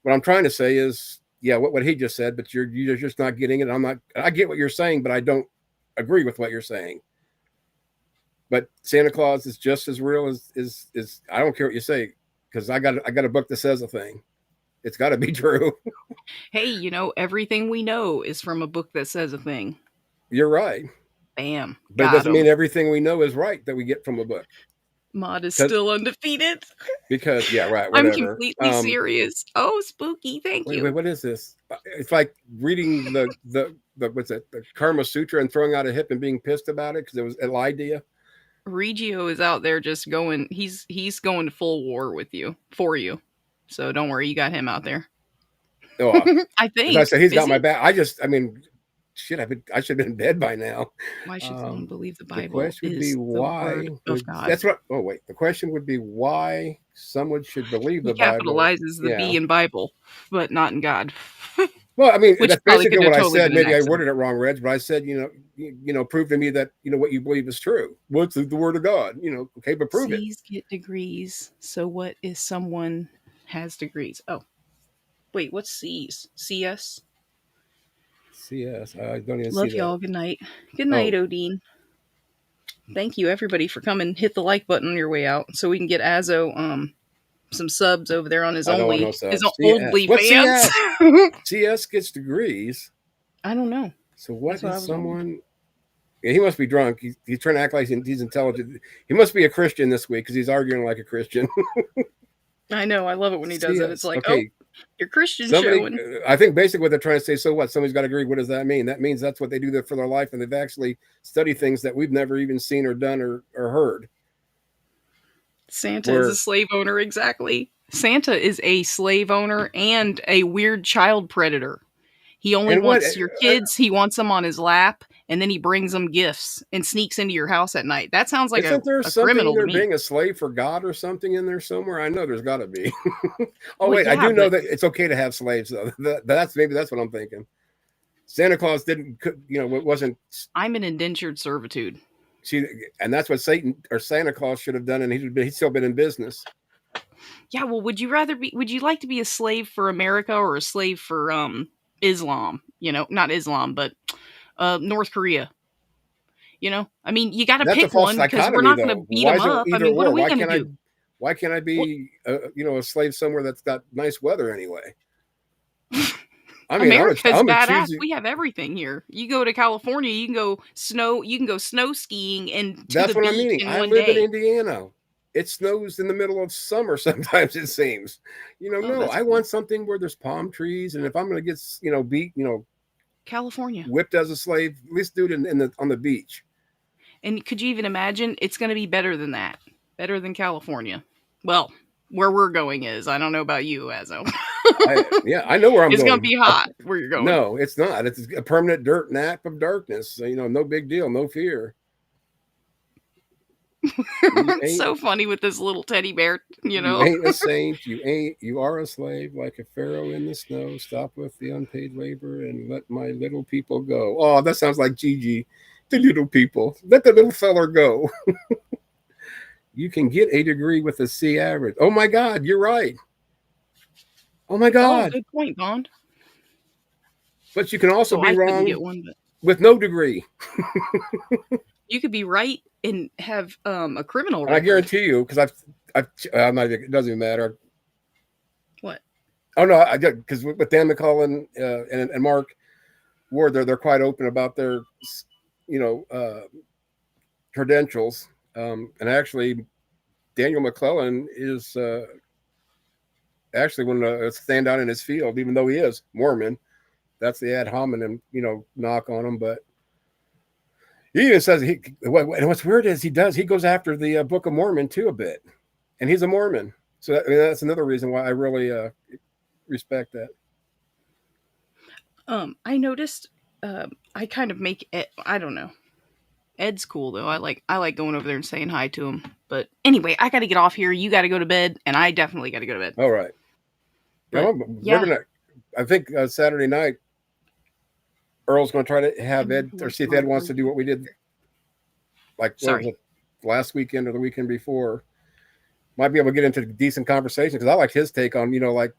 S1: What I'm trying to say is, yeah, what he just said, but you're just not getting it. I get what you're saying, but I don't agree with what you're saying. But Santa Claus is just as real as I don't care what you say, because I got a book that says a thing. It's got to be true.
S14: Hey, everything we know is from a book that says a thing.
S1: You're right.
S14: Bam.
S1: But it doesn't mean everything we know is right that we get from a book.
S14: Mod is still undefeated.
S1: Because right. Whatever.
S14: I'm completely serious. Oh, spooky. Thank you.
S1: Wait, what is this? It's like reading the what's it? The Karma Sutra and throwing out a hip and being pissed about it because it lied to you.
S14: Regio is out there just going. He's going to full war with you for you. So don't worry, you got him out there.
S1: Oh,
S14: I think.
S1: I said he's got my back. Shit, I should have been in bed by now.
S14: Why should someone believe the Bible?
S1: The question would be
S14: is
S1: why.
S14: the word of God.
S1: That's what. Oh wait, the question would be why someone should believe the
S14: He
S1: Bible.
S14: capitalizes the B in Bible, but not in God.
S1: Well, I mean,
S14: Which
S1: that's
S14: probably
S1: basically
S14: could
S1: what
S14: have
S1: I
S14: totally
S1: said.
S14: been an
S1: Maybe I
S14: accident.
S1: worded it wrong, Reg, but I said, prove to me that what you believe is true. What's the word of God? Okay, but prove it.
S14: C's get degrees. So what is someone has degrees? Oh, wait, what's C's? CS?
S1: CS. I don't even
S14: Love
S1: see
S14: y'all.
S1: that.
S14: Good night. Good night, Odine. Thank you, everybody, for coming. Hit the like button on your way out so we can get Azo some subs over there on his
S1: I don't want
S14: only
S1: no subs.
S14: his
S1: CS.
S14: oldly
S1: What's
S14: fans.
S1: CS gets degrees.
S14: I don't know.
S1: So what
S14: That's what I
S1: is
S14: was
S1: someone? Yeah, he must be drunk. He's trying to act like he's intelligent. He must be a Christian this week because he's arguing like a Christian.
S14: I know. I love it when he does it. It's like,
S1: okay.
S14: oh, you're Christian
S1: Somebody,
S14: showing.
S1: I think basically what they're trying to say. So what? Somebody's got to agree. What does that mean? That means that's what they do for their life, and they've actually studied things that we've never even seen or done or heard.
S14: Santa is a slave owner, exactly. Santa is a slave owner and a weird child predator. He only wants your kids. He wants them on his lap, and then he brings them gifts and sneaks into your house at night. That sounds like
S1: Isn't there
S14: a
S1: something
S14: criminal to
S1: there
S14: me.
S1: being a slave for God or something in there somewhere? I know there's got to be. Oh
S14: Well,
S1: wait, I
S14: yeah,
S1: do know
S14: but-
S1: that it's okay to have slaves though. That's what I'm thinking. Santa Claus didn't, wasn't.
S14: I'm an indentured servitude.
S1: See, and that's what Santa Claus should have done, and he's still been in business.
S14: Yeah, well, would you like to be a slave for America or a slave for Islam? Not Islam, but North Korea. I mean, you got to
S1: That's a
S14: pick
S1: false
S14: one because we're
S1: dichotomy,
S14: not going
S1: though.
S14: to beat
S1: Why
S14: them
S1: is it
S14: up. I
S1: either
S14: mean, what
S1: or?
S14: are we
S1: Why
S14: going to
S1: can't
S14: do?
S1: Why can't I be, a slave somewhere that's got nice weather anyway? I mean,
S14: America's
S1: I'm
S14: badass.
S1: choosing-
S14: We have everything here. You go to California, you can go snow skiing and to
S1: That's
S14: the
S1: what I
S14: beach
S1: mean.
S14: in
S1: I
S14: one
S1: live
S14: day.
S1: in Indiana. It snows in the middle of summer sometimes. It seems, no.
S14: that's
S1: I want something where there's palm trees, and if I'm going to get, beat,
S14: California.
S1: whipped as a slave, at least do it on the beach.
S14: And could you even imagine? It's going to be better than that. Better than California. Well, where we're going is. I don't know about you, Azo.
S1: I know where I'm
S14: It's
S1: going.
S14: going to be hot where you're going.
S1: No, it's not. It's a permanent dirt nap of darkness. So, no big deal, no fear.
S14: It's so funny with this little teddy bear,
S1: You ain't a saint. You are a slave, like a pharaoh in the snow. Stop with the unpaid labor and let my little people go. Oh, that sounds like Gigi. The little people. Let the little feller go. You can get a degree with a C average. Oh my God, you're right. Oh my God.
S14: Good point, Bond.
S1: But you can also
S14: So
S1: be
S14: I couldn't
S1: wrong
S14: get one, but
S1: with no degree.
S14: you could be right and have a criminal
S1: And I
S14: record.
S1: guarantee you, because I'm not. It doesn't even matter. Oh no, I did, because with Dan McCullen and Mark Ward, they're quite open about their, credentials. And actually, Daniel McClellan is actually one of the standout in his field, even though he is Mormon. That's the ad hominem, knock on him. But he even says and what's weird is he goes after the Book of Mormon too a bit, and he's a Mormon. So that's another reason why I really respect that.
S14: I noticed I kind of make it, I don't know. Ed's cool though. I like going over there and saying hi to him. But anyway, I got to get off here. You got to go to bed, and I definitely got to go to bed.
S1: All right.
S14: Yeah.
S1: I think Saturday night, Earl's going to try to have Ed, or see if Ed wants to do what we did, like last weekend or the weekend before. Might be able to get into decent conversation, because I like his take on, like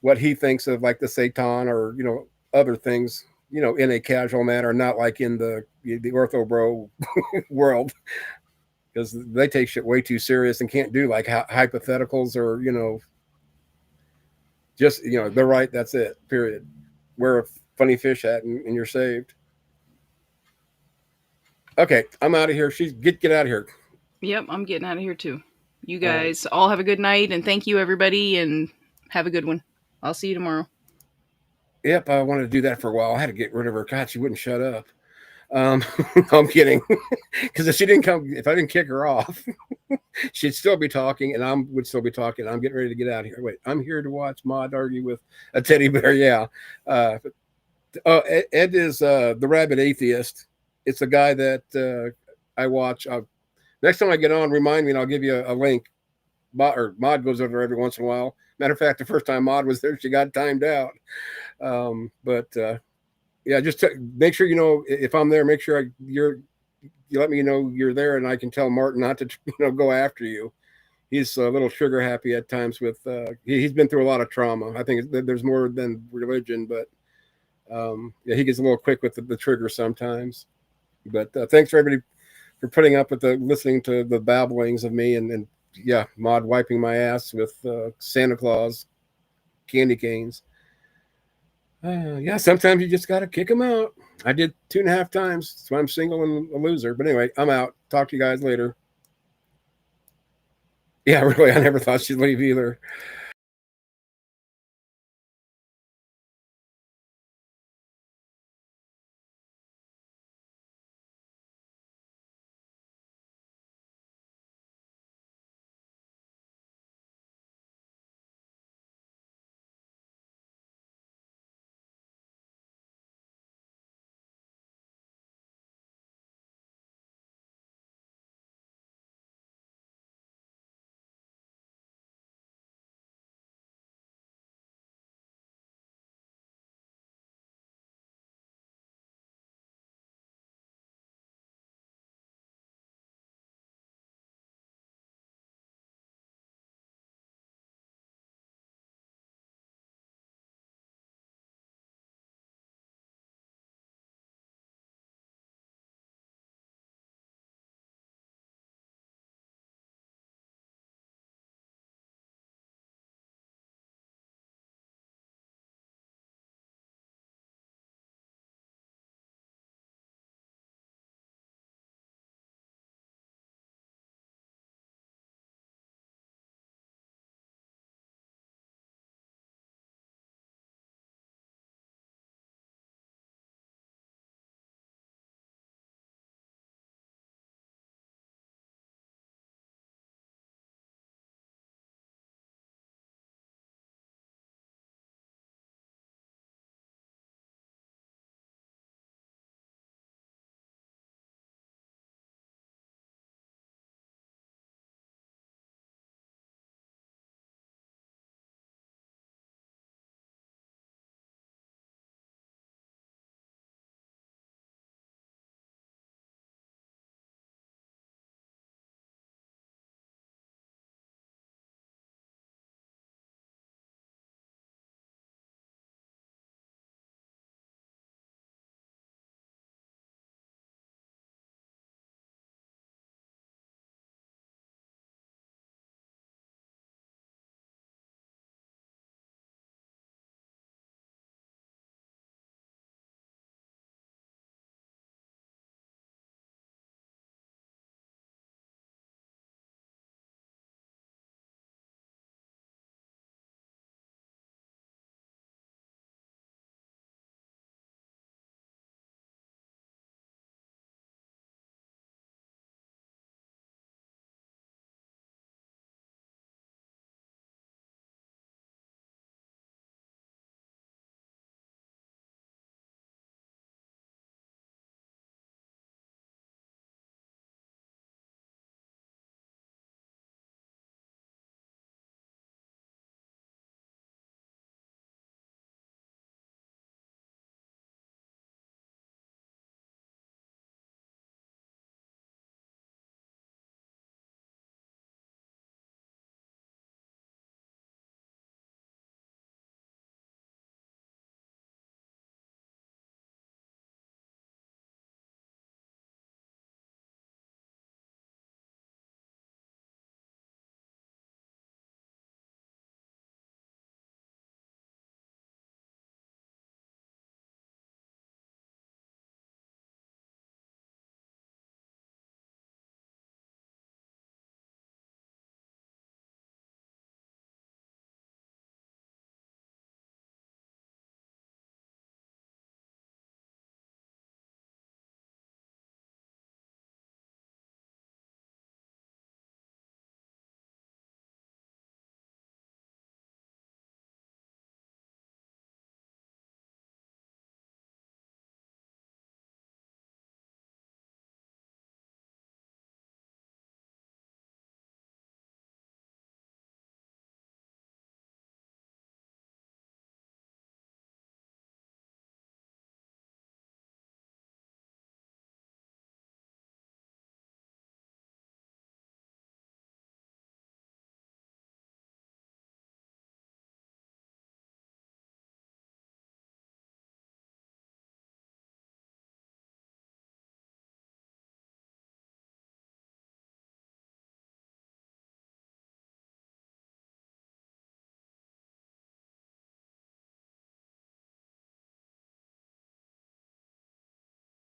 S1: what he thinks of like the Satan or, other things, in a casual manner, not like in the ortho bro world, because they take shit way too serious and can't do like hypotheticals or, just, they're right. That's it. Period. Wear a funny fish hat and you're saved. Okay. I'm out of here. Get out of here.
S14: Yep. I'm getting out of here too. You guys all have a good night, and thank you everybody, and have a good one. I'll see you tomorrow.
S1: Yep. I wanted to do that for a while. I had to get rid of her. God, she wouldn't shut up. I'm kidding. Because if I didn't kick her off, she'd still be talking, and I would still be talking. I'm getting ready to get out of here. Wait, I'm here to watch Maude argue with a teddy bear. Yeah. Ed is the Rabid Atheist. It's a guy that I watch. Next time I get on, remind me, and I'll give you a link. Maude goes over there every once in a while. Matter of fact, the first time Maude was there, she got timed out. Yeah, just make sure if I'm there. Make sure you let me know you're there, and I can tell Martin not to go after you. He's a little trigger happy at times with. He's been through a lot of trauma. I think there's more than religion, but yeah, he gets a little quick with the trigger sometimes. But thanks for everybody for putting up with listening to the babblings of me and yeah, Maude wiping my ass with Santa Claus candy canes. Yeah, sometimes you just got to kick them out. I did 2.5 times, so I'm single and a loser. But anyway, I'm out. Talk to you guys later. Yeah, really, I never thought she'd leave either.